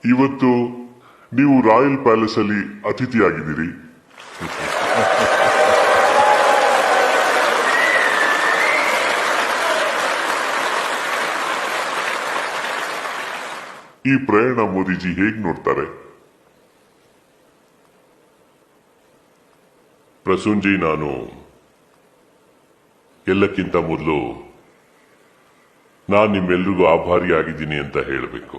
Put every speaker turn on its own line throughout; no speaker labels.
ಇವತ್ತು ನೀವು royal palace ಅಲ್ಲಿ ಅತಿಥಿಯಾಗಿದ್ದೀರಿ. ಈ ಪ್ರಯಾಣ ಮೋದಿಜಿ ಹೇಗ್ ನೋಡ್ತಾರೆ? ಪ್ರಸೂನ್ಜಿ, ನಾನು ಎಲ್ಲಕ್ಕಿಂತ ಮೊದಲು ನಾನು ನಿಮ್ಮೆಲ್ರಿಗೂ ಆಭಾರಿಯಾಗಿದ್ದೀನಿ ಅಂತ ಹೇಳಬೇಕು.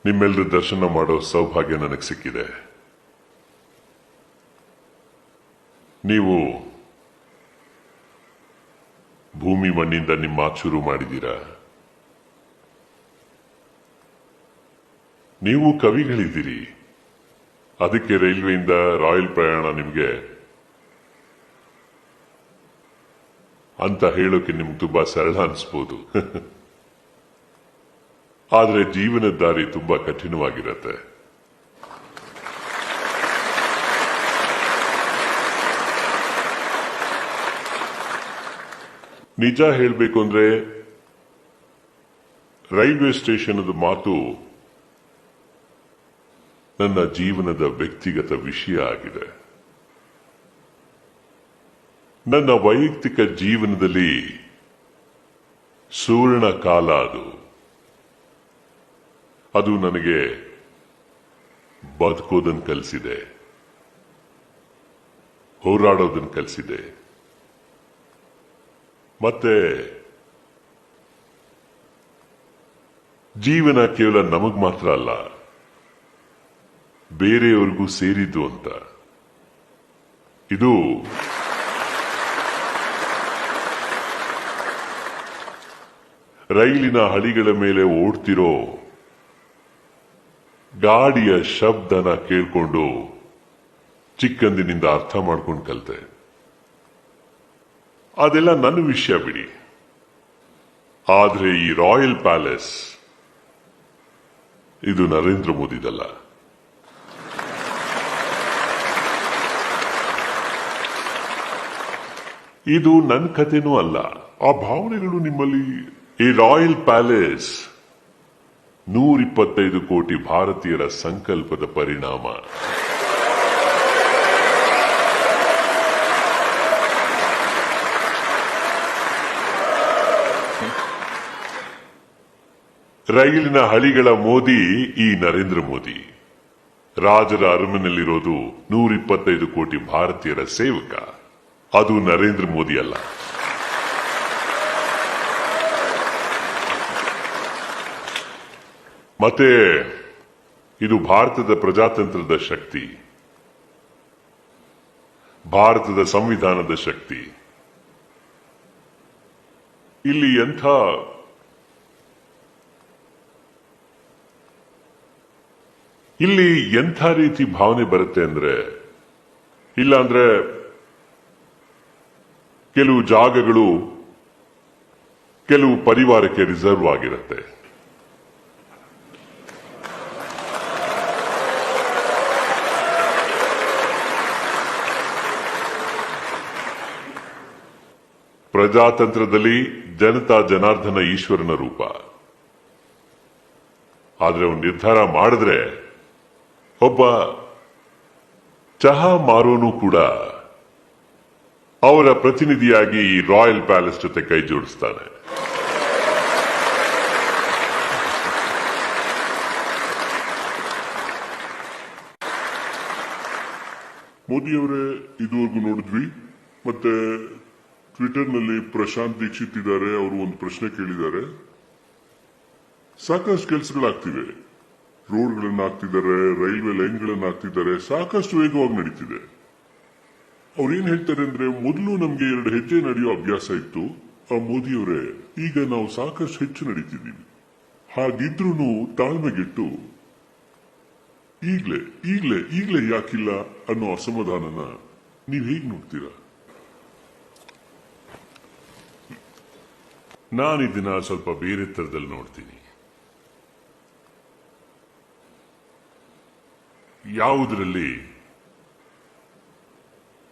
ನಿಮ್ಮೆಲ್ಲರ ದರ್ಶನ ಮಾಡೋ ಸೌಭಾಗ್ಯ ನನಗೆ ಸಿಕ್ಕಿದೆ. ನೀವು ಭೂಮಿ ಮಣ್ಣಿಂದ ನಿಮ್ಮ ಮಾತು ಶುರು ಮಾಡಿದ್ದೀರಾ. ನೀವು ಕವಿಗಳಿದ್ದೀರಿ. ಅದಕ್ಕೆ ರೈಲ್ವೆಯಿಂದ ರಾಯಲ್ ಪ್ರಯಾಣ ನಿಮಗೆ ಅಂತ ಹೇಳೋಕೆ ನಿಮ್ಗೆ ತುಂಬಾ ಸರಳ ಅನ್ಸ್ಬೋದು. ಆದರೆ ಜೀವನದ ದಾರಿ ತುಂಬಾ ಕಠಿಣವಾಗಿರತ್ತೆ. ನಿಜ ಹೇಳಬೇಕು ಅಂದ್ರೆ ರೈಲ್ವೆ ಸ್ಟೇಷನ್ ಮಾತು ನನ್ನ ಜೀವನದ ವ್ಯಕ್ತಿಗತ ವಿಷಯ ಆಗಿದೆ. ನನ್ನ ವೈಯಕ್ತಿಕ ಜೀವನದಲ್ಲಿ ಸುವರ್ಣ ಕಾಲ ಅದು ನನಗೆ ಬದುಕೋದನ್ನು ಕಲಿಸಿದೆ, ಹೋರಾಡೋದನ್ನು ಕಲಿಸಿದೆ. ಮತ್ತೆ ಜೀವನ ಕೇವಲ ನಮಗ್ ಮಾತ್ರ ಅಲ್ಲ, ಬೇರೆಯವರಿಗೂ ಸೇರಿದ್ದು ಅಂತ. ಇದು ರೈಲಿನ ಹಳಿಗಳ ಮೇಲೆ ಓಡ್ತಿರೋ ಗಾಡಿಯ ಶಬ್ದನ ಕೇಳ್ಕೊಂಡು ಚಿಕ್ಕಂದಿನಿಂದ ಅರ್ಥ ಮಾಡ್ಕೊಂಡು ಕಲಿತೆ. ಅದೆಲ್ಲ ನನ್ನ ವಿಷಯ ಬಿಡಿ. ಆದ್ರೆ ಈ ರಾಯಲ್ ಪ್ಯಾಲೇಸ್ ಇದು ನರೇಂದ್ರ ಮೋದಿದಲ್ಲ. ಇದು ನನ್ನ ಕಥೆನೂ ಅಲ್ಲ. ಆ ಭಾವನೆಗಳು ನಿಮ್ಮಲ್ಲಿ. ಈ ರಾಯಲ್ ಪ್ಯಾಲೇಸ್ 125 ಕೋಟಿ ಭಾರತೀಯರ ಸಂಕಲ್ಪದ ಪರಿಣಾಮ. ರೈಲಿನ ಹಳಿಗಳ ಮೋದಿ ಈ ನರೇಂದ್ರ ಮೋದಿ. ರಾಜರ ಅರಮನೆಯಲ್ಲಿರೋದು 125 ಕೋಟಿ ಭಾರತೀಯರ ಸೇವಕ. ಅದು ನರೇಂದ್ರ ಮೋದಿ ಅಲ್ಲ. ಮತ್ತೆ ಇದು ಭಾರತದ ಪ್ರಜಾತಂತ್ರದ ಶಕ್ತಿ, ಭಾರತದ ಸಂವಿಧಾನದ ಶಕ್ತಿ. ಇಲ್ಲಿ ಎಂಥ ರೀತಿ ಭಾವನೆ ಬರುತ್ತೆ ಅಂದ್ರೆ, ಇಲ್ಲಾಂದ್ರೆ ಕೆಲವು ಜಾಗಗಳು ಕೆಲವು ಪರಿವಾರಕ್ಕೆ ರಿಸರ್ವ್ ಆಗಿರುತ್ತೆ. ಪ್ರಜಾತಂತ್ರದಲ್ಲಿ ಜನತಾ ಜನಾರ್ದನ ಈಶ್ವರನ ರೂಪ. ಆದ್ರೆ ಅವನು ನಿರ್ಧಾರ ಮಾಡಿದ್ರೆ ಒಬ್ಬ ಚಹಾ ಮಾರೋನು ಕೂಡ ಅವರ ಪ್ರತಿನಿಧಿಯಾಗಿ ಈ ರಾಯಲ್ ಪ್ಯಾಲೇಸ್ ಜೊತೆ ಕೈ ಜೋಡಿಸ್ತಾನೆ. ಮೋದಿಯವರೇ, ಇದುವರೆಗೂ ನೋಡಿದ್ವಿ. ಮತ್ತೆ ಟ್ವಿಟರ್ನಲ್ಲಿ ಪ್ರಶಾಂತ್ ದೀಕ್ಷಿತ್ ಇದ್ದಾರೆ. ಅವರು ಒಂದು ಪ್ರಶ್ನೆ ಕೇಳಿದ್ದಾರೆ. ಸಾಕಷ್ಟು ಕೆಲಸಗಳಾಗ್ತಿವೆ, ರೋಡ್ಗಳನ್ನ ಹಾಕ್ತಿದ್ದಾರೆ, ರೈಲ್ವೆ ಲೈನ್ಗಳನ್ನ ಹಾಕ್ತಿದ್ದಾರೆ, ಸಾಕಷ್ಟು ವೇಗವಾಗಿ ನಡೀತಿದೆ. ಅವ್ರೇನ್ ಹೇಳ್ತಾರೆ ಅಂದ್ರೆ, ಮೊದಲು ನಮ್ಗೆ 2 ಹೆಜ್ಜೆ ನಡೆಯೋ ಅಭ್ಯಾಸ ಇತ್ತು. ಆ ಮೋದಿಯವರೇ, ಈಗ ನಾವು ಸಾಕಷ್ಟು ಹೆಚ್ಚು ನಡೀತಿದ್ದೀವಿ. ಹಾಗಿದ್ರೂ ತಾಳ್ಮೆಗೆಟ್ಟು ಈಗ್ಲೇ ಯಾಕಿಲ್ಲ ಅನ್ನೋ ಅಸಮಾಧಾನನ ನೀವ್ ಹೇಗ್ ನೋಡ್ತೀರಾ? ನಾನು ಇದನ್ನ ಸ್ವಲ್ಪ ಬೇರೆ ತರದಲ್ಲಿ ನೋಡ್ತೀನಿ. ಯಾವುದರಲ್ಲಿ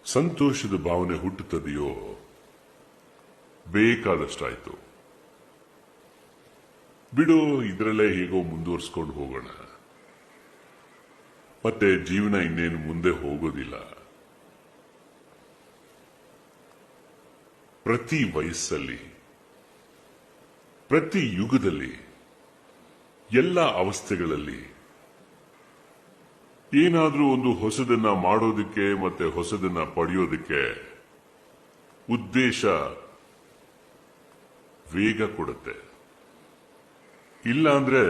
ಸಂತೋಷದ ಭಾವನೆ ಹುಟ್ಟುತ್ತದೆಯೋ ಬೇಕಾದಷ್ಟಾಯ್ತು. ಬಿಡು, ಇದರಲ್ಲೇ ಹೇಗೋ ಮುಂದುವರ್ಸ್ಕೊಂಡು ಹೋಗೋಣ, ಮತ್ತೆ ಜೀವನ ಇನ್ನೇನು ಮುಂದೆ ಹೋಗೋದಿಲ್ಲ. ಪ್ರತಿ ವಯಸ್ಸಲ್ಲಿ, ಪ್ರತಿ ಯುಗದಲ್ಲಿ, ಎಲ್ಲ ಅವಸ್ಥೆಗಳಲ್ಲಿ ಏನಾದ್ರೂ ಒಂದು ಹೊಸದನ್ನ ಮಾಡೋದಕ್ಕೆ ಮತ್ತೆ ಹೊಸದನ್ನ ಪಡೆಯೋದಕ್ಕೆ ಉದ್ದೇಶ ವೇಗ ಕೊಡುತ್ತೆ. ಇಲ್ಲ ಅಂದ್ರೆ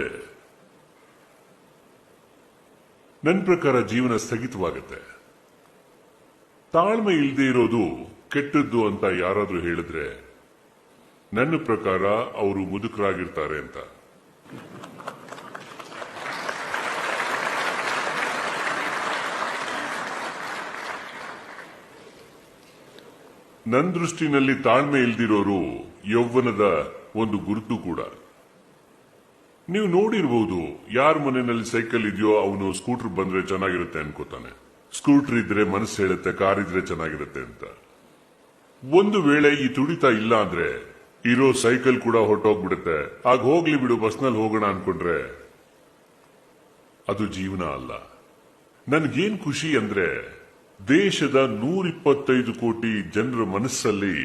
ನನ್ನ ಪ್ರಕಾರ ಜೀವನ ಸ್ಥಗಿತವಾಗುತ್ತೆ. ತಾಳ್ಮೆ ಇಲ್ಲದೆ ಇರೋದು ಕೆಟ್ಟದ್ದು ಅಂತ ಯಾರಾದ್ರೂ ಹೇಳಿದ್ರೆ ನನ್ನ ಪ್ರಕಾರ ಅವರು ಮುದುಕರಾಗಿರ್ತಾರೆ ಅಂತ. ನನ್ನ ದೃಷ್ಟಿನಲ್ಲಿ ತಾಳ್ಮೆ ಇಲ್ದಿರೋರು ಯೌವನದ ಒಂದು ಗುರುತು ಕೂಡ. ನೀವು ನೋಡಿರ್ಬೋದು, ಯಾರ ಮನೆಯಲ್ಲಿ ಸೈಕಲ್ ಇದೆಯೋ ಅವನು ಸ್ಕೂಟರ್ ಬಂದ್ರೆ ಚೆನ್ನಾಗಿರುತ್ತೆ ಅನ್ಕೋತಾನೆ. ಸ್ಕೂಟರ್ ಇದ್ರೆ ಮನಸ್ಸು ಹೇಳುತ್ತೆ ಕಾರ್ ಇದ್ರೆ ಚೆನ್ನಾಗಿರುತ್ತೆ ಅಂತ. ಒಂದು ವೇಳೆ ಈ ತುಡಿತ ಇಲ್ಲ ಅಂದ್ರೆ ಇರೋ ಸೈಕಲ್ ಕೂಡ ಹೊರಟೋಗ್ಬಿಡುತ್ತೆ. ಆಗ ಹೋಗ್ಲಿ ಬಿಡು, ಬಸ್ನಲ್ಲಿ ಹೋಗೋಣ ಅನ್ಕೊಂಡ್ರೆ ಅದು ಜೀವನ ಅಲ್ಲ. ನನ್ಗೇನ್ ಖುಷಿ ಅಂದ್ರೆ ದೇಶದ 125 ಕೋಟಿ ಜನರ ಮನಸ್ಸಲ್ಲಿ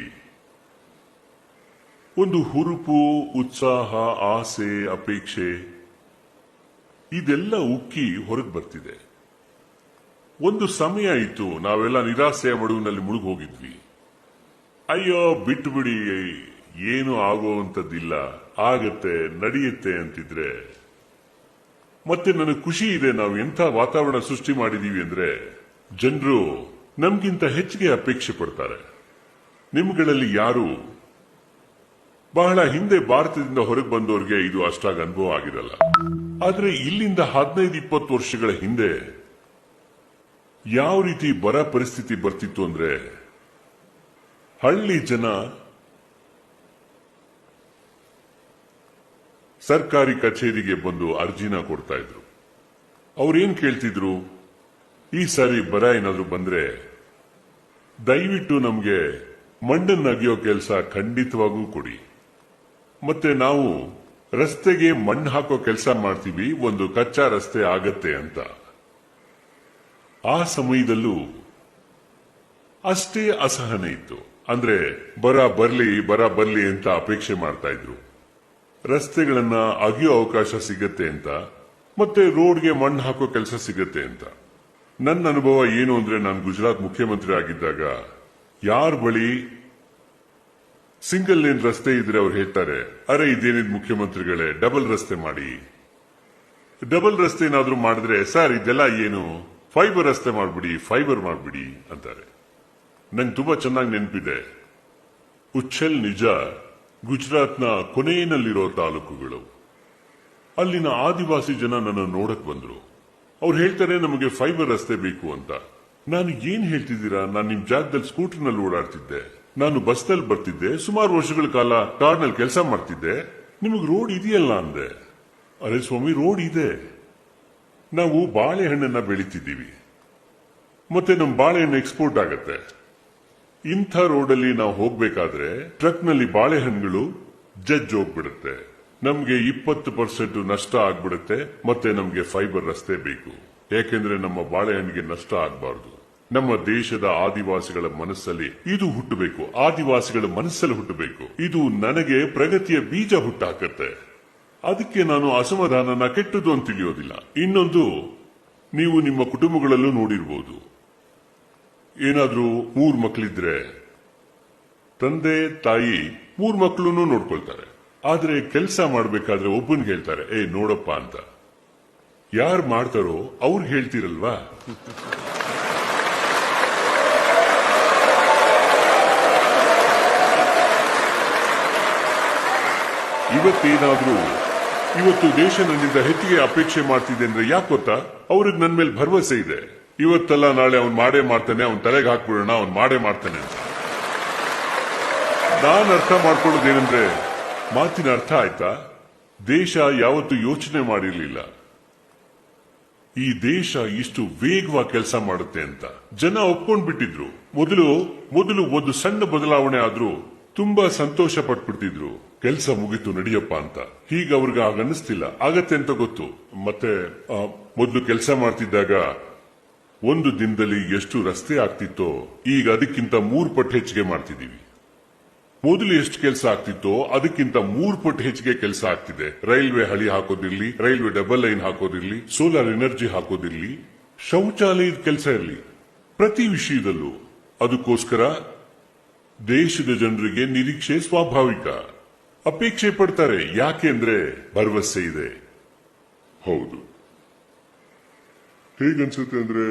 ಒಂದು ಹುರುಪು, ಉತ್ಸಾಹ, ಆಸೆ, ಅಪೇಕ್ಷೆ ಇದೆಲ್ಲ ಉಕ್ಕಿ ಹೊರಗೆ ಬರ್ತಿದೆ. ಒಂದು ಸಮಯ ಇತ್ತು, ನಾವೆಲ್ಲ ನಿರಾಸೆಯ ಮಡುವಿನಲ್ಲಿ ಮುಳುಗಿ ಹೋಗಿದ್ವಿ. ಅಯ್ಯೋ ಬಿಟ್ಟು ಬಿಡಿ, ಏನು ಆಗುವಂತದ್ದಿಲ್ಲ, ಆಗತ್ತೆ, ನಡೆಯುತ್ತೆ ಅಂತಿದ್ರೆ. ಮತ್ತೆ ನನಗೆ ಖುಷಿ ಇದೆ, ನಾವು ಎಂಥ ವಾತಾವರಣ ಸೃಷ್ಟಿ ಮಾಡಿದೀವಿ ಅಂದ್ರೆ ಜನರು ನಮ್ಗಿಂತ ಹೆಚ್ಚಿಗೆ ಅಪೇಕ್ಷೆ ಪಡ್ತಾರೆ. ನಿಮ್ಗಳಲ್ಲಿ ಯಾರು ಬಹಳ ಹಿಂದೆ ಭಾರತದಿಂದ ಹೊರಗೆ ಬಂದವರಿಗೆ ಇದು ಅಷ್ಟಾಗಿ ಅನುಭವ ಆಗಿರಲ್ಲ. ಆದ್ರೆ ಇಲ್ಲಿಂದ 15-20 ವರ್ಷಗಳ ಹಿಂದೆ ಯಾವ ರೀತಿ ಬರ ಪರಿಸ್ಥಿತಿ ಬರ್ತಿತ್ತು ಅಂದ್ರೆ ಹಳ್ಳಿ ಜನ ಸರ್ಕಾರಿ ಕಚೇರಿಗೆ ಬಂದು ಅರ್ಜಿನ ಕೊಡ್ತಾ ಇದ್ರು. ಅವ್ರೇನ್ ಕೇಳ್ತಿದ್ರು, ಈ ಸಾರಿ ಬರ ಏನಾದ್ರೂ ಬಂದ್ರೆ ದಯವಿಟ್ಟು ನಮ್ಗೆ ಮಣ್ಣನ್ನು ಅಗಿಯೋ ಕೆಲಸ ಖಂಡಿತವಾಗೂ ಕೊಡಿ, ಮತ್ತೆ ನಾವು ರಸ್ತೆಗೆ ಮಣ್ಣು ಹಾಕೋ ಕೆಲಸ ಮಾಡ್ತೀವಿ, ಒಂದು ಕಚ್ಚಾ ರಸ್ತೆ ಆಗತ್ತೆ ಅಂತ. ಆ ಸಮಯದಲ್ಲೂ ಅಷ್ಟೇ ಅಸಹನೆ ಇತ್ತು. ಅಂದ್ರೆ ಬರ ಬರ್ಲಿ ಅಂತ ಅಪೇಕ್ಷೆ ಮಾಡ್ತಾ ಇದ್ರು. ರಸ್ತೆಗಳನ್ನ ಅಗಿಯೋ ಅವಕಾಶ ಸಿಗತ್ತೆ ಅಂತ, ಮತ್ತೆ ರೋಡ್ಗೆ ಮಣ್ಣು ಹಾಕೋ ಕೆಲಸ ಸಿಗತ್ತೆ ಅಂತ. ನನ್ನ ಅನುಭವ ಏನು ಅಂದ್ರೆ, ನಾನು ಗುಜರಾತ್ ಮುಖ್ಯಮಂತ್ರಿ ಆಗಿದ್ದಾಗ ಯಾರ ಬಳಿ ಸಿಂಗಲ್ ಲೇನ್ ರಸ್ತೆ ಇದ್ರೆ ಅವ್ರು ಹೇಳ್ತಾರೆ, ಅರೆ ಇದೇನಿದ್ ಮುಖ್ಯಮಂತ್ರಿಗಳೇ, ಡಬಲ್ ರಸ್ತೆ ಮಾಡಿ. ಡಬಲ್ ರಸ್ತೆ ಏನಾದ್ರೂ ಮಾಡಿದ್ರೆ, ಸರ್ ಇದೆಲ್ಲ ಏನು, ಫೈಬರ್ ರಸ್ತೆ ಮಾಡ್ಬಿಡಿ ಅಂತಾರೆ. ನಂಗೆ ತುಂಬಾ ಚೆನ್ನಾಗಿ ನೆನಪಿದೆ, ಉಚ್ಚಲ್ ನಿಜ ಗುಜರಾತ್ನ ಕೊನೆಯಲ್ಲಿರೋ ತಾಲೂಕುಗಳು. ಅಲ್ಲಿನ ಆದಿವಾಸಿ ಜನ ನನ್ನ ನೋಡಕ್ ಬಂದ್ರು. ಅವ್ರು ಹೇಳ್ತಾರೆ, ನಮಗೆ ಫೈಬರ್ ರಸ್ತೆ ಬೇಕು ಅಂತ. ನಾನು ಏನ್ ಹೇಳ್ತಿದ್ದೀರಾ, ನಾನು ನಿಮ್ ಜಾಗದಲ್ಲಿ ಸ್ಕೂಟರ್ನಲ್ಲಿ ಓಡಾಡ್ತಿದ್ದೆ, ನಾನು ಬಸ್ನಲ್ಲಿ ಬರ್ತಿದ್ದೆ, ಸುಮಾರು ವರ್ಷಗಳ ಕಾಲ ಕಾರ್ನಲ್ಲಿ ಕೆಲಸ ಮಾಡ್ತಿದ್ದೆ, ನಿಮಗೆ ರೋಡ್ ಇದೆಯಲ್ಲ ಅಂದೆ. ಅರೆ ಸ್ವಾಮಿ, ರೋಡ್ ಇದೆ, ನಾವು ಬಾಳೆಹಣ್ಣನ್ನ ಬೆಳಿತಿದ್ದೀವಿ, ಮತ್ತೆ ನಮ್ಮ ಬಾಳೆಹಣ್ಣು ಎಕ್ಸ್ಪೋರ್ಟ್ ಆಗತ್ತೆ. ಇಂಥ ರೋಡಲ್ಲಿ ನಾವು ಹೋಗ್ಬೇಕಾದ್ರೆ ಟ್ರಕ್ನಲ್ಲಿ ಬಾಳೆಹಣ್ಣುಗಳು ಹೋಗ್ಬಿಡುತ್ತೆ. ನಮ್ಗೆ 20% ನಷ್ಟ ಆಗ್ಬಿಡುತ್ತೆ. ಮತ್ತೆ ನಮ್ಗೆ ಫೈಬರ್ ರಸ್ತೆ ಬೇಕು, ಯಾಕೆಂದ್ರೆ ನಮ್ಮ ಬಾಳೆಹಣ್ಣಿಗೆ ನಷ್ಟ ಆಗ್ಬಾರ್ದು. ನಮ್ಮ ದೇಶದ ಆದಿವಾಸಿಗಳ ಮನಸ್ಸಲ್ಲಿ ಇದು ಹುಟ್ಟಬೇಕು, ಆದಿವಾಸಿಗಳ ಮನಸ್ಸಲ್ಲಿ ಹುಟ್ಟಬೇಕು. ಇದು ನನಗೆ ಪ್ರಗತಿಯ ಬೀಜ ಹುಟ್ಟಾಕತ್ತೆ. ಅದಕ್ಕೆ ನಾನು ಅಸಮಾಧಾನನ ಕೆಟ್ಟದು ಅಂತ ತಿಳಿಯೋದಿಲ್ಲ. ಇನ್ನೊಂದು, ನೀವು ನಿಮ್ಮ ಕುಟುಂಬಗಳಲ್ಲೂ ನೋಡಿರ್ಬೋದು, ಏನಾದ್ರೂ 3 ಮಕ್ಕಳಿದ್ರೆ ತಂದೆ ತಾಯಿ 3 ಮಕ್ಕಳನ್ನು ನೋಡ್ಕೊಳ್ತಾರೆ. ಆದ್ರೆ ಕೆಲಸ ಮಾಡ್ಬೇಕಾದ್ರೆ ಒಬ್ಬನ್ಗೆ ಹೇಳ್ತಾರೆ, ನೋಡಪ್ಪ ಅಂತ. ಯಾರು ಮಾಡ್ತಾರೋ ಅವ್ರಿಗೆ ಹೇಳ್ತಿರಲ್ವಾ. ಇವತ್ತು ದೇಶ ನನ್ನಿಂದ ಹೆಚ್ಚಿಗೆ ಅಪೇಕ್ಷೆ ಮಾಡ್ತಿದೆ ಅಂದ್ರೆ ಯಾಕೆ ಗೊತ್ತಾ, ಅವ್ರಿಗೆ ನನ್ನ ಮೇಲೆ ಭರವಸೆ ಇದೆ. ಇವತ್ತಲ್ಲ ನಾಳೆ ಅವ್ನು ಮಾಡೇ ಮಾಡ್ತಾನೆ, ಅವ್ನ ತಲೆಗೆ ಹಾಕ್ಬಿಡೋಣ, ಅವ್ನು ಮಾಡೇ ಮಾಡ್ತಾನೆ ಅಂತ. ನಾನು ಅರ್ಥ ಮಾಡ್ಕೊಳ್ಳೋದೇನೆಂದ್ರೆ, ಮಾತಿನ ಅರ್ಥ ಆಯ್ತಾ, ದೇಶ ಯಾವತ್ತೂ ಯೋಚನೆ ಮಾಡಿರ್ಲಿಲ್ಲ ಈ ದೇಶ ಇಷ್ಟು ವೇಗವಾಗಿ ಕೆಲಸ ಮಾಡುತ್ತೆ ಅಂತ. ಜನ ಒಪ್ಕೊಂಡ್ಬಿಟ್ಟಿದ್ರು. ಮೊದಲು ಒಂದು ಸಣ್ಣ ಬದಲಾವಣೆ ಆದ್ರೂ ತುಂಬಾ ಸಂತೋಷ ಪಟ್ಬಿಡ್ತಿದ್ರು. ಕೆಲಸ ಮುಗಿತು ನಡಿಯಪ್ಪ ಅಂತ. ಹೀಗ ಅವ್ರಿಗೆ ಆಗ ಅನ್ನಿಸ್ತಿಲ್ಲ, ಆಗತ್ತೆ ಅಂತ ಗೊತ್ತು. ಮತ್ತೆ ಮೊದಲು ಕೆಲಸ ಮಾಡ್ತಿದ್ದಾಗ ಒಂದು ದಿನದಲ್ಲಿ ಎಷ್ಟು ರಸ್ತೆ ಆಗ್ತಿತ್ತೋ ಈಗ ಅದಕ್ಕಿಂತ 3 ಪಟ್ಟು ಹೆಚ್ಚಿಗೆ ಮಾಡ್ತಿದ್ದೀವಿ. ಮೊದಲು ಎಷ್ಟು ಕೆಲಸ ಆಗ್ತಿತ್ತೋ ಅದಕ್ಕಿಂತ 3 ಪಟ್ಟು ಹೆಚ್ಚಿಗೆ ಕೆಲಸ ಆಗ್ತಿದೆ. ರೈಲ್ವೆ ಹಳಿ ಹಾಕೋದಿರ್ಲಿ, ರೈಲ್ವೆ ಡಬಲ್ ಲೈನ್ ಹಾಕೋದಿರ್ಲಿ, ಸೋಲಾರ್ ಎನರ್ಜಿ ಹಾಕೋದಿರ್ಲಿ, ಶೌಚಾಲಯದ ಕೆಲಸ ಇರಲಿ, ಪ್ರತಿ ವಿಷಯದಲ್ಲೂ. ಅದಕ್ಕೋಸ್ಕರ ದೇಶದ ಜನರಿಗೆ ನಿರೀಕ್ಷೆ ಸ್ವಾಭಾವಿಕ. ಅಪೇಕ್ಷೆ ಪಡ್ತಾರೆ. ಯಾಕೆಂದ್ರೆ ಭರವಸೆ ಇದೆ. ಹೌದು, ಹೇಗನ್ಸುತ್ತೆ ಅಂದ್ರೆ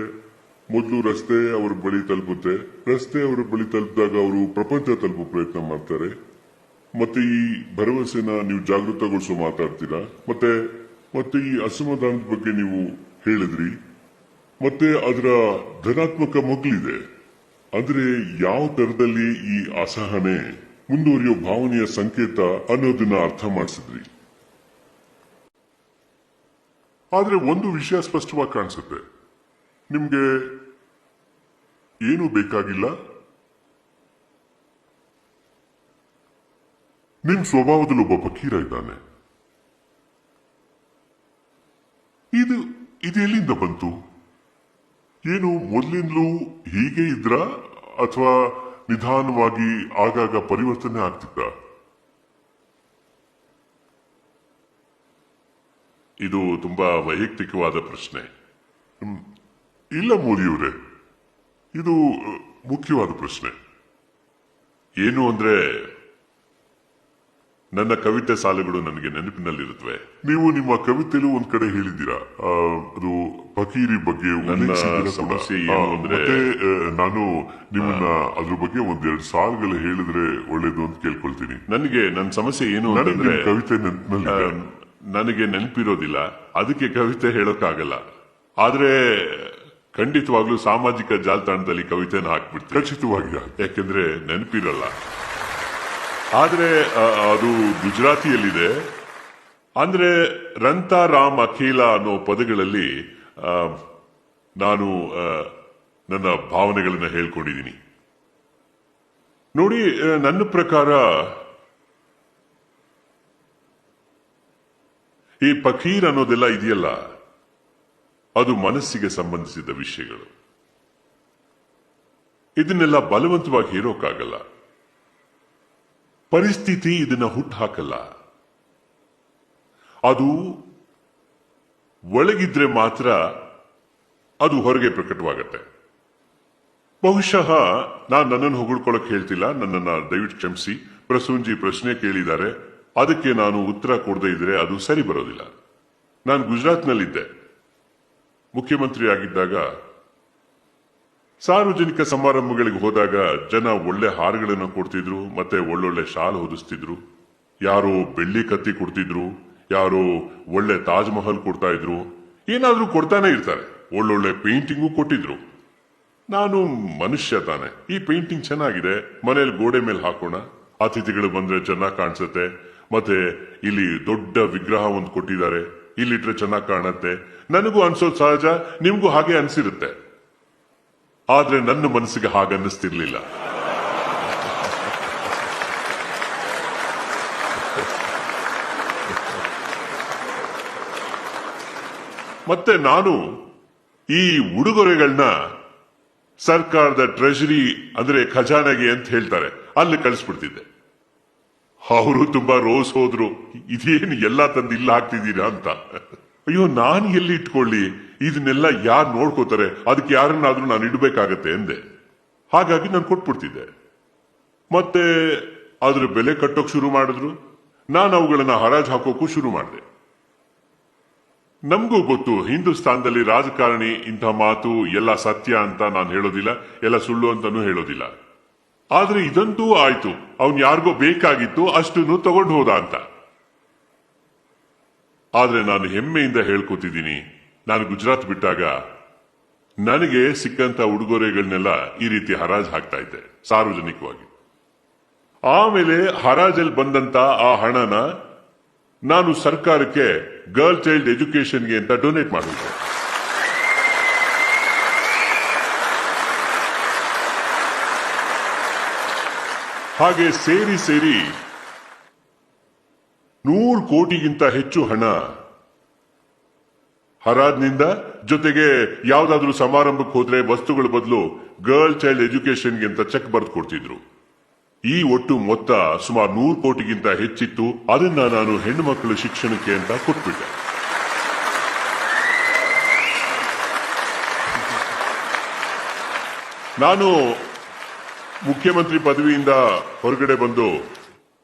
ಮೊದಲು ರಸ್ತೆ ಅವರ ಬಳಿ ತಲುಪುತ್ತೆ. ರಸ್ತೆ ಅವರ ಬಳಿ ತಲುಪಿದಾಗ ಅವರು ಪ್ರಪಂಚ ತಲುಪೋ ಪ್ರಯತ್ನ ಮಾಡ್ತಾರೆ. ಮತ್ತೆ ಈ ಭರವಸೆನ ನೀವು ಜಾಗೃತಗೊಳಿಸೋ ಮಾತಾಡ್ತೀರಾ. ಮತ್ತೆ ಈ ಅಸಮಾಧಾನದ ಬಗ್ಗೆ ನೀವು ಹೇಳಿದ್ರಿ. ಮತ್ತೆ ಅದರ ಧನಾತ್ಮಕ ಮಗ್ಲಿದೆ. ಅಂದ್ರೆ ಯಾವ ತರದಲ್ಲಿ ಈ ಅಸಹನೆ ಮುಂದುವರಿಯೋ ಭಾವನೆಯ ಸಂಕೇತ ಅನ್ನೋದನ್ನ ಅರ್ಥ ಮಾಡಿಸಿದ್ರಿ. ಆದ್ರೆ ಒಂದು ವಿಷಯ ಸ್ಪಷ್ಟವಾಗಿ ಕಾಣಿಸುತ್ತೆ, ನಿಮ್ಗೆ ಏನೂ ಬೇಕಾಗಿಲ್ಲ. ನಿಮ್ ಸ್ವಭಾವದಲ್ಲಿ ಒಬ್ಬ ಫಕೀರ ಇದ್ದಾನೆ. ಇದು ಎಲ್ಲಿಂದ ಬಂತು? ಏನು ಮೊದಲಿಂದಲೂ ಹೀಗೆ ಇದ್ರ ಅಥವಾ ನಿಧಾನವಾಗಿ ಆಗಾಗ ಪರಿವರ್ತನೆ ಆಗ್ತಿದ್ದ? ಇದು ತುಂಬಾ ವೈಯಕ್ತಿಕವಾದ ಪ್ರಶ್ನೆ. ಇಲ್ಲ ಮೋದಿಯವರೇ, ಇದು ಮುಖ್ಯವಾದ ಪ್ರಶ್ನೆ. ಏನು ಅಂದ್ರೆ ನನ್ನ ಕವಿತೆ ಸಾಲುಗಳು ನನಗೆ ನೆನಪಿನಲ್ಲಿರುತ್ತವೆ. ನೀವು ನಿಮ್ಮ ಕವಿತೆಯಲ್ಲೂ ಒಂದ್ ಕಡೆ ಹೇಳಿದ್ದೀರಾ, ಅದು ಫಕೀರಿ ಬಗ್ಗೆ. ನನ್ನ ಸಮಸ್ಯೆ ಏನು ಅಂದ್ರೆ, ನಾನು ನಿಮ್ಮನ್ನ ಅದ್ರ ಬಗ್ಗೆ 1-2 ಸಾಲುಗಳು ಹೇಳಿದ್ರೆ ಒಳ್ಳೇದು ಅಂತ ಕೇಳ್ಕೊಳ್ತೀನಿ. ನನಗೆ ನನ್ನ ಸಮಸ್ಯೆ ಏನು ಅಂತಂದ್ರೆ, ಕವಿತೆ ನನಗೆ ನೆನಪಿರೋದಿಲ್ಲ, ಅದಕ್ಕೆ ಕವಿತೆ ಹೇಳೋಕ್ಕಾಗಲ್ಲ. ಆದ್ರೆ ಖಂಡಿತವಾಗ್ಲೂ ಸಾಮಾಜಿಕ ಜಾಲತಾಣದಲ್ಲಿ ಕವಿತೆನ ಹಾಕ್ಬಿಡ್ತೀನಿ ಖಚಿತವಾಗಿ, ಯಾಕೆಂದ್ರೆ ನೆನಪಿರಲ್ಲ. ಆದ್ರೆ ಅದು ಗುಜರಾತಿಯಲ್ಲಿದೆ. ಅಂದ್ರೆ ರಂತ ರಾಮ್ ಅಖೇಲ ಅನ್ನೋ ಪದಗಳಲ್ಲಿ ನಾನು ನನ್ನ ಭಾವನೆಗಳನ್ನ ಹೇಳ್ಕೊಂಡಿದ್ದೀನಿ. ನೋಡಿ, ನನ್ನ ಪ್ರಕಾರ ಈ ಫಕೀರ್ ಅನ್ನೋದೆಲ್ಲ ಇದೆಯಲ್ಲ, ಅದು ಮನಸ್ಸಿಗೆ ಸಂಬಂಧಿಸಿದ ವಿಷಯಗಳು. ಇದನ್ನೆಲ್ಲ ಬಲವಂತವಾಗಿ ಹೇರೋಕ್ಕಾಗಲ್ಲ. ಪರಿಸ್ಥಿತಿ ಇದನ್ನ ಹುಟ್ಟು ಹಾಕಲ್ಲ. ಅದು ಒಳಗಿದ್ರೆ ಮಾತ್ರ ಅದು ಹೊರಗೆ ಪ್ರಕಟವಾಗತ್ತೆ. ಬಹುಶಃ ನಾನು ನನ್ನನ್ನು ಹೊಗಳ್ಕೊಳಕ್ ಹೇಳ್ತಿಲ್ಲ, ನನ್ನನ್ನ ದಯವಿಟ್ಟು ಕ್ಷಮಿಸಿ. ಪ್ರಸೂನ್ಜಿ ಪ್ರಶ್ನೆ ಕೇಳಿದ್ದಾರೆ, ಅದಕ್ಕೆ ನಾನು ಉತ್ತರ ಕೊಡದೇ ಇದ್ರೆ ಅದು ಸರಿ ಬರೋದಿಲ್ಲ. ನಾನು ಗುಜರಾತ್ನಲ್ಲಿದ್ದೆ. ಮುಖ್ಯಮಂತ್ರಿ ಆಗಿದ್ದಾಗ ಸಾರ್ವಜನಿಕ ಸಮಾರಂಭಗಳಿಗೆ ಹೋದಾಗ ಜನ ಒಳ್ಳೆ ಹಾರಗಳನ್ನು ಕೊಡ್ತಿದ್ರು, ಮತ್ತೆ ಒಳ್ಳೊಳ್ಳೆ ಶಾಲ್ ಹೊದಿಸ್ತಿದ್ರು. ಯಾರೋ ಬೆಳ್ಳಿ ಕತ್ತಿ ಕೊಡ್ತಿದ್ರು, ಯಾರೋ ಒಳ್ಳೆ ತಾಜ್ ಮಹಲ್ ಕೊಡ್ತಾ ಇದ್ರು, ಏನಾದ್ರೂ ಕೊಡ್ತಾನೆ ಇರ್ತಾರೆ. ಒಳ್ಳೊಳ್ಳೆ ಪೇಂಟಿಂಗು ಕೊಟ್ಟಿದ್ರು. ನಾನು ಮನುಷ್ಯ ತಾನೆ, ಈ ಪೇಂಟಿಂಗ್ ಚೆನ್ನಾಗಿದೆ, ಮನೇಲಿ ಗೋಡೆ ಮೇಲೆ ಹಾಕೋಣ, ಅತಿಥಿಗಳು ಬಂದ್ರೆ ಚೆನ್ನಾಗಿ ಕಾಣಿಸುತ್ತೆ, ಮತ್ತೆ ಇಲ್ಲಿ ದೊಡ್ಡ ವಿಗ್ರಹ ಒಂದು ಕೊಟ್ಟಿದ್ದಾರೆ, ಇಲ್ಲಿಟ್ರೆ ಚೆನ್ನಾಗಿ ಕಾಣುತ್ತೆ, ನನಗೂ ಅನ್ಸೋದು ಸಹಜ, ನಿಮ್ಗೂ ಹಾಗೆ ಅನ್ಸಿರುತ್ತೆ. ಆದ್ರೆ ನನ್ನ ಮನಸ್ಸಿಗೆ ಹಾಗನ್ನಿಸ್ತಿರ್ಲಿಲ್ಲ. ಮತ್ತೆ ನಾನು ಈ ಉಡುಗೊರೆಗಳನ್ನ ಸರ್ಕಾರದ ಟ್ರೆಜರಿ ಅಂದ್ರೆ ಖಜಾನೆಗೆ ಅಂತ ಹೇಳ್ತಾರೆ, ಅಲ್ಲಿ ಕಳಿಸ್ಬಿಡ್ತಿದ್ದೆ. ಅವರು ತುಂಬಾ ರೋಸ್ ಹೋದ್ರು, ಇದೇನು ಎಲ್ಲಾ ತಂದು ಇಲ್ಲ ಹಾಕ್ತಿದ್ದೀರಾ ಅಂತ. ಅಯ್ಯೋ, ನಾನು ಎಲ್ಲಿ ಇಟ್ಕೊಳ್ಳಿ, ಇದನ್ನೆಲ್ಲ ಯಾರು ನೋಡ್ಕೋತಾರೆ, ಅದಕ್ಕೆ ಯಾರನ್ನಾದ್ರೂ ನಾನು ಇಡಬೇಕಾಗತ್ತೆ ಎಂದೆ. ಹಾಗಾಗಿ ನಾನು ಕೊಟ್ಬಿಡ್ತಿದ್ದೆ. ಮತ್ತೆ ಅದ್ರ ಬೆಲೆ ಕಟ್ಟೋಕ್ ಶುರು ಮಾಡಿದ್ರು, ನಾನು ಅವುಗಳನ್ನ ಹರಾಜು ಹಾಕೋಕು ಶುರು ಮಾಡಿದೆ. ನಮಗೂ ಗೊತ್ತು, ಹಿಂದೂಸ್ತಾನದಲ್ಲಿ ರಾಜಕಾರಣಿ ಇಂಥ ಮಾತು ಎಲ್ಲ ಸತ್ಯ ಅಂತ ನಾನು ಹೇಳೋದಿಲ್ಲ, ಎಲ್ಲ ಸುಳ್ಳು ಅಂತಾನೂ ಹೇಳೋದಿಲ್ಲ. ಆದ್ರೆ ಇದಂತೂ ಆಯ್ತು, ಅವನ್ ಯಾರಿಗೋ ಬೇಕಾಗಿತ್ತು, ಅಷ್ಟನ್ನು ತಗೊಂಡು ಹೋದ ಅಂತ. ಆದ್ರೆ ನಾನು ಹೆಮ್ಮೆಯಿಂದ ಹೇಳ್ಕೊತಿದ್ದೀನಿ, ನಾನು ಗುಜರಾತ್ ಬಿಟ್ಟಾಗ ನನಗೆ ಸಿಕ್ಕಂತ ಉಡುಗೊರೆಗಳನ್ನೆಲ್ಲ ಈ ರೀತಿ ಹರಾಜು ಹಾಕ್ತಾ ಇದ್ದೆ ಸಾರ್ವಜನಿಕವಾಗಿ. ಆಮೇಲೆ ಹರಾಜಲ್ಲಿ ಬಂದಂತ ಆ ಹಣನ ನಾನು ಸರ್ಕಾರಕ್ಕೆ ಗರ್ಲ್ ಚೈಲ್ಡ್ ಎಜುಕೇಶನ್ಗೆ ಅಂತ ಡೊನೇಟ್ ಮಾಡಿದ್ದೆ. ಹಾಗೆ ಸೇರಿ 100 ಕೋಟಿಗಿಂತ ಹೆಚ್ಚು ಹಣ ಹರಾಜ್ನಿಂದ, ಜೊತೆಗೆ ಯಾವ್ದಾದ್ರೂ ಸಮಾರಂಭಕ್ಕೆ ಹೋದ್ರೆ ವಸ್ತುಗಳ ಬದಲು ಗರ್ಲ್ ಚೈಲ್ಡ್ ಎಜುಕೇಶನ್ಗೆ ಅಂತ ಚೆಕ್ ಬರೆದು ಕೊಡ್ತಿದ್ರು. ಈ ಒಟ್ಟು ಮೊತ್ತ ಸುಮಾರು 100 ಕೋಟಿಗಿಂತ ಹೆಚ್ಚಿತ್ತು. ಅದನ್ನ ನಾನು ಹೆಣ್ಣು ಮಕ್ಕಳ ಶಿಕ್ಷಣಕ್ಕೆ ಅಂತ ಕೊಟ್ಬಿಟ್ಟೆ. ನಾನು ಮುಖ್ಯಮಂತ್ರಿ ಪದವಿಯಿಂದ ಹೊರಗಡೆ ಬಂದು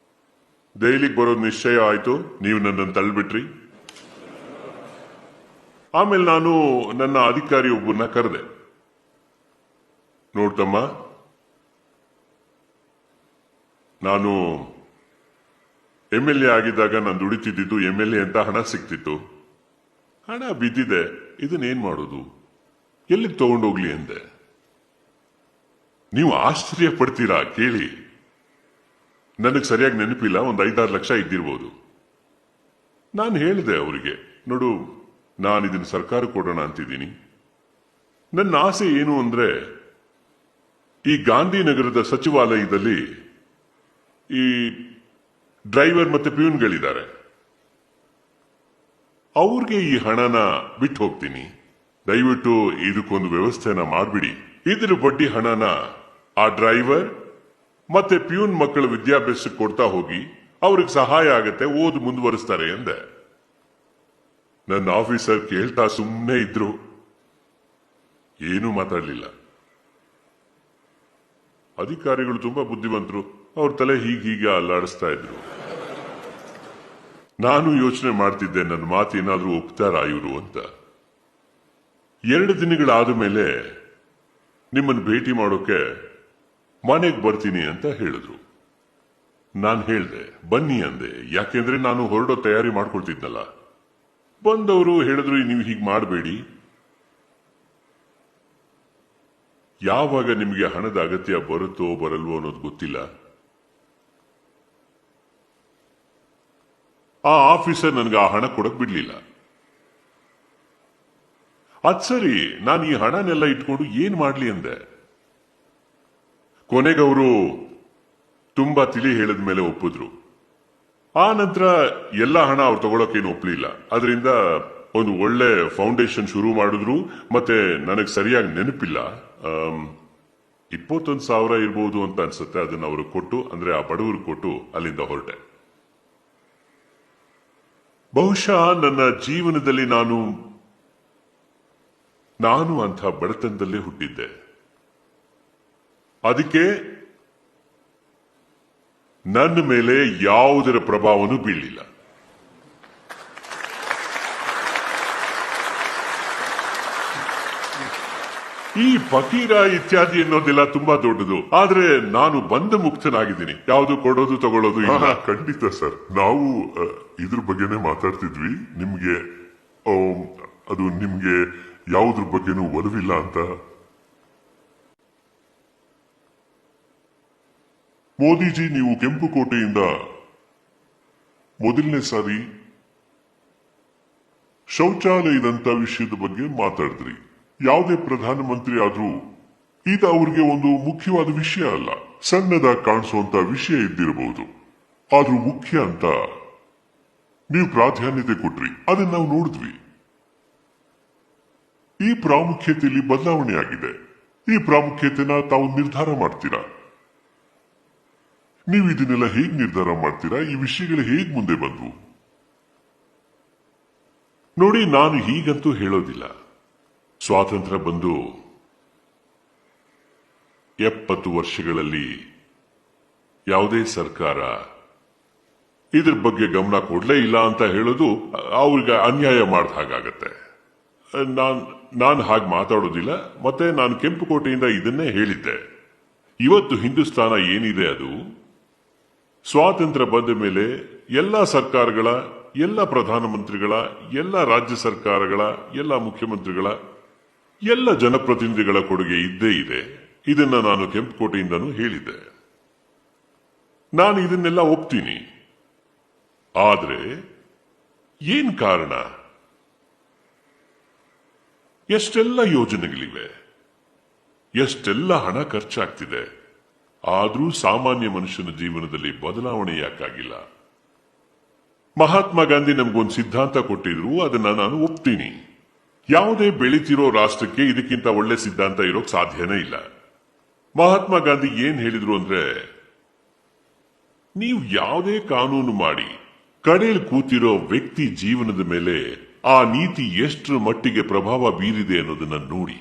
ದೆಹಲಿಗೆ ಬರೋದು ನಿಶ್ಚಯ ಆಯ್ತು. ನೀವು ನನ್ನನ್ನು ತಳ್ಳಿಬಿಟ್ರಿ. ಆಮೇಲೆ ನಾನು ನನ್ನ ಅಧಿಕಾರಿ ಒಬ್ಬರನ್ನ ಕರೆದೆ. ನೋಡ್ತಮ್ಮ, ನಾನು MLA ಆಗಿದ್ದಾಗ ನಾನು ದುಡಿತಿದ್ದು MLA ಅಂತ ಹಣ ಸಿಕ್ತಿತ್ತು. ಹಣ ಬಿದ್ದಿದೆ, ಇದನ್ನೇನ್ ಮಾಡೋದು, ಎಲ್ಲಿಗೆ ತಗೊಂಡೋಗ್ಲಿ ಅಂದೆ. ನೀವು ಆಶ್ಚರ್ಯ ಪಡ್ತೀರಾ ಕೇಳಿ. ನನಗೆ ಸರಿಯಾಗಿ ನೆನಪಿಲ್ಲ, ಒಂದು 5-6 ಲಕ್ಷ ಇದ್ದಿರ್ಬೋದು. ನಾನು ಹೇಳಿದೆ ಅವರಿಗೆ, ನೋಡು, ನಾನು ಇದನ್ನು ಸರ್ಕಾರ ಕೊಡೋಣ ಅಂತಿದ್ದೀನಿ. ನನ್ನ ಆಸೆ ಏನು ಅಂದ್ರೆ, ಈ ಗಾಂಧಿನಗರದ ಸಚಿವಾಲಯದಲ್ಲಿ ಈ ಡ್ರೈವರ್ ಮತ್ತೆ ಪ್ಯೂನ್ಗಳಿದ್ದಾರೆ, ಅವ್ರಿಗೆ ಈ ಹಣನ ಬಿಟ್ಟು ಹೋಗ್ತೀನಿ. ದಯವಿಟ್ಟು ಇದಕ್ಕೊಂದು ವ್ಯವಸ್ಥೆನ ಮಾಡಿಬಿಡಿ. ಇದ್ರ ಬಡ್ಡಿ ಹಣನ ಆ ಡ್ರೈವರ್ ಮತ್ತೆ ಪ್ಯೂನ್ ಮಕ್ಕಳ ವಿದ್ಯಾಭ್ಯಾಸಕ್ಕೆ ಕೊಡ್ತಾ ಹೋಗಿ ಅವ್ರಿಗೆ ಸಹಾಯ ಆಗತ್ತೆ, ಓದು ಮುಂದುವರಿಸ್ತಾರೆ ಎಂದೆ. ನನ್ನ ಆಫೀಸರ್ ಕೇಳ್ತಾ ಸುಮ್ಮನೆ ಇದ್ರು, ಏನೂ ಮಾತಾಡ್ಲಿಲ್ಲ. ಅಧಿಕಾರಿಗಳು ತುಂಬಾ ಬುದ್ಧಿವಂತರು, ಅವ್ರ ತಲೆ ಹೀಗೆ ಅಲ್ಲಾಡಿಸ್ತಾ ಇದ್ರು. ನಾನು ಯೋಚನೆ ಮಾಡ್ತಿದ್ದೆ, ನನ್ನ ಮಾತು ಏನಾದ್ರೂ ಒಪ್ತಾರಾ ಇವರು ಅಂತ. 2 ದಿನಗಳಾದ ಮೇಲೆ ನಿಮ್ಮನ್ನು ಭೇಟಿ ಮಾಡೋಕೆ ಮನೆಗೆ ಬರ್ತೀನಿ ಅಂತ ಹೇಳಿದ್ರು. ನಾನು ಹೇಳ್ದೆ ಬನ್ನಿ ಅಂದೆ, ಯಾಕೆಂದ್ರೆ ನಾನು ಹೊರಡೋ ತಯಾರಿ ಮಾಡ್ಕೊಳ್ತಿದ್ನಲ್ಲ. ಬಂದವರು ಹೇಳಿದ್ರು, ನೀವು ಹೀಗೆ ಮಾಡಬೇಡಿ, ಯಾವಾಗ ನಿಮಗೆ ಹಣದ ಅಗತ್ಯ ಬರುತ್ತೋ ಬರಲ್ವೋ ಅನ್ನೋದು ಗೊತ್ತಿಲ್ಲ. ಆ ಆಫೀಸರ್ ನನಗೆ ಆ ಹಣ ಕೊಡಕ್ ಬಿಡ್ಲಿಲ್ಲ. ಅದ್ ಸರಿ, ನಾನು ಈ ಹಣನೆಲ್ಲ ಇಟ್ಕೊಂಡು ಏನ್ ಮಾಡ್ಲಿ ಅಂದೆ. ಕೊನೆಗವರು ತುಂಬಾ ತಿಳಿ ಹೇಳಿದ ಮೇಲೆ ಒಪ್ಪಿದ್ರು. ಆ ನಂತರ ಎಲ್ಲ ಹಣ ಅವ್ರು ತಗೊಳಕೇನು ಒಪ್ಲಿಲ್ಲ. ಅದರಿಂದ ಒಂದು ಒಳ್ಳೆ ಫೌಂಡೇಶನ್ ಶುರು ಮಾಡಿದ್ರು. ಮತ್ತೆ ನನಗೆ ಸರಿಯಾಗಿ ನೆನಪಿಲ್ಲ, 21,000 ಇರ್ಬೋದು ಅಂತ ಅನ್ಸುತ್ತೆ. ಅದನ್ನ ಅವರು ಕೊಟ್ಟು, ಅಂದ್ರೆ ಆ ಬಡವರು ಕೊಟ್ಟು ಅಲ್ಲಿಂದ ಹೊರಟೆ. ಬಹುಶಃ ನನ್ನ ಜೀವನದಲ್ಲಿ ನಾನು ಅಂಥ ಬಡತನದಲ್ಲೇ ಹುಟ್ಟಿದ್ದೆ. ಅದಕ್ಕೆ ನನ್ನ ಮೇಲೆ ಯಾವುದರ ಪ್ರಭಾವನೂ ಬೀಳಲಿಲ್ಲ. ಈ ಫಕೀರ ಇತ್ಯಾದಿ ಅನ್ನೋದೆಲ್ಲ ತುಂಬಾ ದೊಡ್ಡದು. ಆದ್ರೆ ನಾನು ಬಂದ ಮುಕ್ತನಾಗಿದ್ದೀನಿ, ಯಾವುದು ಕೊಡೋದು ತಗೊಳ್ಳೋದು ಇಲ್ಲ.
ಖಂಡಿತ ಸರ್, ನಾವು ಇದ್ರ ಬಗ್ಗೆನೇ ಮಾತಾಡ್ತಿದ್ವಿ. ನಿಮ್ಗೆ ಯಾವುದ್ರ ಬಗ್ಗೆನೂ ಒಲವಿಲ್ಲ ಅಂತ. ಮೋದಿಜಿ, ನೀವು ಕೆಂಪುಕೋಟೆಯಿಂದ ಮೊದಲನೇ ಸಾರಿ ಶೌಚಾಲಯದಂತ ವಿಷಯದ ಬಗ್ಗೆ ಮಾತಾಡಿದ್ರಿ. ಯಾವುದೇ ಪ್ರಧಾನಮಂತ್ರಿ ಆದ್ರೂ ಇದು ಅವ್ರಿಗೆ ಒಂದು ಮುಖ್ಯವಾದ ವಿಷಯ ಅಲ್ಲ, ಸಣ್ಣದಾಗಿ ಕಾಣಿಸುವಂತ ವಿಷಯ ಇದ್ದಿರಬಹುದು. ಆದ್ರೂ ಮುಖ್ಯ ಅಂತ ನೀವು ಪ್ರಾಧಾನ್ಯತೆ ಕೊಟ್ರಿ. ಅದನ್ನ ನಾವು ನೋಡಿದ್ವಿ. ಈ ಪ್ರಾಮುಖ್ಯತೆಯಲ್ಲಿ ಬದಲಾವಣೆ ಆಗಿದೆ. ಈ ಪ್ರಾಮುಖ್ಯತೆನ ತಾವು ನಿರ್ಧಾರ ಮಾಡ್ತೀರಾ. ನೀವು ಇದನ್ನೆಲ್ಲ ಹೇಗ್ ನಿರ್ಧಾರ ಮಾಡ್ತೀರಾ? ಈ ವಿಷಯಗಳು ಹೇಗ್ ಮುಂದೆ ಬಂದ್ವು?
ನೋಡಿ, ನಾನು ಹೀಗಂತೂ ಹೇಳೋದಿಲ್ಲ. ಸ್ವಾತಂತ್ರ್ಯ ಬಂದು 70 ವರ್ಷಗಳಲ್ಲಿ ಯಾವುದೇ ಸರ್ಕಾರ ಇದ್ರ ಬಗ್ಗೆ ಗಮನ ಕೊಡ್ಲೇ ಇಲ್ಲ ಅಂತ ಹೇಳೋದು ಅವ್ರಿಗೆ ಅನ್ಯಾಯ ಮಾಡಿದ ಹಾಗಾಗತ್ತೆ. ನಾನು ಹಾಗೆ ಮಾತಾಡೋದಿಲ್ಲ. ಮತ್ತೆ ನಾನು ಕೆಂಪುಕೋಟೆಯಿಂದ ಇದನ್ನೇ ಹೇಳಿದ್ದೆ. ಇವತ್ತು ಹಿಂದೂಸ್ತಾನ ಏನಿದೆ, ಅದು ಸ್ವಾತಂತ್ರ್ಯ ಬಂದ ಮೇಲೆ ಎಲ್ಲ ಸರ್ಕಾರಗಳ, ಎಲ್ಲ ಪ್ರಧಾನಮಂತ್ರಿಗಳ, ಎಲ್ಲ ರಾಜ್ಯ ಸರ್ಕಾರಗಳ, ಎಲ್ಲ ಮುಖ್ಯಮಂತ್ರಿಗಳ, ಎಲ್ಲ ಜನಪ್ರತಿನಿಧಿಗಳ ಕೊಡುಗೆ ಇದ್ದೇ ಇದೆ. ಇದನ್ನ ನಾನು ಕೆಂಪುಕೋಟೆಯಿಂದನೂ ಹೇಳಿದ್ದೆ. ನಾನು ಇದನ್ನೆಲ್ಲ ಒಪ್ತೀನಿ. ಆದ್ರೆ ಏನ್ ಕಾರಣ? ಎಷ್ಟೆಲ್ಲ ಯೋಜನೆಗಳಿವೆ, ಎಷ್ಟೆಲ್ಲ ಹಣ ಖರ್ಚಾಗ್ತಿದೆ, ಆದ್ರೂ ಸಾಮಾನ್ಯ ಮನುಷ್ಯನ ಜೀವನದಲ್ಲಿ ಬದಲಾವಣೆ ಯಾಕಾಗಿಲ್ಲ?
ಮಹಾತ್ಮ ಗಾಂಧಿ ನಮ್ಗೊಂದು ಸಿದ್ಧಾಂತ ಕೊಟ್ಟಿದ್ರು, ಅದನ್ನ ನಾನು ಒಪ್ತೀನಿ. ಯಾವುದೇ ಬೆಳೀತಿರೋ ರಾಷ್ಟ್ರಕ್ಕೆ ಇದಕ್ಕಿಂತ ಒಳ್ಳೆ ಸಿದ್ಧಾಂತ ಇರೋಕ್ ಸಾಧ್ಯನೇ ಇಲ್ಲ. ಮಹಾತ್ಮ ಗಾಂಧಿ ಏನ್ ಹೇಳಿದ್ರು ಅಂದ್ರೆ, ನೀವು ಯಾವುದೇ ಕಾನೂನು ಮಾಡಿ ಕಡೆಯಲ್ಲಿ ಕೂತಿರೋ ವ್ಯಕ್ತಿ ಜೀವನದ ಮೇಲೆ ಆ ನೀತಿ ಎಷ್ಟರ ಮಟ್ಟಿಗೆ ಪ್ರಭಾವ ಬೀರಿದೆ ಅನ್ನೋದನ್ನ ನೋಡಿ.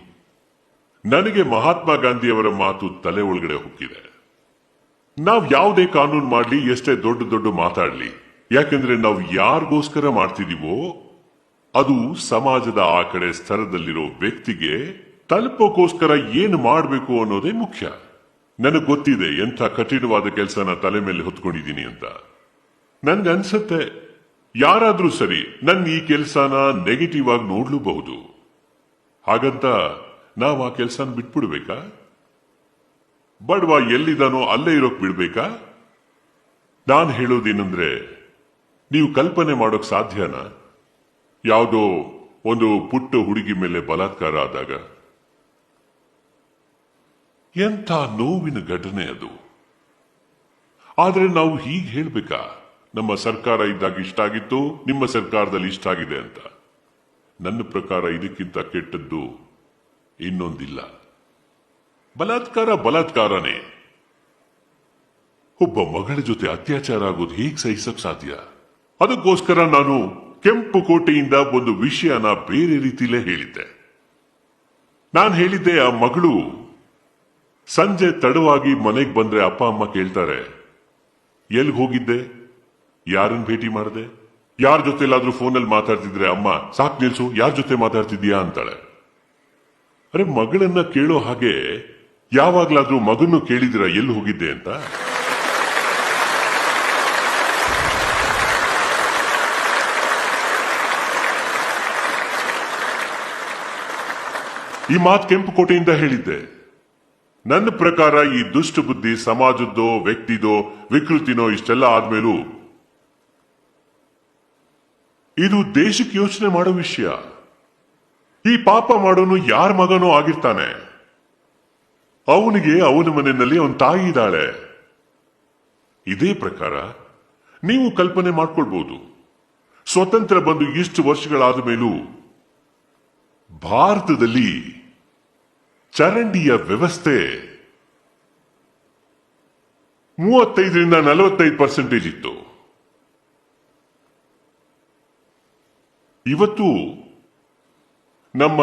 ನನಗೆ ಮಹಾತ್ಮ ಗಾಂಧಿಯವರ ಮಾತು ತಲೆ ಒಳಗಡೆ ಹೊಕ್ಕಿದೆ. ನಾವು ಯಾವುದೇ ಕಾನೂನು ಮಾಡಲಿ, ಎಷ್ಟೇ ದೊಡ್ಡ ದೊಡ್ಡ ಮಾತಾಡ್ಲಿ, ಯಾಕಂದ್ರೆ ನಾವು ಯಾರಿಗೋಸ್ಕರ ಮಾಡ್ತಿದೀವೋ ಅದು ಸಮಾಜದ ಆ ಕಡೆ ಸ್ತರದಲ್ಲಿರೋ ವ್ಯಕ್ತಿಗೆ ತಲುಪೋಕೋಸ್ಕರ ಏನು ಮಾಡಬೇಕು ಅನ್ನೋದೇ ಮುಖ್ಯ. ನನಗೆ ಗೊತ್ತಿದೆ ಎಂಥ ಕಠಿಣವಾದ ಕೆಲಸನ ತಲೆ ಮೇಲೆ ಹೊತ್ಕೊಂಡಿದ್ದೀನಿ ಅಂತ. ನನ್ಗನ್ಸತ್ತೆ ಯಾರಾದ್ರೂ ಸರಿ ನನ್ನ ಈ ಕೆಲಸನ ನೆಗೆಟಿವ್ ಆಗಿ ನೋಡ್ಲೂಬಹುದು. ಹಾಗಂತ ನಾವು ಆ ಕೆಲಸನ ಬಿಟ್ಬಿಡ್ಬೇಕಾ? ಬಡವ ಎಲ್ಲಿದಾನೋ ಅಲ್ಲೇ ಇರೋಕ್ ಬಿಡ್ಬೇಕಾ? ನಾನು ಹೇಳೋದೇನಂದ್ರೆ, ನೀವು ಕಲ್ಪನೆ ಮಾಡೋಕ್ ಸಾಧ್ಯನಾ ಯಾವುದೋ ಒಂದು ಪುಟ್ಟ ಹುಡುಗಿ ಮೇಲೆ ಬಲಾತ್ಕಾರ ಆದಾಗ? ಎಂಥ ನೋವಿನ ಘಟನೆ ಅದು. ಆದ್ರೆ ನಾವು ಹೀಗೆ ಹೇಳ್ಬೇಕಾ, ನಮ್ಮ ಸರ್ಕಾರ ಇದ್ದಾಗ ಇಷ್ಟ ಆಗಿತ್ತು, ನಿಮ್ಮ ಸರ್ಕಾರದಲ್ಲಿ ಇಷ್ಟ ಆಗಿದೆ ಅಂತ? ನನ್ನ ಪ್ರಕಾರ ಇದಕ್ಕಿಂತ ಕೆಟ್ಟದ್ದು ಇನ್ನೊಂದಿಲ್ಲ. ಬಲಾತ್ಕಾರ ಬಲಾತ್ಕಾರನೇ. ಒಬ್ಬ ಮಗಳ ಜೊತೆ ಅತ್ಯಾಚಾರ ಆಗೋದು ಹೇಗೆ ಸಹಿಸಕ್ ಸಾಧ್ಯ? ಅದಕ್ಕೋಸ್ಕರ ನಾನು ಕೆಂಪು ಕೋಟೆಯಿಂದ ಒಂದು ವಿಷಯನ ಬೇರೆ ರೀತಿಲೇ ಹೇಳಿದ್ದೆ. ನಾನು ಹೇಳಿದ್ದೆ, ಆ ಮಗಳು ಸಂಜೆ ತಡವಾಗಿ ಮನೆಗೆ ಬಂದ್ರೆ ಅಪ್ಪ ಅಮ್ಮ ಕೇಳ್ತಾರೆ, ಎಲ್ಲಿ ಹೋಗಿದ್ದೆ, ಯಾರನ್ನ ಭೇಟಿ ಮಾಡಿದೆ, ಯಾರ ಜೊತೆಲಾದ್ರೂ ಫೋನಲ್ಲಿ ಮಾತಾಡ್ತಿದ್ರೆ ಅಮ್ಮ ಸಾಕ್ ನಿಲ್ಸು, ಯಾರ ಜೊತೆ ಮಾತಾಡ್ತಿದ್ಯಾ ಅಂತಾಳೆ. ಅರೆ, ಮಗಳನ್ನ ಕೇಳೋ ಹಾಗೆ ಯಾವಾಗ್ಲಾದ್ರೂ ಮಗನ್ನು ಕೇಳಿದಿರ ಎಲ್ಲಿ ಹೋಗಿದ್ದೆ ಅಂತ? ಈ ಮಾತು ಕೆಂಪು ಕೋಟೆಯಿಂದ ಹೇಳಿದ್ದೆ. ನನ್ನ ಪ್ರಕಾರ ಈ ದುಷ್ಟ ಬುದ್ಧಿ ಸಮಾಜದ್ದೋ ವ್ಯಕ್ತಿದೋ ವಿಕೃತಿನೋ ಇಷ್ಟೆಲ್ಲ ಆದ್ಮೇಲೂ ಇದು ದೇಶಕ್ಕೆ ಯೋಚನೆ ಮಾಡೋ ವಿಷಯ. ಈ ಪಾಪ ಮಾಡೋನು ಯಾರ ಮಗನೋ ಆಗಿರ್ತಾನೆ, ಅವನಿಗೆ ಅವನ ಮನೆಯಲ್ಲಿ ಅವನ ತಾಯಿ ಇದ್ದಾಳೆ. ಇದೇ ಪ್ರಕಾರ ನೀವು ಕಲ್ಪನೆ ಮಾಡ್ಕೊಳ್ಬಹುದು, ಸ್ವತಂತ್ರ ಬಂದು ಇಷ್ಟು ವರ್ಷಗಳಾದ ಮೇಲೂ ಭಾರತದಲ್ಲಿ ಚರಂಡಿಯ ವ್ಯವಸ್ಥೆ 35ರಿಂದ 45% ಇತ್ತು. ಇವತ್ತು ನಮ್ಮ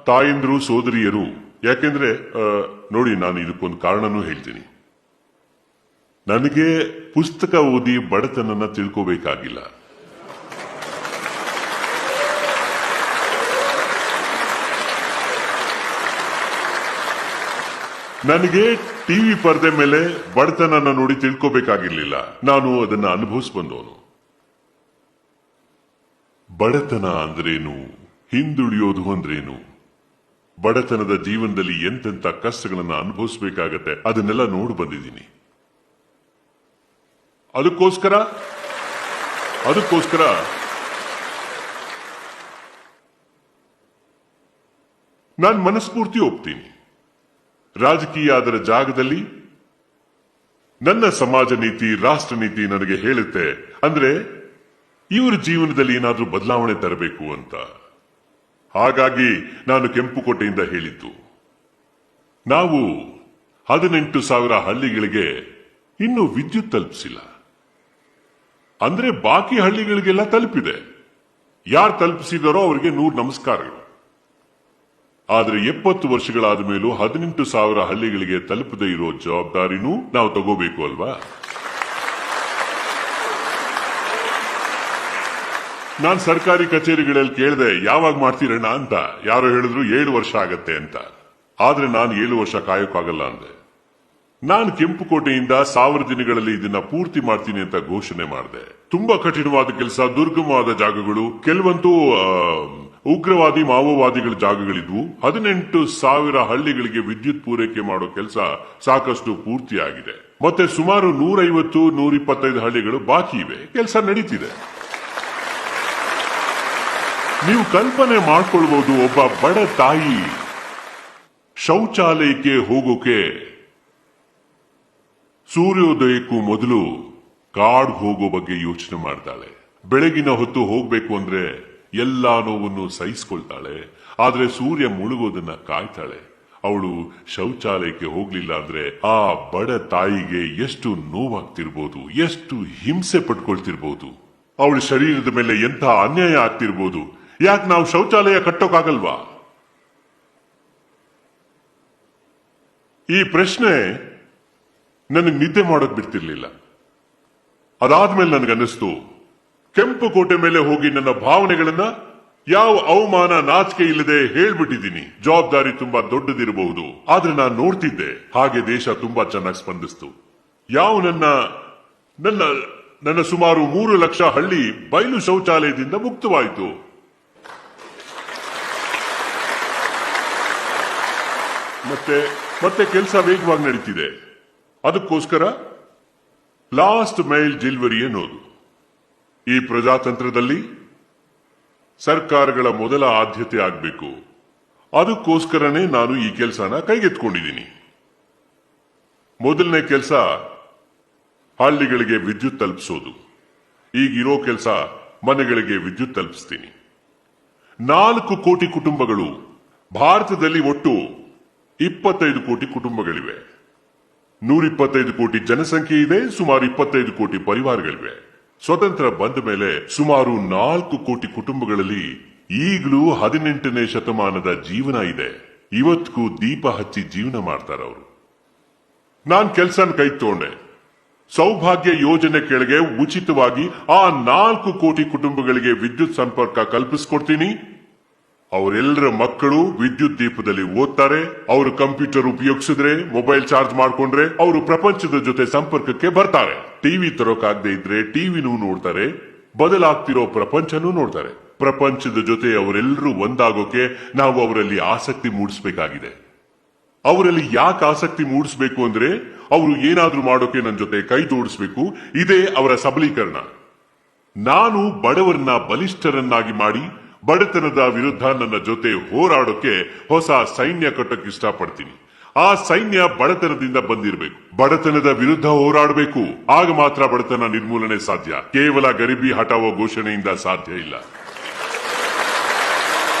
ತಾಯಂದ್ರು ಸೋದರಿಯರು, ಯಾಕೆಂದ್ರೆ ನೋಡಿ, ನಾನು ಇದಕ್ಕೊಂದು ಕಾರಣನೂ ಹೇಳ್ತೀನಿ. ನನಗೆ ಪುಸ್ತಕ ಓದಿ ಬಡತನನ್ನ ತಿಳ್ಕೋಬೇಕಾಗಿಲ್ಲ. ನನಗೆ ಟಿವಿ ಪರದೆ ಮೇಲೆ ಬಡತನನ್ನ ನೋಡಿ ತಿಳ್ಕೋಬೇಕಾಗಿರ್ಲಿಲ್ಲ. ನಾನು ಅದನ್ನ ಅನುಭವಿಸಿ ಬಂದವನು. ಬಡತನ ಅಂದ್ರೇನು, ಹಿಂದುಳಿಯೋದು ಅಂದ್ರೇನು, ಬಡತನದ ಜೀವನದಲ್ಲಿ ಎಂತೆಂತ ಕಷ್ಟಗಳನ್ನ ಅನುಭವಿಸಬೇಕಾಗತ್ತೆ, ಅದನ್ನೆಲ್ಲ ನೋಡಿ ಬಂದಿದ್ದೀನಿ. ಅದಕ್ಕೋಸ್ಕರ ನಾನು ಮನಸ್ಫೂರ್ತಿ ಒಪ್ತೀನಿ. ರಾಜಕೀಯ ಅದರ ಜಾಗದಲ್ಲಿ, ನನ್ನ ಸಮಾಜ ನೀತಿ ರಾಷ್ಟ್ರ ನೀತಿ ನನಗೆ ಹೇಳುತ್ತೆ ಅಂದ್ರೆ ಇವರ ಜೀವನದಲ್ಲಿ ಏನಾದ್ರೂ ಬದಲಾವಣೆ ತರಬೇಕು ಅಂತ. ಹಾಗಾಗಿ ನಾನು ಕೆಂಪುಕೋಟೆಯಿಂದ ಹೇಳಿದ್ದು, ನಾವು 18,000 ಹಳ್ಳಿಗಳಿಗೆ ಇನ್ನೂ ವಿದ್ಯುತ್ ತಲುಪಿಸಿಲ್ಲ. ಅಂದ್ರೆ ಬಾಕಿ ಹಳ್ಳಿಗಳಿಗೆಲ್ಲ ತಲುಪಿದೆ. ಯಾರು ತಲುಪಿಸಿದಾರೋ ಅವರಿಗೆ 100 ನಮಸ್ಕಾರಗಳು. ಆದ್ರೆ 70 ವರ್ಷಗಳಾದ ಮೇಲೂ 18,000 ಹಳ್ಳಿಗಳಿಗೆ ತಲುಪದೇ ಇರೋ ಜವಾಬ್ದಾರಿನೂ ನಾವು ತಗೋಬೇಕು ಅಲ್ವಾ? ನಾನು ಸರ್ಕಾರಿ ಕಚೇರಿಗಳಲ್ಲಿ ಕೇಳಿದೆ, ಯಾವಾಗ ಮಾಡ್ತೀರಣ್ಣ ಅಂತ. ಯಾರೋ ಹೇಳಿದ್ರು 7 ವರ್ಷ ಆಗತ್ತೆ ಅಂತ. ಆದ್ರೆ ನಾನು 7 ವರ್ಷ ಕಾಯೋಕ್ಕಾಗಲ್ಲ ಅಂದೆ. ನಾನು ಕೆಂಪುಕೋಟೆಯಿಂದ 1000 ದಿನಗಳಲ್ಲಿ ಇದನ್ನ ಪೂರ್ತಿ ಮಾಡ್ತೀನಿ ಅಂತ ಘೋಷಣೆ ಮಾಡಿದೆ. ತುಂಬಾ ಕಠಿಣವಾದ ಕೆಲಸ, ದುರ್ಗಮವಾದ ಜಾಗಗಳು, ಕೆಲವಂತೂ ಉಗ್ರವಾದಿ ಮಾವೋವಾದಿಗಳ ಜಾಗಗಳಿದ್ವು. 18,000 ಹಳ್ಳಿಗಳಿಗೆ ವಿದ್ಯುತ್ ಪೂರೈಕೆ ಮಾಡೋ ಕೆಲಸ ಸಾಕಷ್ಟು ಪೂರ್ತಿಯಾಗಿದೆ. ಮತ್ತೆ ಸುಮಾರು 150-125 ಹಳ್ಳಿಗಳು ಬಾಕಿ ಇವೆ. ಕೆಲಸ ನಡೀತಿದೆ. ನೀವು ಕಲ್ಪನೆ ಮಾಡ್ಕೊಳ್ಬಹುದು, ಒಬ್ಬ ಬಡ ತಾಯಿ ಶೌಚಾಲಯಕ್ಕೆ ಹೋಗೋಕೆ ಸೂರ್ಯೋದಯಕ್ಕೂ ಮೊದಲು ಕಾಡ್ಗೆ ಹೋಗೋ ಬಗ್ಗೆ ಯೋಚನೆ ಮಾಡ್ತಾಳೆ.
ಬೆಳಗಿನ ಹೊತ್ತು ಹೋಗ್ಬೇಕು ಅಂದ್ರೆ ಎಲ್ಲಾ ನೋವನ್ನು ಸಹಿಸ್ಕೊಳ್ತಾಳೆ. ಆದ್ರೆ ಸೂರ್ಯ ಮುಳುಗೋದನ್ನ ಕಾಯ್ತಾಳೆ. ಅವಳು ಶೌಚಾಲಯಕ್ಕೆ ಹೋಗ್ಲಿಲ್ಲ ಅಂದ್ರೆ ಆ ಬಡ ತಾಯಿಗೆ ಎಷ್ಟು ನೋವಾಗ್ತಿರ್ಬೋದು, ಎಷ್ಟು ಹಿಂಸೆ ಪಡ್ಕೊಳ್ತಿರ್ಬೋದು, ಅವಳ ಶರೀರದ ಮೇಲೆ ಎಂಥ ಅನ್ಯಾಯ ಆಗ್ತಿರ್ಬೋದು. ಯಾಕೆ ನಾವು ಶೌಚಾಲಯ ಕಟ್ಟೋಕಾಗಲ್ವಾ? ಈ ಪ್ರಶ್ನೆ ನನಗೆ ನಿದ್ದೆ ಮಾಡೋಕ್ ಬಿಡ್ತಿರ್ಲಿಲ್ಲ. ಅದಾದ್ಮೇಲೆ ನನಗನ್ನಿಸ್ತು, ಕೆಂಪು ಕೋಟೆ ಮೇಲೆ ಹೋಗಿ ನನ್ನ ಭಾವನೆಗಳನ್ನ ಯಾವ ಅವಮಾನ ನಾಚಿಕೆ ಇಲ್ಲದೆ ಹೇಳ್ಬಿಟ್ಟಿದ್ದೀನಿ. ಜವಾಬ್ದಾರಿ ತುಂಬಾ ದೊಡ್ಡದಿರಬಹುದು, ಆದ್ರೆ ನಾನು ನೋಡ್ತಿದ್ದೆ ಹಾಗೆ ದೇಶ ತುಂಬಾ ಚೆನ್ನಾಗಿ ಸ್ಪಂದಿಸ್ತು. ಯಾವ ನನ್ನ ಸುಮಾರು 3 ಲಕ್ಷ ಹಳ್ಳಿ ಬಯಲು ಶೌಚಾಲಯದಿಂದ ಮುಕ್ತವಾಯಿತು. ಮತ್ತೆ ಕೆಲಸ ವೇಗವಾಗಿ ನಡೀತಿದೆ. ಅದಕ್ಕೋಸ್ಕರ ಲಾಸ್ಟ್ ಮೈಲ್ ಡೆಲಿವರಿ ಅನ್ನೋದು ಈ ಪ್ರಜಾತಂತ್ರದಲ್ಲಿ ಸರ್ಕಾರಗಳ ಮೊದಲ ಆದ್ಯತೆ ಆಗಬೇಕು. ಅದಕ್ಕೋಸ್ಕರನೇ ನಾನು ಈ ಕೆಲಸನ ಕೈಗೆತ್ಕೊಂಡಿದ್ದೀನಿ. ಮೊದಲನೇ ಕೆಲಸ ಹಳ್ಳಿಗಳಿಗೆ ವಿದ್ಯುತ್ ತಲುಪಿಸೋದು. ಈಗಿರೋ ಕೆಲಸ ಮನೆಗಳಿಗೆ ವಿದ್ಯುತ್ ತಲುಪಿಸ್ತೀನಿ. 4 ಕೋಟಿ ಕುಟುಂಬಗಳು, ಭಾರತದಲ್ಲಿ ಒಟ್ಟು 25 ಕೋಟಿ ಕುಟುಂಬಗಳಿವೆ. 125 ಕೋಟಿ ಜನಸಂಖ್ಯೆ ಇದೆ. ಸುಮಾರು 25 ಕೋಟಿ ಪರಿವಾರಗಳಿವೆ. ಸ್ವತಂತ್ರ ಬಂದ ಮೇಲೆ ಸುಮಾರು 4 ಕೋಟಿ ಕುಟುಂಬಗಳಲ್ಲಿ ಈಗಲೂ 18ನೇ ಶತಮಾನದ ಜೀವನ ಇದೆ. ಇವತ್ತಿಗೂ ದೀಪ ಹಚ್ಚಿ ಜೀವನ ಮಾಡ್ತಾರವರು. ನಾನ್ ಕೆಲ್ಸನ ಕೈ ತಗೊಂಡೆ. ಸೌಭಾಗ್ಯ ಯೋಜನೆ ಕೆಳಗೆ ಉಚಿತವಾಗಿ ಆ 4 ಕೋಟಿ ಕುಟುಂಬಗಳಿಗೆ ವಿದ್ಯುತ್ ಸಂಪರ್ಕ ಕಲ್ಪಿಸ್ಕೊಡ್ತೀನಿ. ಅವರೆಲ್ಲರ ಮಕ್ಕಳು ವಿದ್ಯುತ್ ದೀಪದಲ್ಲಿ ಓದ್ತಾರೆ. ಅವರು ಕಂಪ್ಯೂಟರ್ ಉಪಯೋಗಿಸಿದ್ರೆ, ಮೊಬೈಲ್ ಚಾರ್ಜ್ ಮಾಡ್ಕೊಂಡ್ರೆ ಅವರು ಪ್ರಪಂಚದ ಜೊತೆ ಸಂಪರ್ಕಕ್ಕೆ ಬರ್ತಾರೆ. ಟಿವಿ ತರೋಕಾಗದೆ ಇದ್ರೆ ಟಿವಿನೂ ನೋಡ್ತಾರೆ, ಬದಲಾಗ್ತಿರೋ ಪ್ರಪಂಚನೂ ನೋಡ್ತಾರೆ. ಪ್ರಪಂಚದ ಜೊತೆ ಅವರೆಲ್ಲರೂ ಒಂದಾಗೋಕೆ ನಾವು ಅವರಲ್ಲಿ ಆಸಕ್ತಿ ಮೂಡಿಸಬೇಕಾಗಿದೆ. ಅವರಲ್ಲಿ ಯಾಕೆ ಆಸಕ್ತಿ ಮೂಡಿಸಬೇಕು ಅಂದ್ರೆ ಅವರು ಏನಾದ್ರೂ ಮಾಡೋಕೆ ನನ್ನ ಜೊತೆ ಕೈ ಜೋಡಿಸಬೇಕು. ಇದೇ ಅವರ ಸಬಲೀಕರಣ. ನಾನು ಬಡವರನ್ನ ಬಲಿಷ್ಠರನ್ನಾಗಿ ಮಾಡಿ ಬಡತನದ ವಿರುದ್ಧ ನನ್ನ ಜೊತೆ ಹೋರಾಡೋಕೆ ಹೊಸ ಸೈನ್ಯ ಕಟ್ಟಕ್ಕೆ ಇಷ್ಟಪಡ್ತೀನಿ. ಆ ಸೈನ್ಯ ಬಡತನದಿಂದ ಬಂದಿರಬೇಕು. ಬಡತನದ ವಿರುದ್ಧ ಹೋರಾಡಬೇಕು. ಆಗ ಮಾತ್ರ ಬಡತನ ನಿರ್ಮೂಲನೆ ಸಾಧ್ಯ. ಕೇವಲ ಗರೀಬಿ ಹಟಾವೋ ಘೋಷಣೆಯಿಂದ ಸಾಧ್ಯ ಇಲ್ಲ.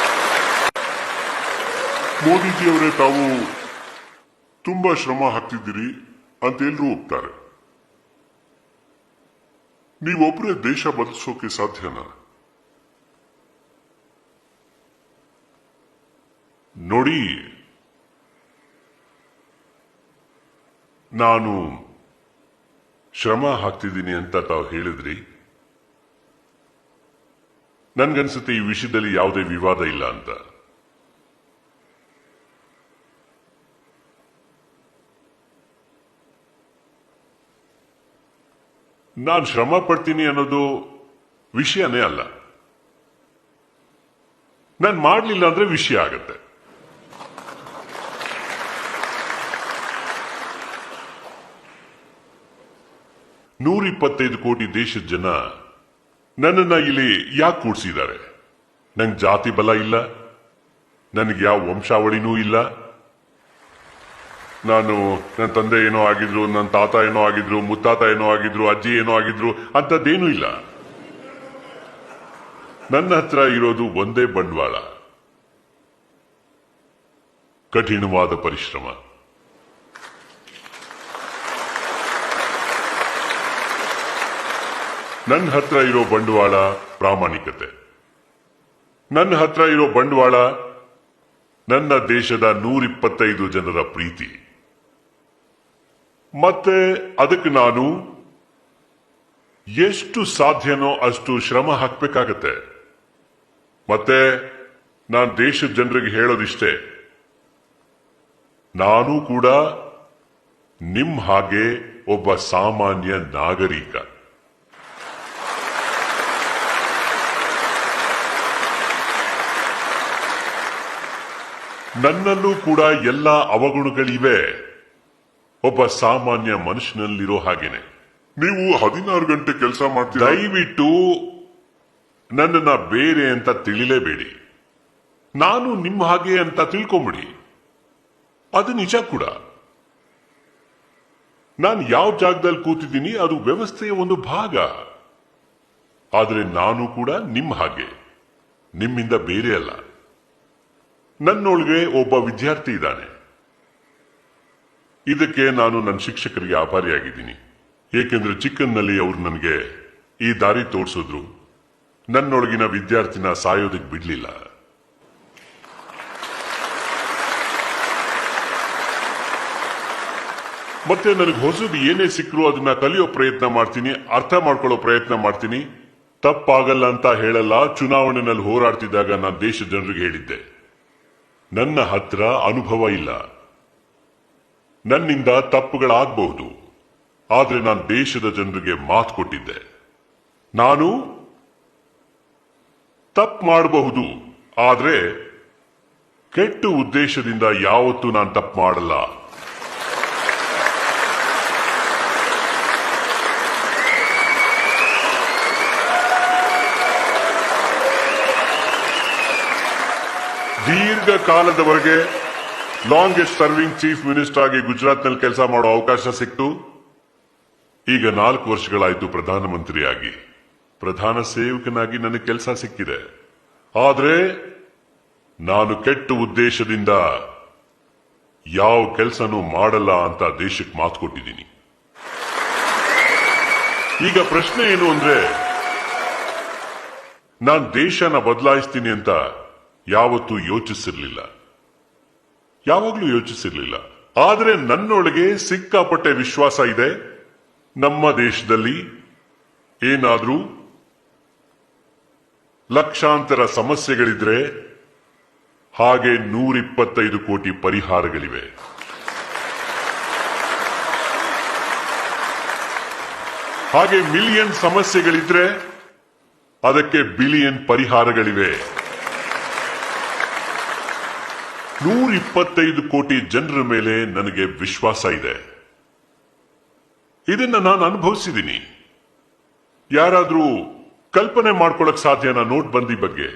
ಮೋದಿಜಿಯವರೇ, ತಾವು ತುಂಬಾ ಶ್ರಮ ಹಾಕ್ತಿದ್ದೀರಿ ಅಂತ ಎಲ್ರೂ ಒಪ್ತಾರೆ. ನೀವೊಬ್ಬರೇ ದೇಶ ಬದಲಿಸೋಕೆ ಸಾಧ್ಯನಾ?
ನೋಡಿ, ನಾನು ಶ್ರಮ ಹಾಕ್ತಿದ್ದೀನಿ ಅಂತ ತಾವು ಹೇಳಿದ್ರಿ. ನನ್ಗನ್ಸುತ್ತೆ ಈ ವಿಷಯದಲ್ಲಿ ಯಾವುದೇ ವಿವಾದ ಇಲ್ಲ ಅಂತ. ನಾನು ಶ್ರಮ ಪಡ್ತೀನಿ ಅನ್ನೋದು ವಿಷಯನೇ ಅಲ್ಲ. ನಾನು ಮಾಡಲಿಲ್ಲ ಅಂದ್ರೆ ವಿಷಯ ಆಗತ್ತೆ. $125 ಕೋಟಿ ದೇಶದ ಜನ ನನ್ನನ್ನ ಇಲ್ಲಿ ಯಾಕೆ ಕೂಡ್ಸಿದ್ದಾರೆ? ನಂಗೆ ಜಾತಿ ಬಲ ಇಲ್ಲ, ನನಗೆ ಯಾವ ವಂಶಾವಳಿನೂ ಇಲ್ಲ. ನಾನು ನನ್ನ ತಂದೆ ಏನೋ ಆಗಿದ್ರು, ನನ್ನ ತಾತ ಏನೋ ಆಗಿದ್ರು, ಮುತ್ತಾತ ಏನೋ ಆಗಿದ್ರು, ಅಜ್ಜಿ ಏನೋ ಆಗಿದ್ರು ಅಂತದ್ದೇನೂ ಇಲ್ಲ. ನನ್ನ ಹತ್ರ ಇರೋದು ಒಂದೇ ಬಂಡವಾಳ, ಕಠಿಣವಾದ ಪರಿಶ್ರಮ. ನನ್ನ ಹತ್ರ ಇರೋ ಬಂಡವಾಳ ಪ್ರಾಮಾಣಿಕತೆ. ನನ್ನ ಹತ್ರ ಇರೋ ಬಂಡವಾಳ ನನ್ನ ದೇಶದ 125 ಜನರ ಪ್ರೀತಿ. ಮತ್ತೆ ಅದಕ್ಕೆ ನಾನು ಎಷ್ಟು ಸಾಧ್ಯನೋ ಅಷ್ಟು ಶ್ರಮ ಹಾಕಬೇಕಾಗತ್ತೆ. ಮತ್ತೆ ನಾನು ದೇಶದ ಜನರಿಗೆ ಹೇಳೋದಿಷ್ಟೇ, ನಾನು ಕೂಡ ನಿಮ್ ಹಾಗೆ ಒಬ್ಬ ಸಾಮಾನ್ಯ ನಾಗರಿಕ. ನನ್ನಲ್ಲೂ ಕೂಡ ಎಲ್ಲ ಅವಗುಣಗಳಿವೆ, ಒಬ್ಬ ಸಾಮಾನ್ಯ ಮನುಷ್ಯನಲ್ಲಿರೋ ಹಾಗೇನೆ.
ನೀವು 16 ಗಂಟೆ ಕೆಲಸ ಮಾಡ್ತೀರಾ?
ದಯವಿಟ್ಟು ನನ್ನನ್ನ ಬೇರೆ ಅಂತ ತಿಳಿಲೇಬೇಡಿ. ನಾನು ನಿಮ್ಮ ಹಾಗೆ ಅಂತ ತಿಳ್ಕೊಂಬಿಡಿ. ಅದು ನಿಜ ಕೂಡ. ನಾನು ಯಾವ ಜಾಗದಲ್ಲಿ ಕೂತಿದ್ದೀನಿ ಅದು ವ್ಯವಸ್ಥೆಯ ಒಂದು ಭಾಗ. ಆದರೆ ನಾನು ಕೂಡ ನಿಮ್ಮ ಹಾಗೆ, ನಿಮ್ಮಿಂದ ಬೇರೆ ಅಲ್ಲ. ನನ್ನೊಳಗೆ ಒಬ್ಬ ವಿದ್ಯಾರ್ಥಿ ಇದ್ದಾನೆ. ಇದಕ್ಕೆ ನಾನು ನನ್ನ ಶಿಕ್ಷಕರಿಗೆ ಆಭಾರಿಯಾಗಿದ್ದೀನಿ. ಏಕೆಂದ್ರೆ ಚಿಕ್ಕನ್ನಲ್ಲಿ ಅವರು ನನಗೆ ಈ ದಾರಿ ತೋರಿಸಿದ್ರು. ನನ್ನೊಳಗಿನ ವಿದ್ಯಾರ್ಥಿನ ಸಾಯೋದಕ್ಕೆ ಬಿಡ್ಲಿಲ್ಲ. ಮತ್ತೆ ನನಗೆ ಹೊಸದು ಏನೇ ಸಿಕ್ಕರೂ ಅದನ್ನ ಕಲಿಯೋ ಪ್ರಯತ್ನ ಮಾಡ್ತೀನಿ, ಅರ್ಥ ಮಾಡ್ಕೊಳ್ಳೋ ಪ್ರಯತ್ನ ಮಾಡ್ತೀನಿ. ತಪ್ಪಾಗಲ್ಲ ಅಂತ ಹೇಳಲ್ಲ. ಚುನಾವಣೆಯಲ್ಲಿ ಹೋರಾಡ್ತಿದ್ದಾಗ ನಾನು ದೇಶದ ಜನರಿಗೆ ಹೇಳಿದ್ದೆ, ನನ್ನ ಹತ್ರ ಅನುಭವ ಇಲ್ಲ, ನನ್ನಿಂದ ತಪ್ಪುಗಳಾಗಬಹುದು, ಆದ್ರೆ ನಾನು ದೇಶದ ಜನರಿಗೆ ಮಾತು ಕೊಟ್ಟಿದ್ದೆ, ನಾನು ತಪ್ಪು ಮಾಡಬಹುದು, ಆದ್ರೆ ಕೆಟ್ಟ ಉದ್ದೇಶದಿಂದ ಯಾವತ್ತೂ ನಾನು ತಪ್ಪು ಮಾಡಲ್ಲ. ದೀರ್ಘಕಾಲದವರೆಗೆ ಲಾಂಗೆಸ್ಟ್ ಸರ್ವಿಂಗ್ ಚೀಫ್ ಮಿನಿಸ್ಟರ್ ಆಗಿ ಗುಜರಾತ್ನಲ್ಲಿ ಕೆಲಸ ಮಾಡೋ ಅವಕಾಶ ಸಿಕ್ತು. ಈಗ 4 ವರ್ಷಗಳಾಯ್ತು ಪ್ರಧಾನಮಂತ್ರಿಯಾಗಿ, ಪ್ರಧಾನ ಸೇವಕನಾಗಿ ನನಗೆ ಕೆಲಸ ಸಿಕ್ಕಿದೆ. ಆದ್ರೆ ನಾನು ಕೆಟ್ಟ ಉದ್ದೇಶದಿಂದ ಯಾವ ಕೆಲಸನೂ ಮಾಡಲ್ಲ ಅಂತ ದೇಶಕ್ಕೆ ಮಾತು ಕೊಟ್ಟಿದ್ದೀನಿ. ಈಗ ಪ್ರಶ್ನೆ ಏನು ಅಂದ್ರೆ, ನಾನು ದೇಶನ ಬದಲಾಯಿಸ್ತೀನಿ ಅಂತ ಯಾವತ್ತೂ ಯೋಚಿಸಿರ್ಲಿಲ್ಲ, ಯಾವಾಗ್ಲೂ ಯೋಚಿಸಿರ್ಲಿಲ್ಲ. ಆದ್ರೆ ನನ್ನೊಳಗೆ ಸಿಕ್ಕಾಪಟ್ಟೆ ವಿಶ್ವಾಸ ಇದೆ. ನಮ್ಮ ದೇಶದಲ್ಲಿ ಏನಾದ್ರೂ ಲಕ್ಷಾಂತರ ಸಮಸ್ಯೆಗಳಿದ್ರೆ ಹಾಗೆ 125 ಕೋಟಿ ಪರಿಹಾರಗಳಿವೆ. ಹಾಗೆ ಮಿಲಿಯನ್ ಸಮಸ್ಯೆಗಳಿದ್ರೆ ಅದಕ್ಕೆ ಬಿಲಿಯನ್ ಪರಿಹಾರಗಳಿವೆ. 125 ಕೋಟಿ ಜನರ ಮೇಲೆ ನನಗೆ ವಿಶ್ವಾಸ ಇದೆ. ಇದನ್ನ ನಾನು ಅನುಭವಿಸಿದ್ದೀನಿ. ಯಾರಾದ್ರೂ ಕಲ್ಪನೆ ಮಾಡ್ಕೊಳಕ್ ಸಾಧ್ಯನಾ ನೋಟ್ ಬಂದಿ ಬಗ್ಗೆ?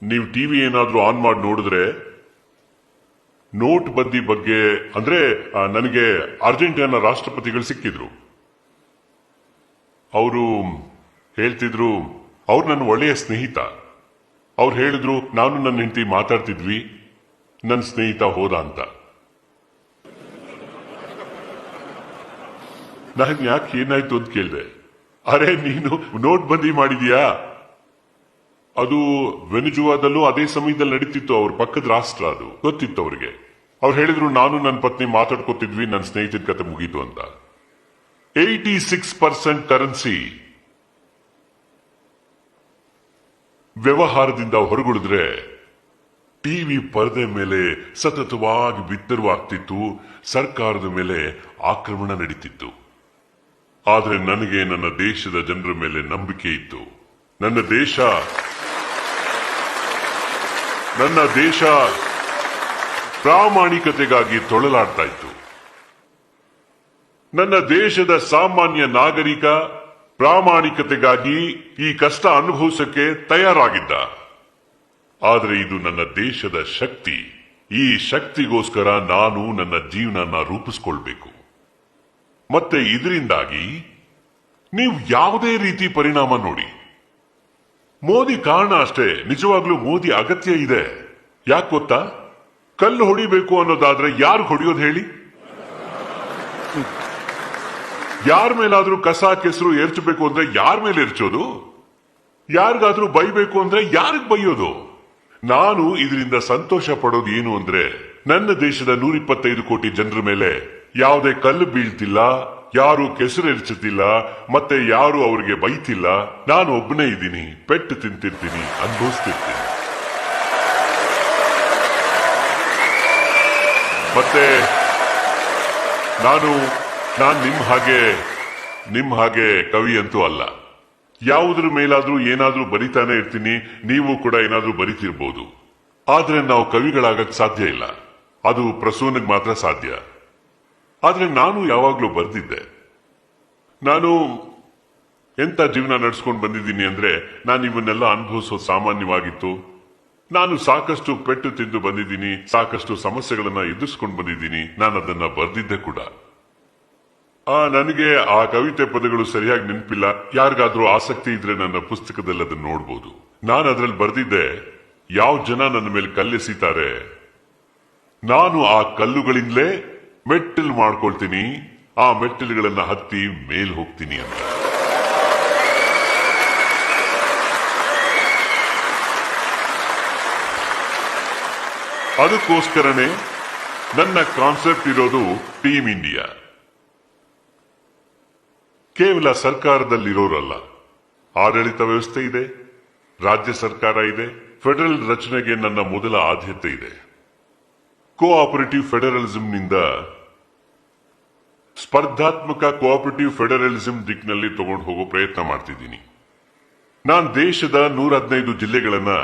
ನೀವು ಟಿವಿ ಏನಾದ್ರೂ ಆನ್ ಮಾಡಿ ನೋಡಿದ್ರೆ ನೋಟ್ ಬಂದಿ ಬಗ್ಗೆ ಅಂದ್ರೆ ನನಗೆ ಅರ್ಜೆಂಟೀನಾ ರಾಷ್ಟ್ರಪತಿಗಳು ಸಿಕ್ಕಿದ್ರು. ಅವರು ಹೇಳ್ತಿದ್ರು, ಅವ್ರು ನನ್ನ ಒಳ್ಳೆಯ ಸ್ನೇಹಿತ. ಅವ್ರು ಹೇಳಿದ್ರು, ನಾನು ನನ್ನ ಹೆಂಡತಿ ಮಾತಾಡ್ತಿದ್ವಿ, ನನ್ನ ಸ್ನೇಹಿತ ಹೋದ ಅಂತ. ನಾನು ಯಾಕೆ ಏನಾಯ್ತು ಅಂತ ಕೇಳಿದೆ. ಅರೆ ನೀನು ನೋಟ್ ಬಂದಿ ಮಾಡಿದ್ಯಾ? ಅದು ವೆನಿಜುವಾದಲ್ಲೂ ಅದೇ ಸಮಯದಲ್ಲಿ ನಡೀತಿತ್ತು, ಅವ್ರ ಪಕ್ಕದ ರಾಷ್ಟ್ರ, ಅದು ಗೊತ್ತಿತ್ತು ಅವ್ರಿಗೆ. ಅವ್ರು ಹೇಳಿದ್ರು, ನಾನು ನನ್ನ ಪತ್ನಿ ಮಾತಾಡ್ಕೊತಿದ್ವಿ, ನನ್ನ ಸ್ನೇಹಿತನ ಕತೆ ಮುಗೀತು ಅಂತ. 86% ಕರೆನ್ಸಿ ವ್ಯವಹಾರದಿಂದ ಹೊರಗುಳಿದ್ರೆ ಟಿವಿ ಪರದೆ ಮೇಲೆ ಸತತವಾಗಿ ಬಿತ್ತರವಾಗ್ತಿತ್ತು, ಸರ್ಕಾರದ ಮೇಲೆ ಆಕ್ರಮಣ ನಡೀತಿತ್ತು. ಆದ್ರೆ ನನಗೆ ನನ್ನ ದೇಶದ ಜನರ ಮೇಲೆ ನಂಬಿಕೆ ಇತ್ತು. ನನ್ನ ದೇಶ ಪ್ರಾಮಾಣಿಕತೆಗಾಗಿ ತೊಳಲಾಡ್ತಾ ಇತ್ತು. ನನ್ನ ದೇಶದ ಸಾಮಾನ್ಯ ನಾಗರಿಕ ಪ್ರಾಮಾಣಿಕತೆಗಾಗಿ ಈ ಕಷ್ಟ ಅನುಭವಿಸಕ್ಕೆ ತಯಾರಾಗಿದ್ದ. ಆದರೆ ಇದು ನನ್ನ ದೇಶದ ಶಕ್ತಿ. ಈ ಶಕ್ತಿಗೋಸ್ಕರ ನಾನು ನನ್ನ ಜೀವನನ ರೂಪಿಸ್ಕೊಳ್ಬೇಕು. ಮತ್ತೆ ಇದರಿಂದಾಗಿ ನೀವು ಯಾವುದೇ ರೀತಿ ಪರಿಣಾಮ ನೋಡಿ. ಮೋದಿ ಕಾರಣ ಅಷ್ಟೇ, ನಿಜವಾಗ್ಲೂ ಮೋದಿ ಅಗತ್ಯ ಇದೆ. ಯಾಕೆ ಗೊತ್ತಾ? ಕಲ್ಲು ಹೊಡಿಬೇಕು ಅನ್ನೋದಾದ್ರೆ ಯಾರು ಹೊಡೆಯೋದು ಹೇಳಿ? ಯಾರ ಮೇಲಾದ್ರೂ ಕಸ ಕೆಸರು ಎರಚಬೇಕು ಅಂದ್ರೆ ಯಾರ ಮೇಲೆ ಎರಚೋದು? ಯಾರಿಗಾದ್ರೂ ಬೈಬೇಕು ಅಂದ್ರೆ ಯಾರಿಗ್ ಬೈಯೋದು? ನಾನು ಇದರಿಂದ ಸಂತೋಷ ಪಡೋದು ಏನು ಅಂದ್ರೆ, ನನ್ನ ದೇಶದ 125 ಕೋಟಿ ಜನರ ಮೇಲೆ ಯಾವುದೇ ಕಲ್ಲು ಬೀಳ್ತಿಲ್ಲ, ಯಾರು ಕೆಸರು ಎರಚುತ್ತಿಲ್ಲ, ಮತ್ತೆ ಯಾರು ಅವರಿಗೆ ಬೈತಿಲ್ಲ. ನಾನು ಒಬ್ಬನೇ ಇದ್ದೀನಿ, ಪೆಟ್ಟು ತಿಂತಿರ್ತೀನಿ, ಅನುಭವಿಸ್ತಿರ್ತೀನಿ. ಮತ್ತೆ ನಾನು ನಿಮ್ ಹಾಗೆ ಕವಿ ಅಂತೂ ಅಲ್ಲ. ಯಾವುದ್ರ ಮೇಲಾದ್ರೂ ಏನಾದ್ರೂ ಬರಿತಾನೆ ಇರ್ತೀನಿ. ನೀವು ಕೂಡ ಏನಾದ್ರೂ ಬರಿತಿರ್ಬೋದು. ಆದ್ರೆ ನಾವು ಕವಿಗಳಾಗಕ್ ಸಾಧ್ಯ ಇಲ್ಲ, ಅದು ಪ್ರಸೂನಿಗೆ ಮಾತ್ರ ಸಾಧ್ಯ. ಆದ್ರೆ ನಾನು ಯಾವಾಗ್ಲೂ ಬರ್ದಿದ್ದೆ. ನಾನು ಎಂತ ಜೀವನ ನಡೆಸ್ಕೊಂಡು ಬಂದಿದ್ದೀನಿ ಅಂದ್ರೆ, ನಾನು ಇವನ್ನೆಲ್ಲ ಅನುಭವಿಸೋದು ಸಾಮಾನ್ಯವಾಗಿತ್ತು. ನಾನು ಸಾಕಷ್ಟು ಪೆಟ್ಟು ತಿಂದು ಬಂದಿದ್ದೀನಿ, ಸಾಕಷ್ಟು ಸಮಸ್ಯೆಗಳನ್ನ ಎದುರಿಸ್ಕೊಂಡು ಬಂದಿದ್ದೀನಿ. ನಾನು ಅದನ್ನ ಬರ್ದಿದ್ದೆ ಕೂಡ. ನನಗೆ ಆ ಕವಿತೆ ಪದಗಳು ಸರಿಯಾಗಿ ನೆನಪಿಲ್ಲ. ಯಾರಿಗಾದ್ರೂ ಆಸಕ್ತಿ ಇದ್ರೆ ನನ್ನ ಪುಸ್ತಕದಲ್ಲಿ ಅದನ್ನ ನೋಡ್ಬೋದು. ನಾನು ಅದ್ರಲ್ಲಿ ಬರೆದಿದ್ದೆ, ಯಾವ ಜನ ನನ್ನ ಮೇಲೆ ಕಲ್ಲೆಸಿತಾರೆ ನಾನು ಆ ಕಲ್ಲುಗಳಿಂದಲೇ ಮೆಟ್ಟಲು ಮಾಡ್ಕೊಳ್ತೀನಿ, ಆ ಮೆಟ್ಟಲುಗಳನ್ನ ಹತ್ತಿ ಮೇಲ್ ಹೋಗ್ತೀನಿ ಅಂತ. ಅದಕ್ಕೋಸ್ಕರನೇ ನನ್ನ ಕಾನ್ಸೆಪ್ಟ್ ಇರೋದು ಟೀಮ್ ಇಂಡಿಯಾ. ಕೇವಲ ಸರ್ಕಾರದಲ್ಲಿರೋರಲ್ಲ, ಆಡಳಿತ ವ್ಯವಸ್ಥೆ ಇದೆ, ರಾಜ್ಯ ಸರ್ಕಾರ ಇದೆ, ಫೆಡರಲ್ ರಚನೆಗೆ ನನ್ನ ಮೊದಲ ಆದ್ಯತೆ ಇದೆ. ಕೋಆಪರೇಟಿವ್ ಫೆಡರಲಿಸಂನಿಂದ ಸ್ಪರ್ಧಾತ್ಮಕ ಕೋಆಪರೇಟಿವ್ ಫೆಡರಲಿಸಂ ದಿಕ್ಕಿನಲ್ಲಿ ತಗೊಂಡು ಹೋಗೋ ಪ್ರಯತ್ನ ಮಾಡ್ತಿದ್ದೀನಿ. ನಾನು ದೇಶದ 115 ಜಿಲ್ಲೆಗಳನ್ನ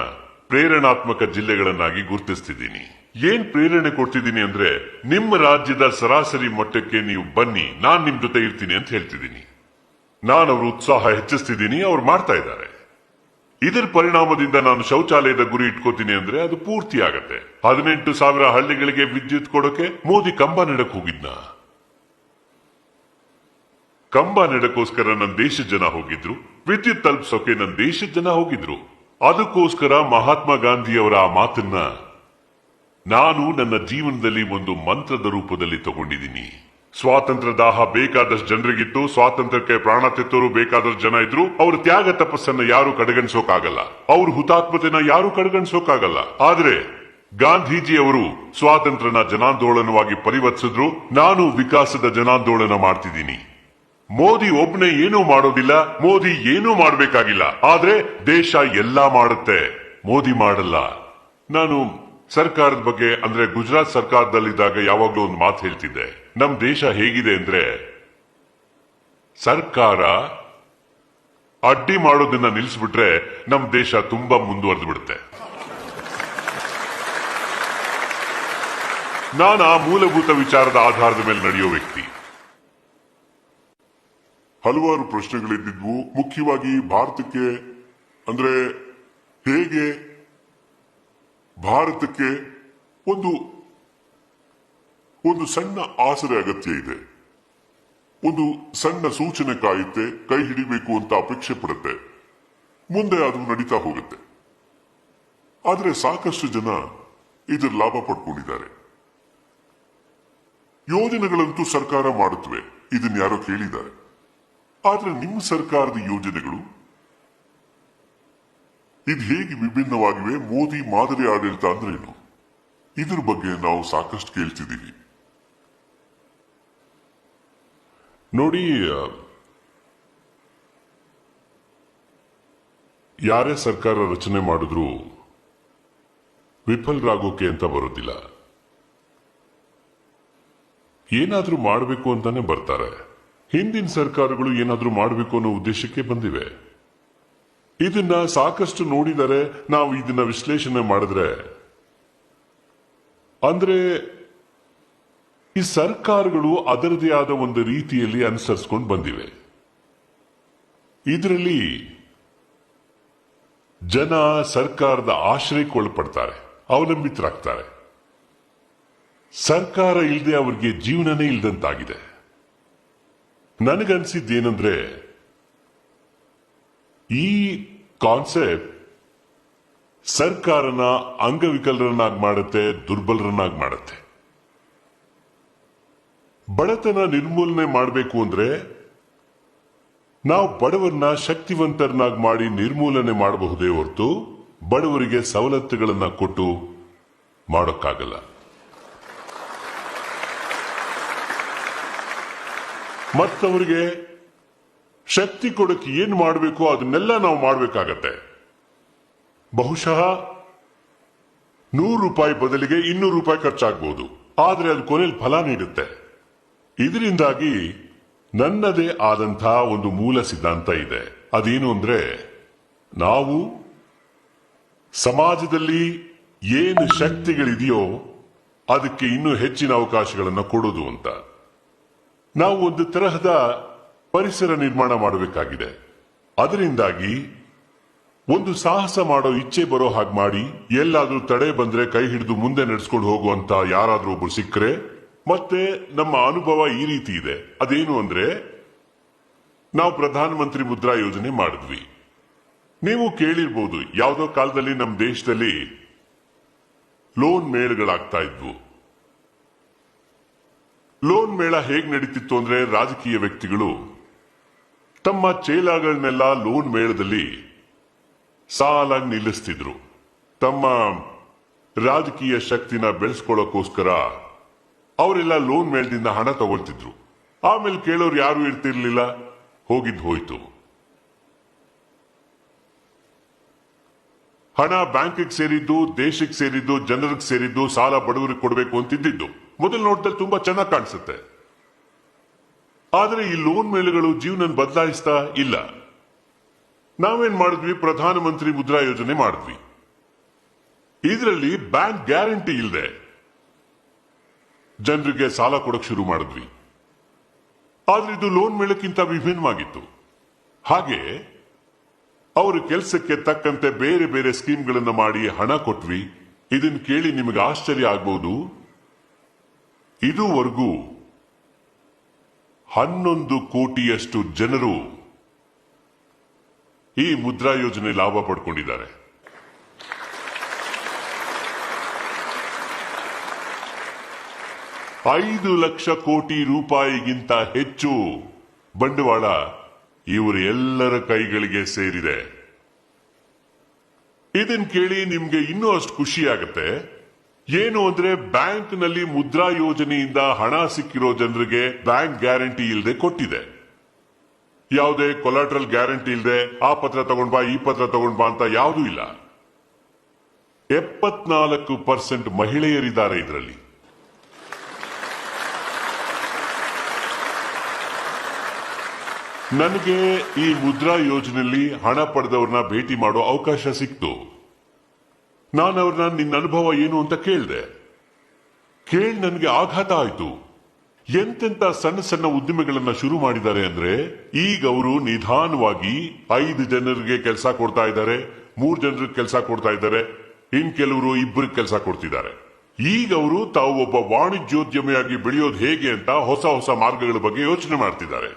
ಪ್ರೇರಣಾತ್ಮಕ ಜಿಲ್ಲೆಗಳನ್ನಾಗಿ ಗುರುತಿಸ್ತಿದ್ದೀನಿ. ಏನ್ ಪ್ರೇರಣೆ ಕೊಡ್ತಿದ್ದೀನಿ ಅಂದ್ರೆ, ನಿಮ್ಮ ರಾಜ್ಯದ ಸರಾಸರಿ ಮಟ್ಟಕ್ಕೆ ನೀವು ಬನ್ನಿ, ನಾನ್ ನಿಮ್ ಜೊತೆ ಇರ್ತೀನಿ ಅಂತ ಹೇಳ್ತಿದ್ದೀನಿ. ನಾನು ಅವ್ರ ಉತ್ಸಾಹ ಹೆಚ್ಚಿಸ್ತಿದ್ದೀನಿ, ಅವ್ರು ಮಾಡ್ತಾ ಇದ್ದಾರೆ. ಇದರ ಪರಿಣಾಮದಿಂದ ನಾನು ಶೌಚಾಲಯದ ಗುರಿ ಇಟ್ಕೋತೀನಿ ಅಂದ್ರೆ ಅದು ಪೂರ್ತಿ ಆಗತ್ತೆ. 18,000 ಹಳ್ಳಿಗಳಿಗೆ ವಿದ್ಯುತ್ ಕೊಡೋಕೆ ಮೋದಿ ಕಂಬ ನೆಡಕ್ ಹೋಗಿದ್ನ. ಕಂಬ ನೆಡಕ್ಕೋಸ್ಕರ ನನ್ನ ದೇಶದ ಜನ ಹೋಗಿದ್ರು, ವಿದ್ಯುತ್ ತಲುಪಿಸೋಕೆ ನನ್ನ ದೇಶದ ಜನ ಹೋಗಿದ್ರು. ಅದಕ್ಕೋಸ್ಕರ ಮಹಾತ್ಮ ಗಾಂಧಿಯವರ ಆ ಮಾತನ್ನ ನಾನು ನನ್ನ ಜೀವನದಲ್ಲಿ ಒಂದು ಮಂತ್ರದ ರೂಪದಲ್ಲಿ ತಗೊಂಡಿದ್ದೀನಿ. ಸ್ವಾತಂತ್ರ್ಯ ದಾಹ ಬೇಕಾದಷ್ಟು ಜನರಿಗಿತ್ತು, ಸ್ವಾತಂತ್ರ್ಯಕ್ಕೆ ಪ್ರಾಣ ತೆತ್ತೋರು ಬೇಕಾದಷ್ಟು ಜನ ಇದ್ರು. ಅವ್ರ ತ್ಯಾಗ ತಪಸ್ಸನ್ನ ಯಾರು ಕಡೆಗಣಿಸೋಕಾಗಲ್ಲ, ಅವ್ರ ಹುತಾತ್ಮತೆನ ಯಾರು ಕಡೆಗಣಿಸೋಕಾಗಲ್ಲ. ಆದ್ರೆ ಗಾಂಧೀಜಿ ಅವರು ಸ್ವಾತಂತ್ರ್ಯನ ಜನಾಂದೋಲನವಾಗಿ ಪರಿವರ್ತಿಸಿದ್ರು. ನಾನು ವಿಕಾಸದ ಜನಾಂದೋಲನ ಮಾಡ್ತಿದ್ದೀನಿ. ಮೋದಿ ಒಬ್ಬನೇ ಏನೂ ಮಾಡೋದಿಲ್ಲ, ಮೋದಿ ಏನೂ ಮಾಡಬೇಕಾಗಿಲ್ಲ. ಆದ್ರೆ ದೇಶ ಎಲ್ಲಾ ಮಾಡುತ್ತೆ, ಮೋದಿ ಮಾಡಲ್ಲ. ನಾನು ಸರ್ಕಾರದ ಬಗ್ಗೆ ಅಂದ್ರೆ ಗುಜರಾತ್ ಸರ್ಕಾರದಲ್ಲಿದ್ದಾಗ ಯಾವಾಗ್ಲೂ ಒಂದು ಮಾತು ಹೇಳ್ತಿದ್ದೆ, ನಮ್ ದೇಶ ಹೇಗಿದೆ ಅಂದ್ರೆ ಸರ್ಕಾರ ಅಡ್ಡಿ ಮಾಡೋದನ್ನ ನಿಲ್ಲಿಸ್ಬಿಟ್ರೆ ನಮ್ ದೇಶ ತುಂಬಾ ಮುಂದುವರೆದು ಬಿಡುತ್ತೆ. ನಾನು ಆ ಮೂಲಭೂತ ವಿಚಾರದ ಆಧಾರದ ಮೇಲೆ ನಡೆಯೋ ವ್ಯಕ್ತಿ.
ಹಲವಾರು ಪ್ರಶ್ನೆಗಳಿದ್ದಿದ್ವು. ಮುಖ್ಯವಾಗಿ ಭಾರತಕ್ಕೆ ಅಂದ್ರೆ ಹೇಗೆ ಭಾರತಕ್ಕೆ ಒಂದು ಸಣ್ಣ ಆಸರೆ ಅಗತ್ಯ ಇದೆ, ಒಂದು ಸಣ್ಣ ಸೂಚನೆ ಕಾಯುತ್ತೆ, ಕೈ ಹಿಡಿಬೇಕು ಅಂತ ಅಪೇಕ್ಷೆ ಪಡುತ್ತೆ, ಮುಂದೆ ಅದು ನಡೀತಾ ಹೋಗುತ್ತೆ. ಆದ್ರೆ ಸಾಕಷ್ಟು ಜನ ಇದರ ಲಾಭ ಪಡ್ಕೊಂಡಿದ್ದಾರೆ. ಯೋಜನೆಗಳಂತೂ ಸರ್ಕಾರ ಮಾಡುತ್ತವೆ, ಇದನ್ನ ಯಾರೋ ಕೇಳಿದ್ದಾರೆ. ಆದ್ರೆ ನಿಮ್ಮ ಸರ್ಕಾರದ ಯೋಜನೆಗಳು ಇದು ಹೇಗೆ ವಿಭಿನ್ನವಾಗಿವೆ? ಮೋದಿ ಮಾದರಿ ಆಡಳಿತ ಅಂದ್ರೇನು? ಇದ್ರ ಬಗ್ಗೆ ನಾವು ಸಾಕಷ್ಟು ಕೇಳ್ತಿದ್ದೀವಿ.
ನೋಡಿ, ಯಾರೇ ಸರ್ಕಾರ ರಚನೆ ಮಾಡಿದ್ರು ವಿಫಲರಾಗೋಕೆ ಅಂತ ಬರೋದಿಲ್ಲ. ಏನಾದ್ರೂ ಮಾಡಬೇಕು ಅಂತಾನೆ ಬರ್ತಾರೆ. ಹಿಂದಿನ ಸರ್ಕಾರಗಳು ಏನಾದ್ರೂ ಮಾಡಬೇಕು ಅನ್ನೋ ಉದ್ದೇಶಕ್ಕೆ ಬಂದಿವೆ. ಇದನ್ನ ಸಾಕಷ್ಟು ನೋಡಿದರೆ ನಾವು ಇದನ್ನ ವಿಶ್ಲೇಷಣೆ ಮಾಡಿದ್ರೆ ಅಂದ್ರೆ ಈ ಸರ್ಕಾರಗಳು ಅದರದೇ ಆದ ಒಂದು ರೀತಿಯಲ್ಲಿ ಅನುಸರಿಸಿಕೊಂಡು ಬಂದಿವೆ. ಇದರಲ್ಲಿ ಜನ ಸರ್ಕಾರದ ಆಶ್ರಯಕ್ಕೆ ಒಳಪಡ್ತಾರೆ, ಅವಲಂಬಿತರಾಗ್ತಾರೆ. ಸರ್ಕಾರ ಇಲ್ಲದೆ ಅವರಿಗೆ ಜೀವನನೇ ಇಲ್ದಂತಾಗಿದೆ. ನನಗನ್ಸಿದ್ದೇನೆಂದ್ರೆ ಈ ಕಾನ್ಸೆಪ್ಟ್ ಸರ್ಕಾರನ ಅಂಗವಿಕಲರನ್ನಾಗಿ ಮಾಡುತ್ತೆ, ದುರ್ಬಲರನ್ನಾಗಿ ಮಾಡುತ್ತೆ. ಬಡತನ ನಿರ್ಮೂಲನೆ ಮಾಡಬೇಕು ಅಂದ್ರೆ ನಾವು ಬಡವರನ್ನ ಶಕ್ತಿವಂತರನ್ನಾಗಿ ಮಾಡಿ ನಿರ್ಮೂಲನೆ ಮಾಡಬಹುದೇ ಹೊರತು ಬಡವರಿಗೆ ಸವಲತ್ತುಗಳನ್ನ ಕೊಟ್ಟು ಮಾಡೋಕ್ಕಾಗಲ್ಲ. ಮತ್ತವರಿಗೆ ಶಕ್ತಿ ಕೊಡಕ್ಕೆ ಏನ್ ಮಾಡಬೇಕು ಅದನ್ನೆಲ್ಲ ನಾವು ಮಾಡಬೇಕಾಗತ್ತೆ. ಬಹುಶಃ 100 ರೂಪಾಯಿ ಬದಲಿಗೆ 200 ರೂಪಾಯಿ ಖರ್ಚಾಗಬಹುದು, ಆದ್ರೆ ಅದು ಕೊನೆಯಲ್ಲಿ ಫಲ ನೀಡುತ್ತೆ. ಇದರಿಂದಾಗಿ ನನ್ನದೇ ಆದಂತಹ ಒಂದು ಮೂಲ ಸಿದ್ಧಾಂತ ಇದೆ. ಅದೇನು ಅಂದ್ರೆ, ನಾವು ಸಮಾಜದಲ್ಲಿ ಏನು ಶಕ್ತಿಗಳಿದೆಯೋ ಅದಕ್ಕೆ ಇನ್ನೂ ಹೆಚ್ಚಿನ ಅವಕಾಶಗಳನ್ನು ಕೊಡೋದು ಅಂತ. ನಾವು ಒಂದು ತರಹದ ಪರಿಸರ ನಿರ್ಮಾಣ ಮಾಡಬೇಕಾಗಿದೆ. ಅದರಿಂದಾಗಿ ಒಂದು ಸಾಹಸ ಮಾಡೋ ಇಚ್ಛೆ ಬರೋ ಹಾಗೆ ಮಾಡಿ, ಎಲ್ಲಾದ್ರೂ ತಡೆ ಬಂದ್ರೆ ಕೈ ಹಿಡಿದು ಮುಂದೆ ನಡೆಸ್ಕೊಂಡು ಹೋಗುವಂತ ಯಾರಾದ್ರೂ ಒಬ್ರು ಸಿಕ್ಕರೆ ಮತ್ತೆ ನಮ್ಮ ಅನುಭವ ಈ ರೀತಿ ಇದೆ. ಅದೇನು ಅಂದ್ರೆ, ನಾವು ಪ್ರಧಾನಮಂತ್ರಿ ಮುದ್ರಾ ಯೋಜನೆ ಮಾಡಿದ್ವಿ. ನೀವು ಕೇಳಿರ್ಬೋದು, ಯಾವುದೋ ಕಾಲದಲ್ಲಿ ನಮ್ಮ ದೇಶದಲ್ಲಿ ಲೋನ್ ಮೇಳಗಳಾಗ್ತಾ ಇದ್ವು. ಲೋನ್ ಮೇಳ ಹೇಗ್ ನಡೀತಿತ್ತು ಅಂದ್ರೆ, ರಾಜಕೀಯ ವ್ಯಕ್ತಿಗಳು ತಮ್ಮ ಚೇಲಾಗಳನ್ನೆಲ್ಲ ಲೋನ್ ಮೇಳದಲ್ಲಿ ಸಾಲಾಗಿ ನಿಲ್ಲಿಸ್ತಿದ್ರು. ತಮ್ಮ ರಾಜಕೀಯ ಶಕ್ತಿನ ಬೆಳೆಸ್ಕೊಳ್ಳೋಕೋಸ್ಕರ ಅವರೆಲ್ಲ ಲೋನ್ ಮೇಳದಿಂದ ಹಣ ತಗೊಳ್ತಿದ್ರು. ಆಮೇಲೆ ಕೇಳೋರು ಯಾರು ಇರ್ತಿರ್ಲಿಲ್ಲ, ಹೋಗಿದ್ದು ಹೋಯ್ತು. ಹಣ ಬ್ಯಾಂಕಿಗೆ ಸೇರಿದ್ದು, ದೇಶಕ್ಕೆ ಸೇರಿದ್ದು, ಜನರಿಗೆ ಸೇರಿದ್ದು, ಸಾಲ ಬಡವರಿಗೆ ಕೊಡಬೇಕು ಅಂತಿದ್ದು ಮೊದಲ ನೋಟದಲ್ಲಿ ತುಂಬಾ ಚೆನ್ನಾಗಿ ಕಾಣಿಸುತ್ತೆ. ಆದ್ರೆ ಈ ಲೋನ್ ಮೇಳಗಳು ಜೀವನ ಬದಲಾಯಿಸ್ತಾ ಇಲ್ಲ. ನಾವೇನ್ ಮಾಡಿದ್ವಿ, ಪ್ರಧಾನಮಂತ್ರಿ ಮುದ್ರಾ ಯೋಜನೆ ಮಾಡಿದ್ವಿ. ಇದರಲ್ಲಿ ಬ್ಯಾಂಕ್ ಗ್ಯಾರಂಟಿ ಇಲ್ಲದೆ ಜನರಿಗೆ ಸಾಲ ಕೊಡಕ್ ಶುರು ಮಾಡಿದ್ವಿ. ಆದ್ರೆ ಇದು ಲೋನ್ ಮೇಳಕ್ಕಿಂತ ವಿಭಿನ್ನವಾಗಿತ್ತು. ಹಾಗೆ ಅವರು ಕೆಲಸಕ್ಕೆ ತಕ್ಕಂತೆ ಬೇರೆ ಬೇರೆ ಸ್ಕೀಮ್ಗಳನ್ನು ಮಾಡಿ ಹಣ ಕೊಟ್ವಿ. ಇದನ್ನು ಕೇಳಿ ನಿಮಗೆ ಆಶ್ಚರ್ಯ ಆಗ್ಬಹುದು. ಇದುವರೆಗೂ 11 ಕೋಟಿಯಷ್ಟು ಜನರು ಈ ಮುದ್ರಾ ಯೋಜನೆ ಲಾಭ ಪಡ್ಕೊಂಡಿದ್ದಾರೆ. ₹5 ಲಕ್ಷ ಕೋಟಿ ರೂಪಾಯಿಗಿಂತ ಹೆಚ್ಚು ಬಂಡವಾಳ ಇವರೆಲ್ಲರ ಕೈಗಳಿಗೆ ಸೇರಿದೆ. ಇದನ್ ಕೇಳಿ ನಿಮ್ಗೆ ಇನ್ನೂ ಅಷ್ಟು ಖುಷಿ ಆಗುತ್ತೆ. ಏನು ಅಂದ್ರೆ, ಬ್ಯಾಂಕ್ನಲ್ಲಿ ಮುದ್ರಾ ಯೋಜನೆಯಿಂದ ಹಣ ಸಿಕ್ಕಿರೋ ಜನರಿಗೆ ಬ್ಯಾಂಕ್ ಗ್ಯಾರಂಟಿ ಇಲ್ಲದೆ ಕೊಟ್ಟಿದೆ. ಯಾವುದೇ ಕೊಲಾಟ್ರಲ್ ಗ್ಯಾರಂಟಿ ಇಲ್ಲದೆ ಆ ಪತ್ರ ತಗೊಂಡ್ ಬಾ, ಈ ಪತ್ರ ತಗೊಂಡ್ ಬಾ ಅಂತ ಯಾವುದೂ ಇಲ್ಲ. 74% ಮಹಿಳೆಯರಿದ್ದಾರೆ ಇದರಲ್ಲಿ. ನನಗೆ ಈ ಮುದ್ರಾ ಯೋಜನೆಯಲ್ಲಿ ಹಣ ಪಡೆದವ್ರನ್ನ ಭೇಟಿ ಮಾಡೋ ಅವಕಾಶ ಸಿಕ್ತು. ನಾನು ಅವ್ರನ್ನ ನಿನ್ನ ಅನುಭವ ಏನು ಅಂತ ಕೇಳಿದೆ. ಕೇಳಿ ನನಗೆ ಆಘಾತ ಆಯ್ತು. ಎಂತೆಂತ ಸಣ್ಣ ಸಣ್ಣ ಉದ್ದಿಮೆಗಳನ್ನ ಶುರು ಮಾಡಿದ್ದಾರೆ ಅಂದ್ರೆ, ಈಗ ಅವರು ನಿಧಾನವಾಗಿ 5 ಜನರಿಗೆ ಕೆಲಸ ಕೊಡ್ತಾ ಇದ್ದಾರೆ, 3 ಜನರಿಗೆ ಕೆಲಸ ಕೊಡ್ತಾ ಇದ್ದಾರೆ, ಇನ್ ಕೆಲವರು 2 ಕೆಲಸ ಕೊಡ್ತಿದ್ದಾರೆ. ಈಗ ಅವರು ತಾವು ಒಬ್ಬ ವಾಣಿಜ್ಯೋದ್ಯಮಿಯಾಗಿ ಬೆಳೆಯೋದು ಹೇಗೆ ಅಂತ ಹೊಸ ಹೊಸ ಮಾರ್ಗಗಳ ಬಗ್ಗೆ ಯೋಚನೆ ಮಾಡ್ತಿದ್ದಾರೆ.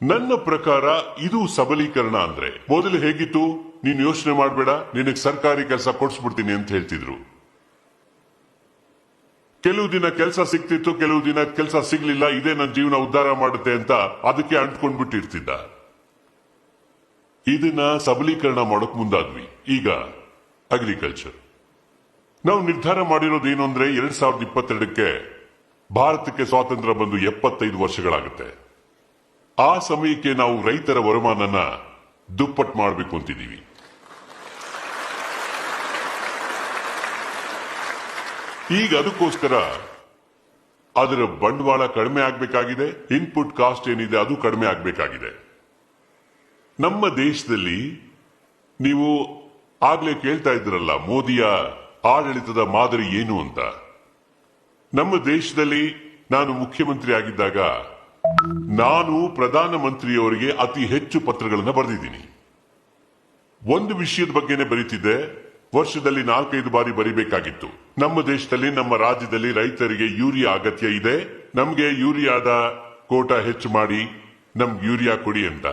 ನನ್ನ ಪ್ರಕಾರ ಇದು ಸಬಲೀಕರಣ. ಅಂದ್ರೆ ಮೊದಲು ಹೇಗಿತ್ತು, ನೀನು ಯೋಚನೆ ಮಾಡಬೇಡ, ನಿನಗೆ ಸರ್ಕಾರಿ ಕೆಲಸ ಕೊಡಿಸ್ಬಿಡ್ತೀನಿ ಅಂತ ಹೇಳ್ತಿದ್ರು. ಕೆಲವು ದಿನ ಕೆಲಸ ಸಿಕ್ತಿತ್ತು, ಕೆಲವು ದಿನ ಕೆಲಸ ಸಿಗ್ಲಿಲ್ಲ. ಇದೇ ನನ್ನ ಜೀವನ ಉದ್ಧಾರ ಮಾಡುತ್ತೆ ಅಂತ ಅದಕ್ಕೆ ಅಂಟ್ಕೊಂಡ್ಬಿಟ್ಟಿರ್ತಿದ್ದ. ಇದನ್ನ ಸಬಲೀಕರಣ ಮಾಡೋಕ್ ಮುಂದಾದ್ವಿ. ಈಗ ಅಗ್ರಿಕಲ್ಚರ್ ನಾವು ನಿರ್ಧಾರ ಮಾಡಿರೋದೇನು ಅಂದ್ರೆ, 2022ಕ್ಕೆ ಭಾರತಕ್ಕೆ ಸ್ವಾತಂತ್ರ್ಯ ಬಂದು 75 ವರ್ಷಗಳಾಗುತ್ತೆ. ಆ ಸಮಯಕ್ಕೆ ನಾವು ರೈತರ ವರಮಾನನ ದುಪ್ಪಟ್ಟು ಮಾಡಬೇಕು ಅಂತಿದ್ದೀವಿ. ಈಗ ಅದಕ್ಕೋಸ್ಕರ ಅದರ ಬಂಡವಾಳ ಕಡಿಮೆ ಆಗಬೇಕಾಗಿದೆ, ಇನ್ಪುಟ್ ಕಾಸ್ಟ್ ಏನಿದೆ ಅದು ಕಡಿಮೆ ಆಗಬೇಕಾಗಿದೆ. ನಮ್ಮ ದೇಶದಲ್ಲಿ ನೀವು ಆಗ್ಲೇ ಕೇಳ್ತಾ ಇದ್ರಲ್ಲ, ಮೋದಿಯ ಆಡಳಿತದ ಮಾದರಿ ಏನು ಅಂತ. ನಮ್ಮ ದೇಶದಲ್ಲಿ ನಾನು ಮುಖ್ಯಮಂತ್ರಿ ಆಗಿದ್ದಾಗ ನಾನು ಪ್ರಧಾನಮಂತ್ರಿಯವರಿಗೆ ಅತಿ ಹೆಚ್ಚು ಪತ್ರಗಳನ್ನು ಬರೆದಿದ್ದೀನಿ. ಒಂದು ವಿಷಯದ ಬಗ್ಗೆನೇ ಬರೀತಿದ್ದೆ. ವರ್ಷದಲ್ಲಿ 4-5 ಬಾರಿ ಬರಿಬೇಕಾಗಿತ್ತು. ನಮ್ಮ ದೇಶದಲ್ಲಿ, ನಮ್ಮ ರಾಜ್ಯದಲ್ಲಿ ರೈತರಿಗೆ ಯೂರಿಯಾ ಅಗತ್ಯ ಇದೆ, ನಮ್ಗೆ ಯೂರಿಯಾದ ಕೋಟ ಹೆಚ್ಚು ಮಾಡಿ ನಮ್ಗೆ ಯೂರಿಯಾ ಕೊಡಿ ಅಂತ.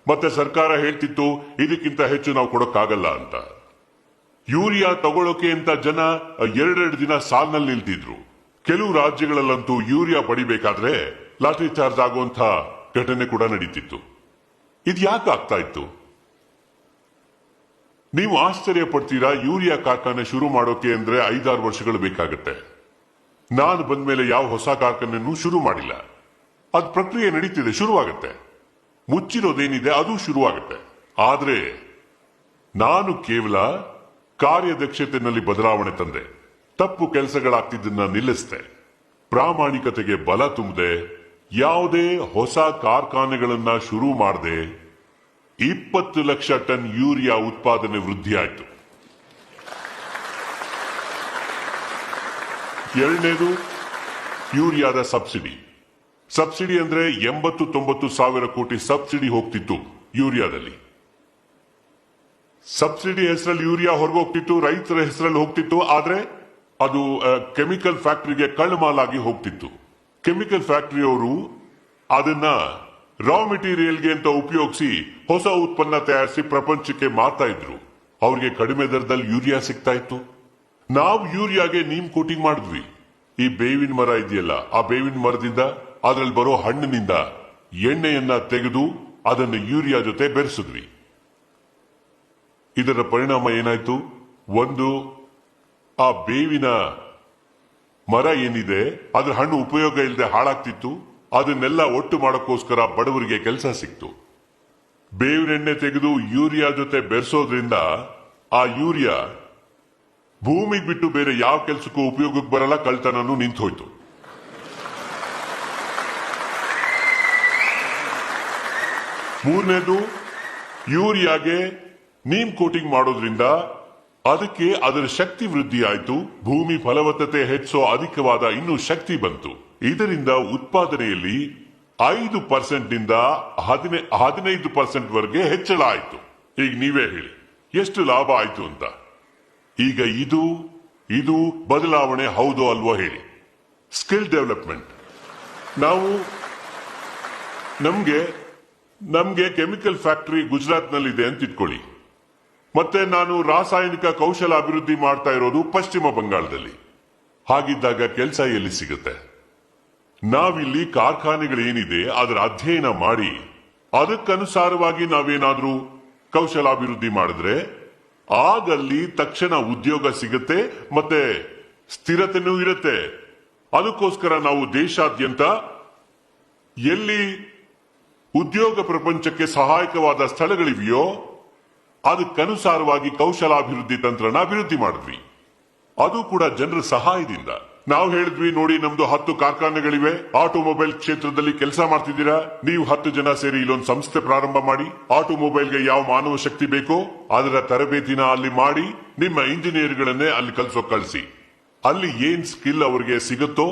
ಮತ್ತೆ ಸರ್ಕಾರ ಹೇಳ್ತಿತ್ತು, ಇದಕ್ಕಿಂತ ಹೆಚ್ಚು ನಾವು ಕೊಡೋಕ್ಕಾಗಲ್ಲ ಅಂತ. ಯೂರಿಯಾ ತಗೊಳ್ಳೋಕೆ ಅಂತ ಜನ 2 ದಿನ ಸಾಲಿನಲ್ಲಿ ನಿಲ್ತಿದ್ರು. ಕೆಲವು ರಾಜ್ಯಗಳಲ್ಲಂತೂ ಯೂರಿಯಾ ಪಡಿಬೇಕಾದ್ರೆ ಲಾಠಿ ಚಾರ್ಜ್ ಆಗುವಂತ ಘಟನೆ ಕೂಡ ನಡೀತಿತ್ತು. ಇದು ಯಾಕೆ ಆಗ್ತಾ ಇತ್ತು? ನೀವು ಆಶ್ಚರ್ಯ ಪಡ್ತೀರಾ. ಯೂರಿಯಾ ಕಾರ್ಖಾನೆ ಶುರು ಮಾಡೋಕೆ ಅಂದ್ರೆ 5-6 ವರ್ಷಗಳು ಬೇಕಾಗುತ್ತೆ. ನಾನು ಬಂದ್ಮೇಲೆ ಯಾವ ಹೊಸ ಕಾರ್ಖಾನೆನೂ ಶುರು ಮಾಡಿಲ್ಲ. ಅದ್ ಪ್ರಕ್ರಿಯೆ ನಡೀತಿದೆ, ಶುರುವಾಗುತ್ತೆ. ಮುಚ್ಚಿರೋದೇನಿದೆ ಅದು ಶುರುವಾಗುತ್ತೆ. ಆದ್ರೆ ನಾನು ಕೇವಲ ಕಾರ್ಯದಕ್ಷತೆಯಲ್ಲಿ ಬದಲಾವಣೆ ತಂದೆ, ತಪ್ಪು ಕೆಲಸಗಳಾಗ್ತಿದ್ದನ್ನ ನಿಲ್ಲಿಸಿದೆ, ಪ್ರಾಮಾಣಿಕತೆಗೆ ಬಲ ತುಂಬದೆ, ಯಾವುದೇ ಹೊಸ ಕಾರ್ಖಾನೆಗಳನ್ನ ಶುರು ಮಾಡದೆ 20 ಲಕ್ಷ ಟನ್ ಯೂರಿಯಾ ಉತ್ಪಾದನೆ ವೃದ್ಧಿಯಾಯಿತು. ಎರಡನೇದು ಯೂರಿಯಾದ ಸಬ್ಸಿಡಿ. ಸಬ್ಸಿಡಿ ಅಂದ್ರೆ 80-90 ಸಾವಿರ ಕೋಟಿ ಸಬ್ಸಿಡಿ ಹೋಗ್ತಿತ್ತು ಯೂರಿಯಾದಲ್ಲಿ. ಸಬ್ಸಿಡಿ ಹೆಸರಲ್ಲಿ ಯೂರಿಯಾ ಹೊರಗೋಗ್ತಿತ್ತು, ರೈತರ ಹೆಸರಲ್ಲಿ ಹೋಗ್ತಿತ್ತು. ಆದ್ರೆ ಅದು ಕೆಮಿಕಲ್ ಫ್ಯಾಕ್ಟರಿಗೆ ಕಳ್ಳಮಾಲಾಗಿ ಹೋಗ್ತಿತ್ತು. ಕೆಮಿಕಲ್ ಫ್ಯಾಕ್ಟರಿಯವರು ಅದನ್ನ ರಾ ಮೆಟೀರಿಯಲ್ಗೆ ಅಂತ ಉಪಯೋಗಿಸಿ ಹೊಸ ಉತ್ಪನ್ನ ತಯಾರಿಸಿ ಪ್ರಪಂಚಕ್ಕೆ ಮಾರ್ತಾ ಇದ್ರು. ಅವ್ರಿಗೆ ಕಡಿಮೆ ದರದಲ್ಲಿ ಯೂರಿಯಾ ಸಿಗ್ತಾ ಇತ್ತು. ನಾವು ಯೂರಿಯಾಗೆ ನೀಮ್ ಕೋಟಿಂಗ್ ಮಾಡಿದ್ವಿ. ಈ ಬೇವಿನ ಮರ ಇದೆಯಲ್ಲ, ಆ ಬೇವಿನ ಮರದಿಂದ ಅದ್ರಲ್ಲಿ ಬರೋ ಹಣ್ಣಿನಿಂದ ಎಣ್ಣೆಯನ್ನ ತೆಗೆದು ಅದನ್ನು ಯೂರಿಯಾ ಜೊತೆ ಬೆರೆಸಿದ್ವಿ. ಇದರ ಪರಿಣಾಮ ಏನಾಯ್ತು? ಒಂದು, ಆ ಬೇವಿನ ಮರ ಏನಿದೆ ಅದ್ರ ಹಣ್ಣು ಉಪಯೋಗ ಇಲ್ಲದೆ ಹಾಳಾಗ್ತಿತ್ತು. ಅದನ್ನೆಲ್ಲ ಒಟ್ಟು ಮಾಡೋಕ್ಕೋಸ್ಕರ ಬಡವರಿಗೆ ಕೆಲಸ ಸಿಕ್ತು. ಬೇವಿನ ಎಣ್ಣೆ ತೆಗೆದು ಯೂರಿಯಾ ಜೊತೆ ಬೆರೆಸೋದ್ರಿಂದ ಆ ಯೂರಿಯಾ ಭೂಮಿಗೆ ಬಿಟ್ಟು ಬೇರೆ ಯಾವ ಕೆಲಸಕ್ಕೂ ಉಪಯೋಗಕ್ಕೆ ಬರಲ್ಲ, ಕಳ್ತನೂ ನಿಂತು ಹೋಯ್ತು. ಮೂರನೇದು, ಯೂರಿಯಾಗೆ ನೀಮ್ ಕೋಟಿಂಗ್ ಮಾಡೋದ್ರಿಂದ ಅದಕ್ಕೆ ಅದರ ಶಕ್ತಿ ವೃದ್ಧಿ ಆಯ್ತು. ಭೂಮಿ ಫಲವತ್ತತೆ ಹೆಚ್ಚೋ ಅಧಿಕವಾದ ಇನ್ನೂ ಶಕ್ತಿ ಬಂತು. ಇದರಿಂದ ಉತ್ಪಾದನೆಯಲ್ಲಿ 5% ನಿಂದ 15% ವರೆಗೆ ಹೆಚ್ಚಳ ಆಯ್ತು. ಈಗ ನೀವೇ ಹೇಳಿ ಎಷ್ಟು ಲಾಭ ಆಯ್ತು ಅಂತ. ಈಗ ಇದು ಬದಲಾವಣೆ ಹೌದೋ ಅಲ್ವೋ ಹೇಳಿ. Skill development. ನಾವು ನಮ್ಗೆ ಕೆಮಿಕಲ್ ಫ್ಯಾಕ್ಟರಿ ಗುಜರಾತ್ ನಲ್ಲಿದೆ ಅಂತ ಇಟ್ಕೊಳ್ಳಿ. ಮತ್ತೆ ನಾನು ರಾಸಾಯನಿಕ ಕೌಶಲ ಅಭಿವೃದ್ಧಿ ಮಾಡ್ತಾ ಇರೋದು ಪಶ್ಚಿಮ ಬಂಗಾಳದಲ್ಲಿ. ಹಾಗಿದ್ದಾಗ ಕೆಲಸ ಎಲ್ಲಿ ಸಿಗುತ್ತೆ? ನಾವಿಲ್ಲಿ ಕಾರ್ಖಾನೆಗಳೇನಿದೆ ಅದರ ಅಧ್ಯಯನ ಮಾಡಿ ಅದಕ್ಕನುಸಾರವಾಗಿ ನಾವೇನಾದ್ರೂ ಕೌಶಲಾಭಿವೃದ್ಧಿ ಮಾಡಿದ್ರೆ ಆಗಲ್ಲಿ ತಕ್ಷಣ ಉದ್ಯೋಗ ಸಿಗುತ್ತೆ, ಮತ್ತೆ ಸ್ಥಿರತೆನೂ ಇರುತ್ತೆ. ಅದಕ್ಕೋಸ್ಕರ ನಾವು ದೇಶಾದ್ಯಂತ ಎಲ್ಲಿ ಉದ್ಯೋಗ ಪ್ರಪಂಚಕ್ಕೆ ಸಹಾಯಕವಾದ ಸ್ಥಳಗಳಿವೆಯೋ ಅದಕ್ಕನುಸಾರವಾಗಿ ಕೌಶಲಾಭಿವೃದ್ಧಿ ತಂತ್ರನ ಅಭಿವೃದ್ಧಿ ಮಾಡಿದ್ವಿ. ಅದು ಕೂಡ ಜನರ ಸಹಾಯದಿಂದ. ನಾವು ಹೇಳಿದ್ವಿ, ನೋಡಿ ನಮ್ದು 10 ಕಾರ್ಖಾನೆಗಳಿವೆ, ಆಟೋಮೊಬೈಲ್ ಕ್ಷೇತ್ರದಲ್ಲಿ ಕೆಲಸ ಮಾಡ್ತಿದ್ದೀರಾ, ನೀವು 10 ಜನ ಸೇರಿ ಇಲ್ಲೊಂದು ಸಂಸ್ಥೆ ಪ್ರಾರಂಭ ಮಾಡಿ, ಆಟೋಮೊಬೈಲ್ಗೆ ಯಾವ ಮಾನವ ಶಕ್ತಿ ಬೇಕೋ ಅದರ ತರಬೇತಿನ ಅಲ್ಲಿ ಮಾಡಿ, ನಿಮ್ಮ ಇಂಜಿನಿಯರ್ಗಳನ್ನೇ ಅಲ್ಲಿ ಕಳಿಸಿ. ಅಲ್ಲಿ ಏನ್ ಸ್ಕಿಲ್ ಅವರಿಗೆ ಸಿಗುತ್ತೋ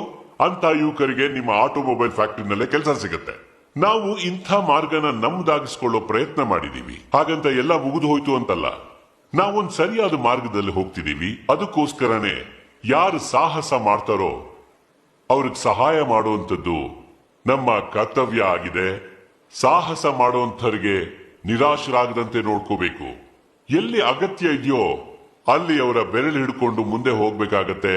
ಅಂತ ಯುವಕರಿಗೆ ನಿಮ್ಮ ಆಟೋಮೊಬೈಲ್ ಫ್ಯಾಕ್ಟರಿನಲ್ಲೇ ಕೆಲಸ ಸಿಗುತ್ತೆ. ನಾವು ಇಂಥ ಮಾರ್ಗನ ನಮ್ದಾಗಿಸ್ಕೊಳ್ಳೋ ಪ್ರಯತ್ನ ಮಾಡಿದೀವಿ. ಹಾಗಂತ ಎಲ್ಲ ಮುಗಿದು ಹೋಯ್ತು ಅಂತಲ್ಲ, ನಾವೊಂದು ಸರಿಯಾದ ಮಾರ್ಗದಲ್ಲಿ ಹೋಗ್ತಿದೀವಿ. ಅದಕ್ಕೋಸ್ಕರನೇ ಯಾರು ಸಾಹಸ ಮಾಡ್ತಾರೋ ಅವ್ರಿಗೆ ಸಹಾಯ ಮಾಡುವಂಥದ್ದು ನಮ್ಮ ಕರ್ತವ್ಯ ಆಗಿದೆ. ಸಾಹಸ ಮಾಡುವಂಥವ್ರಿಗೆ ನಿರಾಶರಾಗದಂತೆ ನೋಡ್ಕೋಬೇಕು. ಎಲ್ಲಿ ಅಗತ್ಯ ಇದೆಯೋ ಅಲ್ಲಿ ಅವರ ಬೆರಳು ಹಿಡ್ಕೊಂಡು ಮುಂದೆ ಹೋಗ್ಬೇಕಾಗತ್ತೆ.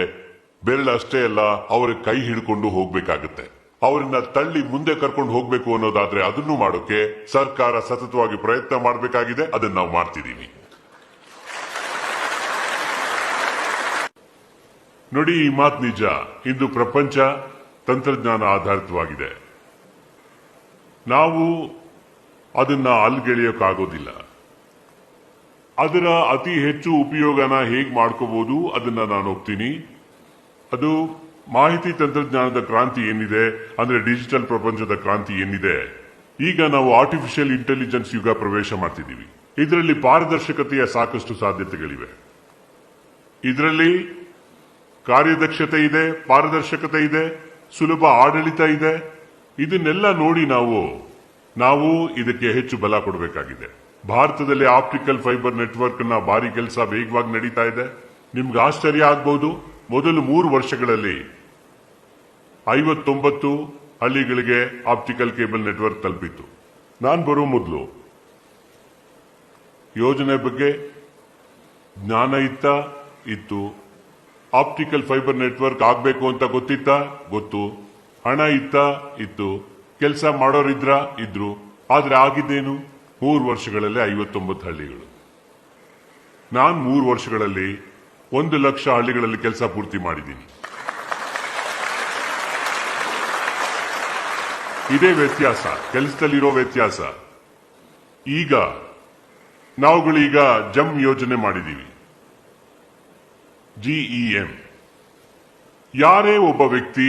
ಬೆರಳಷ್ಟೇ ಅಲ್ಲ, ಅವರ ಕೈ ಹಿಡ್ಕೊಂಡು ಹೋಗ್ಬೇಕಾಗತ್ತೆ. ಅವರನ್ನ ತಳ್ಳಿ ಮುಂದೆ ಕರ್ಕೊಂಡು ಹೋಗ್ಬೇಕು ಅನ್ನೋದಾದ್ರೆ ಅದನ್ನು ಮಾಡೋಕೆ ಸರ್ಕಾರ ಸತತವಾಗಿ ಪ್ರಯತ್ನ ಮಾಡಬೇಕಾಗಿದೆ. ಅದನ್ನ ನಾವು ಮಾಡ್ತಿದೀವಿ. ನೋಡಿ, ಈ ಮಾತು ನಿಜ. ಇಂದು ಪ್ರಪಂಚ ತಂತ್ರಜ್ಞಾನ ಆಧಾರಿತವಾಗಿದೆ. ನಾವು ಅದನ್ನ ಅಲ್ಗೆಳೆಯೋಕ್ಕಾಗೋದಿಲ್ಲ. ಅದರ ಅತಿ ಹೆಚ್ಚು ಉಪಯೋಗನ ಹೇಗೆ ಮಾಡ್ಕೋಬಹುದು ಅದನ್ನ ನಾನು ಹೋಗ್ತೀನಿ. ಅದು ಮಾಹಿತಿ ತಂತ್ರಜ್ಞಾನದ ಕ್ರಾಂತಿ ಏನಿದೆ, ಅಂದ್ರೆ ಡಿಜಿಟಲ್ ಪ್ರಪಂಚದ ಕ್ರಾಂತಿ ಏನಿದೆ, ಈಗ ನಾವು ಆರ್ಟಿಫಿಷಿಯಲ್ ಇಂಟೆಲಿಜೆನ್ಸ್ ಯುಗ ಪ್ರವೇಶ ಮಾಡ್ತಿದ್ದೀವಿ. ಇದರಲ್ಲಿ ಪಾರದರ್ಶಕತೆಯ ಸಾಕಷ್ಟು ಸಾಧ್ಯತೆಗಳಿವೆ. ಇದರಲ್ಲಿ ಕಾರ್ಯದಕ್ಷತೆ ಇದೆ, ಪಾರದರ್ಶಕತೆ ಇದೆ, ಸುಲಭ ಆಡಳಿತ ಇದೆ. ಇದನ್ನೆಲ್ಲ ನೋಡಿ ನಾವು ಇದಕ್ಕೆ ಹೆಚ್ಚು ಬಲ ಕೊಡಬೇಕಾಗಿದೆ. ಭಾರತದಲ್ಲಿ ಆಪ್ಟಿಕಲ್ ಫೈಬರ್ ನೆಟ್ವರ್ಕ್ ನ ಭಾರಿ ಕೆಲಸ ವೇಗವಾಗಿ ನಡೀತಾ ಇದೆ. ನಿಮ್ಗೆ ಆಶ್ಚರ್ಯ ಆಗ್ಬಹುದು, ಮೊದಲು 3 ವರ್ಷಗಳಲ್ಲಿ 59 ಹಳ್ಳಿಗಳಿಗೆ ಆಪ್ಟಿಕಲ್ ಕೇಬಲ್ ನೆಟ್ವರ್ಕ್ ತಲುಪಿತ್ತು. ನಾನು ಬರೋ ಮೊದಲು ಯೋಜನೆ ಬಗ್ಗೆ ಜ್ಞಾನ ಇತ್ತು. ಆಪ್ಟಿಕಲ್ ಫೈಬರ್ ನೆಟ್ವರ್ಕ್ ಆಗ್ಬೇಕು ಅಂತ ಗೊತ್ತು. ಹಣ ಇತ್ತು. ಕೆಲಸ ಮಾಡೋರಿದ್ರು. ಆದ್ರೆ ಆಗಿದ್ದೇನು? 3 ವರ್ಷಗಳಲ್ಲಿ 59 ಹಳ್ಳಿಗಳು. ನಾನು 3 ವರ್ಷಗಳಲ್ಲಿ 1 ಲಕ್ಷ ಹಳ್ಳಿಗಳಲ್ಲಿ ಕೆಲಸ ಪೂರ್ತಿ ಮಾಡಿದ್ದೀನಿ. ಇದೇ ವ್ಯತ್ಯಾಸ, ಕೆಲಸದಲ್ಲಿರೋ ವ್ಯತ್ಯಾಸ. ಈಗ ನಾವುಗಳೀಗ ಜಮ್ ಯೋಜನೆ ಮಾಡಿದ್ದೀವಿ. GEM. ಯಾರೇ ಒಬ್ಬ ವ್ಯಕ್ತಿ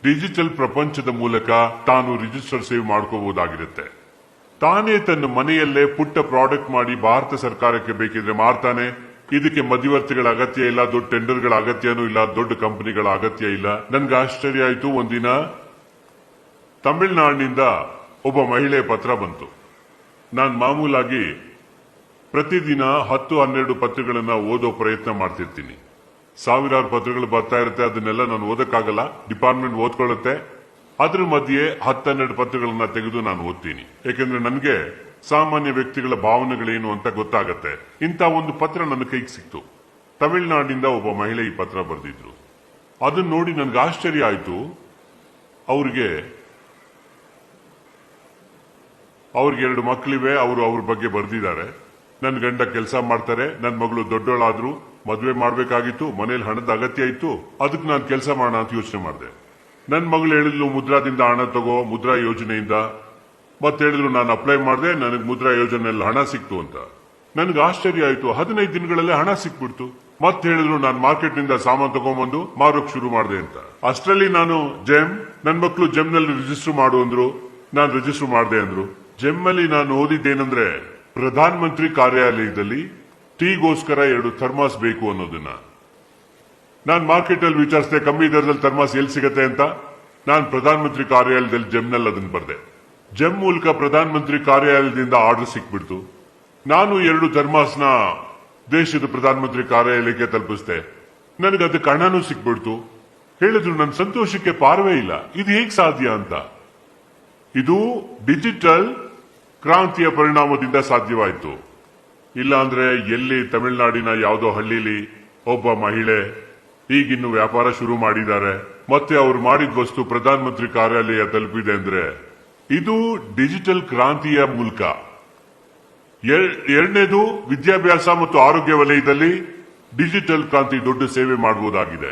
ಡಿಜಿಟಲ್ ಪ್ರಪಂಚದ ಮೂಲಕ ತಾನು ರಿಜಿಸ್ಟರ್ ಸೇವ್ ಮಾಡ್ಕೋಬಹುದಾಗಿರುತ್ತೆ. ತಾನೇ ತನ್ನ ಮನೆಯಲ್ಲೇ ಪುಟ್ಟ ಪ್ರಾಡಕ್ಟ್ ಮಾಡಿ ಭಾರತ ಸರ್ಕಾರಕ್ಕೆ ಬೇಕಿದ್ರೆ ಮಾರ್ತಾನೆ. ಇದಕ್ಕೆ ಮಧ್ಯವರ್ತಿಗಳ ಅಗತ್ಯ ಇಲ್ಲ, ದೊಡ್ಡ ಟೆಂಡರ್ಗಳ ಅಗತ್ಯನೂ ಇಲ್ಲ, ದೊಡ್ಡ ಕಂಪನಿಗಳ ಅಗತ್ಯ ಇಲ್ಲ. ನನ್ಗೆ ಆಶ್ಚರ್ಯ ಆಯ್ತು. ಒಂದಿನ ತಮಿಳುನಾಡಿನಿಂದ ಒಬ್ಬ ಮಹಿಳೆ ಪತ್ರ ಬಂತು. ನಾನು ಮಾಮೂಲಾಗಿ ಪ್ರತಿದಿನ 10-12 ಪತ್ರಗಳನ್ನ ಓದೋ ಪ್ರಯತ್ನ ಮಾಡ್ತಿರ್ತೀನಿ. ಸಾವಿರಾರು ಪತ್ರಗಳು ಬರ್ತಾ ಇರುತ್ತೆ, ಅದನ್ನೆಲ್ಲ ನಾನು ಓದಕ್ಕಾಗಲ್ಲ, ಡಿಪಾರ್ಟ್ಮೆಂಟ್ ಓದ್ಕೊಳ್ಳುತ್ತೆ. ಅದ್ರ ಮಧ್ಯೆ 10-12 ಪತ್ರಗಳನ್ನ ತೆಗೆದು ನಾನು ಓದ್ತೀನಿ. ಯಾಕೆಂದ್ರೆ ನನಗೆ ಸಾಮಾನ್ಯ ವ್ಯಕ್ತಿಗಳ ಭಾವನೆಗಳೇನು ಅಂತ ಗೊತ್ತಾಗತ್ತೆ. ಇಂಥ ಒಂದು ಪತ್ರ ನನ್ನ ಕೈಗೆ ಸಿಕ್ತು. ತಮಿಳುನಾಡಿನಿಂದ ಒಬ್ಬ ಮಹಿಳೆ ಈ ಪತ್ರ ಬರೆದಿದ್ರು. ಅದನ್ನ ನೋಡಿ ನನ್ಗೆ ಆಶ್ಚರ್ಯ ಆಯ್ತು. ಅವ್ರಿಗೆ 2 ಮಕ್ಕಳಿವೆ. ಅವ್ರ ಬಗ್ಗೆ ಬರೆದಿದ್ದಾರೆ. ನನ್ನ ಗಂಡ ಕೆಲಸ ಮಾಡ್ತಾರೆ, ನನ್ನ ಮಗಳು ದೊಡ್ಡೋಳಾದ್ರು, ಮದುವೆ ಮಾಡ್ಬೇಕಾಗಿತ್ತು, ಮನೇಲಿ ಹಣದ ಅಗತ್ಯ ಇತ್ತು, ಅದಕ್ಕೆ ನಾನು ಕೆಲಸ ಮಾಡೋಣ ಅಂತ ಯೋಚನೆ ಮಾಡಿದೆ. ನನ್ನ ಮಗಳು ಹೇಳಿದ್ಲು ಮುದ್ರಾದಿಂದ ಹಣ ತಗೋ, ಮುದ್ರಾ ಯೋಜನೆಯಿಂದ. ಮತ್ತೆ ಹೇಳಿದ್ರು ನಾನು ಅಪ್ಲೈ ಮಾಡಿದೆ, ನನಗೆ ಮುದ್ರಾ ಯೋಜನೆಯಲ್ಲಿ ಹಣ ಸಿಕ್ತು ಅಂತ. ನನಗೆ ಆಶ್ಚರ್ಯ ಆಯ್ತು. 15 ದಿನಗಳಲ್ಲೇ ಹಣ ಸಿಕ್ಬಿಡ್ತು. ಮತ್ತೆ ಹೇಳಿದ್ರು ನಾನು ಮಾರ್ಕೆಟ್ ನಿಂದ ಸಾಮಾನು ತಗೊಂಡ್ಬಂದು ಮಾರೋಕ್ ಶುರು ಮಾಡಿದೆ ಅಂತ. ಅಷ್ಟರಲ್ಲಿ ನಾನು ನನ್ನ ಮಕ್ಕಳು ಜೆಮ್ನಲ್ಲಿ ರಿಜಿಸ್ಟರ್ ಮಾಡು ಅಂದ್ರು. ನಾನು ರಿಜಿಸ್ಟರ್ ಮಾಡಿದೆ ಅಂದ್ರು. ಜೆಮ್ಮಲ್ಲಿ ನಾನು ಓದಿದ್ದೇನೆಂದ್ರೆ, ಪ್ರಧಾನ ಮಂತ್ರಿ ಕಾರ್ಯಾಲಯದಲ್ಲಿ ಟೀಗೋಸ್ಕರ 2 ಥರ್ಮಾಸ್ ಬೇಕು ಅನ್ನೋದನ್ನ. ನಾನು ಮಾರ್ಕೆಟ್ ಅಲ್ಲಿ ವಿಚಾರಿಸಿದೆ, ಕಮ್ಮಿ ದರದಲ್ಲಿ ಥರ್ಮಾಸ್ ಎಲ್ಲಿ ಸಿಗತ್ತೆ ಅಂತ. ನಾನು ಪ್ರಧಾನ ಮಂತ್ರಿ ಕಾರ್ಯಾಲಯದಲ್ಲಿ ಜೆಮ್ನಲ್ಲಿ ಅದನ್ನ ಬರ್ದೆ. ಜೆಮ್ ಮೂಲಕ ಪ್ರಧಾನ ಮಂತ್ರಿ ಕಾರ್ಯಾಲಯದಿಂದ ಆರ್ಡರ್ ಸಿಕ್ಬಿಡ್ತು. ನಾನು 2 ಥರ್ಮಾಸ್ನ ದೇಶದ ಪ್ರಧಾನ ಮಂತ್ರಿ ಕಾರ್ಯಾಲಯಕ್ಕೆ ತಲುಪಿಸಿದೆ. ನನಗೆ ಅದಕ್ಕೆ ಹಣನೂ ಸಿಕ್ಬಿಡ್ತು. ಹೇಳಿದ್ರು ನನ್ನ ಸಂತೋಷಕ್ಕೆ ಪಾರವೇ ಇಲ್ಲ. ಇದು ಹೇಗ್ ಸಾಧ್ಯ ಅಂತ. ಇದು ಡಿಜಿಟಲ್ ಕ್ರಾಂತಿಯ ಪರಿಣಾಮದಿಂದ ಸಾಧ್ಯವಾಯಿತು. ಇಲ್ಲ ಅಂದ್ರೆ ಎಲ್ಲಿ ತಮಿಳುನಾಡಿನ ಯಾವುದೋ ಹಳ್ಳಿಲಿ ಒಬ್ಬ ಮಹಿಳೆ ಈಗಿನ್ನು ವ್ಯಾಪಾರ ಶುರು ಮಾಡಿದ್ದಾರೆ, ಮತ್ತೆ ಅವ್ರು ಮಾಡಿದ ವಸ್ತು ಪ್ರಧಾನ ಮಂತ್ರಿ ಕಾರ್ಯಾಲಯ ತಲುಪಿದೆ ಅಂದ್ರೆ ಇದು ಡಿಜಿಟಲ್ ಕ್ರಾಂತಿಯ ಮೂಲಕ. ಎರಡನೇದು, ವಿದ್ಯಾಭ್ಯಾಸ ಮತ್ತು ಆರೋಗ್ಯ ವಲಯದಲ್ಲಿ ಡಿಜಿಟಲ್ ಕ್ರಾಂತಿ ದೊಡ್ಡ ಸೇವೆ ಮಾಡಬಹುದಾಗಿದೆ.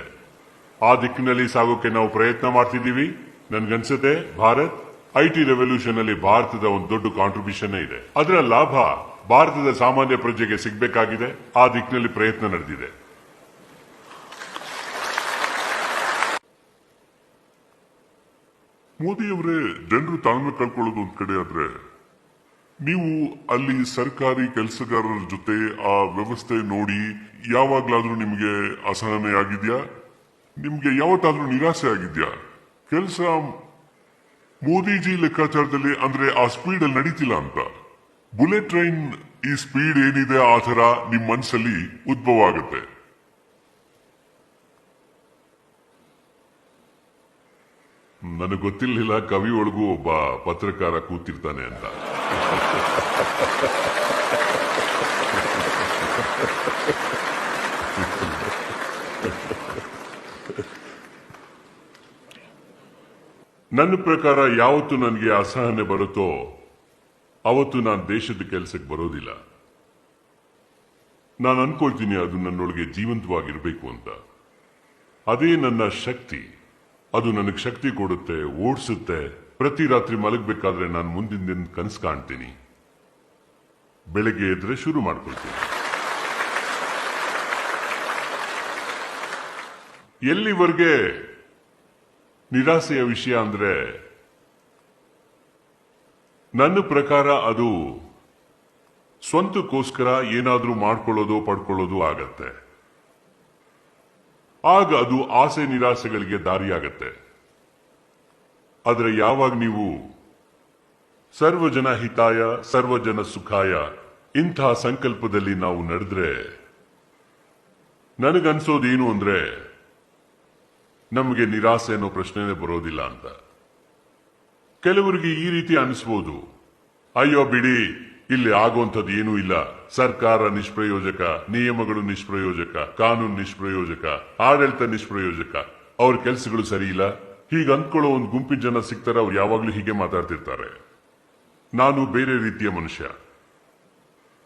ಆ ದಿಕ್ಕಿನಲ್ಲಿ ಸಾಗೋಕೆ ನಾವು ಪ್ರಯತ್ನ ಮಾಡ್ತಿದ್ದೀವಿ. ನನ್ಗನ್ಸುತ್ತೆ ಭಾರತ್ ಐಟಿ ರೆವಲ್ಯೂಷನ್ ಅಲ್ಲಿ ಭಾರತದ ಒಂದು ದೊಡ್ಡ ಕಾಂಟ್ರಿಬ್ಯೂಷನ್ ಇದೆ. ಅದರ ಲಾಭ ಭಾರತದ ಸಾಮಾನ್ಯ ಪ್ರಜೆಗೆ ಸಿಗಬೇಕಾಗಿದೆ. ಆ ದಿಕ್ಕಿನಲ್ಲಿ ಪ್ರಯತ್ನ ನಡೆದಿದೆ.
ಮೋದಿಯವರೇ, ಜನರು ತಾಳ್ಮೆ ಕಳ್ಕೊಳ್ಳೋದು ಒಂದ್ ಕಡೆ ಆದ್ರೆ, ನೀವು ಅಲ್ಲಿ ಸರ್ಕಾರಿ ಕೆಲಸಗಾರರ ಜೊತೆ ಆ ವ್ಯವಸ್ಥೆ ನೋಡಿ ಯಾವಾಗ್ಲಾದ್ರೂ ನಿಮ್ಗೆ ಅಸಹನೆ ಆಗಿದ್ಯಾ? ನಿಮ್ಗೆ ಯಾವತ್ತಾದ್ರೂ ನಿರಾಸೆ ಆಗಿದ್ಯಾ? ಕೆಲಸ ಮೋದಿಜಿ ಲೆಕ್ಕಾಚಾರದಲ್ಲಿ ಅಂದ್ರೆ ಆ ಸ್ಪೀಡ್ ಅಲ್ಲಿ ನಡೀತಿಲ್ಲ ಅಂತ. ಬುಲೆಟ್ ಟ್ರೈನ್ ಈ ಸ್ಪೀಡ್ ಏನಿದೆ ಆ ತರ ನಿಮ್ ಮನ್ಸಲ್ಲಿ ಉದ್ಭವ ಆಗುತ್ತೆ.
ನನಗೆ ಗೊತ್ತಿರಲಿಲ್ಲ ಕವಿ ಒಳಗೂ ಒಬ್ಬ ಪತ್ರಕಾರ ಕೂತಿರ್ತಾನೆ ಅಂತ. ನನ್ನ ಪ್ರಕಾರ ಯಾವತ್ತು ನನಗೆ ಅಸಹನೆ ಬರುತ್ತೋ ಅವತ್ತು ನಾನು ದೇಶದ ಕೆಲಸಕ್ಕೆ ಬರೋದಿಲ್ಲ. ನಾನು ಅನ್ಕೊಳ್ತೀನಿ ಅದು ನನ್ನೊಳಗೆ ಜೀವಂತವಾಗಿರ್ಬೇಕು ಅಂತ. ಅದೇ ನನ್ನ ಶಕ್ತಿ. ಅದು ನನಗೆ ಶಕ್ತಿ ಕೊಡುತ್ತೆ, ಓಡಿಸುತ್ತೆ. ಪ್ರತಿ ರಾತ್ರಿ ಮಲಗಬೇಕಾದ್ರೆ ನಾನು ಮುಂದಿನ ದಿನ ಕನಸು ಕಾಣ್ತೀನಿ. ಬೆಳಗ್ಗೆ ಎದ್ರೆ ಶುರು ಮಾಡ್ಕೊಳ್ತೀನಿ. ಎಲ್ಲಿವರೆಗೆ ನಿರಾಸೆಯ ವಿಷಯ ಅಂದ್ರೆ, ನನ್ನ ಪ್ರಕಾರ ಅದು ಸ್ವಂತಕ್ಕೋಸ್ಕರ ಏನಾದ್ರೂ ಮಾಡ್ಕೊಳ್ಳೋದು ಪಡ್ಕೊಳ್ಳೋದು ಆಗತ್ತೆ. ಆಗ ಅದು ಆಸೆ ನಿರಾಸೆಗಳಿಗೆ ದಾರಿಯಾಗತ್ತೆ. ಆದರೆ ಯಾವಾಗ ನೀವು ಸರ್ವಜನ ಹಿತಾಯ ಸರ್ವಜನ ಸುಖಾಯ ಇಂತಹ ಸಂಕಲ್ಪದಲ್ಲಿ ನಾವು ನಡೆದ್ರೆ, ನನಗನ್ಸೋದೇನು ಅಂದ್ರೆ ನಮಗೆ ನಿರಾಸೆ ಅನ್ನೋ ಪ್ರಶ್ನೆನೇ ಬರೋದಿಲ್ಲ ಅಂತ. ಕೆಲವರಿಗೆ ಈ ರೀತಿ ಅನಿಸ್ಬೋದು, ಅಯ್ಯೋ ಬಿಡಿ, ಇಲ್ಲಿ ಆಗುವಂಥದ್ದು ಏನೂ ಇಲ್ಲ, ಸರ್ಕಾರ ನಿಷ್ಪ್ರಯೋಜಕ, ನಿಯಮಗಳು ನಿಷ್ಪ್ರಯೋಜಕ, ಕಾನೂನು ನಿಷ್ಪ್ರಯೋಜಕ, ಆಡಳಿತ ನಿಷ್ಪ್ರಯೋಜಕ, ಅವ್ರ ಕೆಲಸಗಳು ಸರಿ ಇಲ್ಲ, ಹೀಗೆ ಅಂದ್ಕೊಳ್ಳೋ ಒಂದು ಗುಂಪಿನ ಜನ ಸಿಗ್ತಾರೆ. ಅವ್ರು ಯಾವಾಗ್ಲೂ ಹೀಗೆ ಮಾತಾಡ್ತಿರ್ತಾರೆ. ನಾನು ಬೇರೆ ರೀತಿಯ ಮನುಷ್ಯ.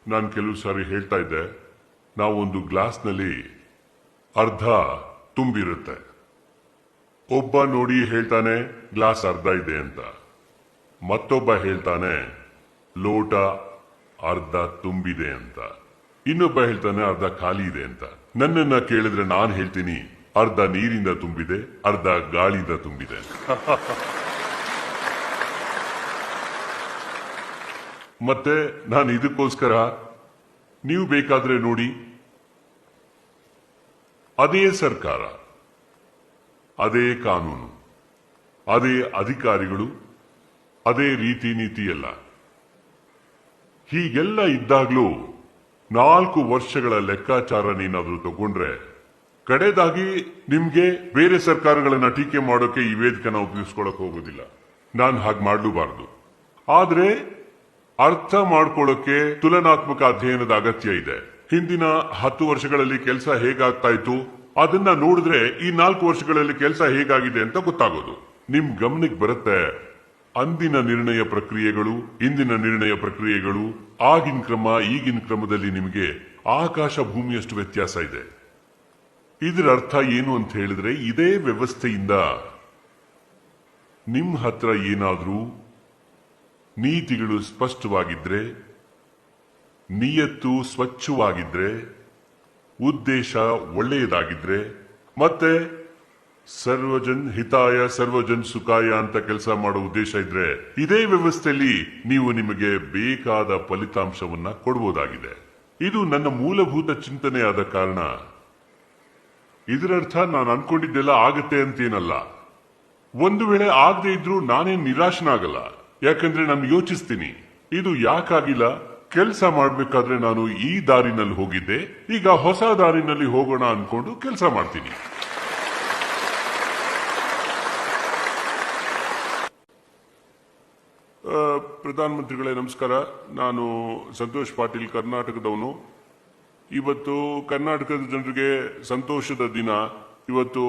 ನಾನು ಕೆಲವು ಸಾರಿ ಹೇಳ್ತಾ ಇದ್ದೆ, ನಾವೊಂದು ಗ್ಲಾಸ್ನಲ್ಲಿ ಅರ್ಧ ತುಂಬಿರುತ್ತೆ. ಒಬ್ಬ ನೋಡಿ ಹೇಳ್ತಾನೆ ಗ್ಲಾಸ್ ಅರ್ಧ ಇದೆ ಅಂತ, ಮತ್ತೊಬ್ಬ ಹೇಳ್ತಾನೆ ಲೋಟ ಅರ್ಧ ತುಂಬಿದೆ ಅಂತ, ಇನ್ನೊಬ್ಬ ಹೇಳ್ತಾನೆ ಅರ್ಧ ಖಾಲಿ ಇದೆ ಅಂತ. ನನ್ನನ್ನ ಕೇಳಿದ್ರೆ ನಾನು ಹೇಳ್ತೀನಿ ಅರ್ಧ ನೀರಿಂದ ತುಂಬಿದೆ, ಅರ್ಧ ಗಾಳಿಯಿಂದ ತುಂಬಿದೆ. ಮತ್ತೆ ನಾನು ಇದಕ್ಕೋಸ್ಕರ, ನೀವು ಬೇಕಾದ್ರೆ ನೋಡಿ, ಅದೇ ಸರ್ಕಾರ, ಅದೇ ಕಾನೂನು, ಅದೇ ಅಧಿಕಾರಿಗಳು, ಅದೇ ರೀತಿ ನೀತಿ ಎಲ್ಲ, ಹೀಗೆಲ್ಲ ಇದ್ದಾಗ್ಲೂ 4 ವರ್ಷಗಳ ಲೆಕ್ಕಾಚಾರ ನೀನಾದ್ರೂ ತಗೊಂಡ್ರೆ ಕಡೆದಾಗಿ ನಿಮ್ಗೆ ಬೇರೆ ಸರ್ಕಾರಗಳನ್ನ ಟೀಕೆ ಮಾಡೋಕೆ ಈ ವೇದಿಕೆನ ಉಪಯೋಗಿಸ್ಕೊಳಕ್ ಹೋಗೋದಿಲ್ಲ. ನಾನು ಹಾಗೆ ಮಾಡಲೂಬಾರದು. ಆದ್ರೆ ಅರ್ಥ ಮಾಡ್ಕೊಳ್ಳೋಕೆ ತುಲನಾತ್ಮಕ ಅಧ್ಯಯನದ ಅಗತ್ಯ ಇದೆ. ಹಿಂದಿನ 10 ವರ್ಷಗಳಲ್ಲಿ ಕೆಲಸ ಹೇಗಾಗ್ತಾ ಇತ್ತು ಅದನ್ನ ನೋಡಿದ್ರೆ ಈ 4 ವರ್ಷಗಳಲ್ಲಿ ಕೆಲಸ ಹೇಗಾಗಿದೆ ಅಂತ ಗೊತ್ತಾಗೋದು. ನಿಮ್ ಗಮನಕ್ಕೆ ಬರುತ್ತೆ ಅಂದಿನ ನಿರ್ಣಯ ಪ್ರಕ್ರಿಯೆಗಳು, ಇಂದಿನ ನಿರ್ಣಯ ಪ್ರಕ್ರಿಯೆಗಳು, ಆಗಿನ ಕ್ರಮ ಈಗಿನ ಕ್ರಮದಲ್ಲಿ ನಿಮಗೆ ಆಕಾಶ ಭೂಮಿಯಷ್ಟು ವ್ಯತ್ಯಾಸ ಇದೆ. ಇದರ ಅರ್ಥ ಏನು ಅಂತ ಹೇಳಿದ್ರೆ, ಇದೇ ವ್ಯವಸ್ಥೆಯಿಂದ ನಿಮ್ ಹತ್ರ ಏನಾದ್ರೂ ನೀತಿಗಳು ಸ್ಪಷ್ಟವಾಗಿದ್ರೆ, ನಿಯತ್ತು ಸ್ವಚ್ಛವಾಗಿದ್ರೆ, ಉದ್ದೇಶ ಒಳ್ಳೆಯದಾಗಿದ್ರೆ, ಮತ್ತೆ ಸರ್ವಜನ್ ಹಿತಾಯ ಸರ್ವಜನ್ ಸುಖಾಯ ಅಂತ ಕೆಲಸ ಮಾಡೋ ಉದ್ದೇಶ ಇದ್ರೆ, ಇದೇ ವ್ಯವಸ್ಥೆಯಲ್ಲಿ ನೀವು ನಿಮಗೆ ಬೇಕಾದ ಫಲಿತಾಂಶವನ್ನ ಕೊಡಬಹುದಾಗಿದೆ. ಇದು ನನ್ನ ಮೂಲಭೂತ ಚಿಂತನೆ ಆದ ಕಾರಣ ಇದರರ್ಥ ನಾನು ಅನ್ಕೊಂಡಿದ್ದೆಲ್ಲ ಆಗತ್ತೆ ಅಂತೇನಲ್ಲ. ಒಂದು ವೇಳೆ ಆಗದೆ ಇದ್ರೂ ನಾನೇನ್ ನಿರಾಶನಾಗಲ್ಲ. ಯಾಕಂದ್ರೆ ನಾನು ಯೋಚಿಸ್ತೀನಿ, ಇದು ಯಾಕಾಗಿಲ್ಲ, ಕೆಲಸ ಮಾಡ್ಬೇಕಾದ್ರೆ ನಾನು ಈ ದಾರಿನಲ್ಲಿ ಹೋಗಿದ್ದೆ, ಈಗ ಹೊಸ ದಾರಿನಲ್ಲಿ ಹೋಗೋಣ ಅನ್ಕೊಂಡು ಕೆಲಸ ಮಾಡ್ತೀನಿ. ಪ್ರಧಾನಮಂತ್ರಿಗಳೇ ನಮಸ್ಕಾರ. ನಾನು ಸಂತೋಷ್ ಪಾಟೀಲ್, ಕರ್ನಾಟಕದವನು. ಇವತ್ತು ಕರ್ನಾಟಕದ ಜನರಿಗೆ ಸಂತೋಷದ ದಿನ. ಇವತ್ತು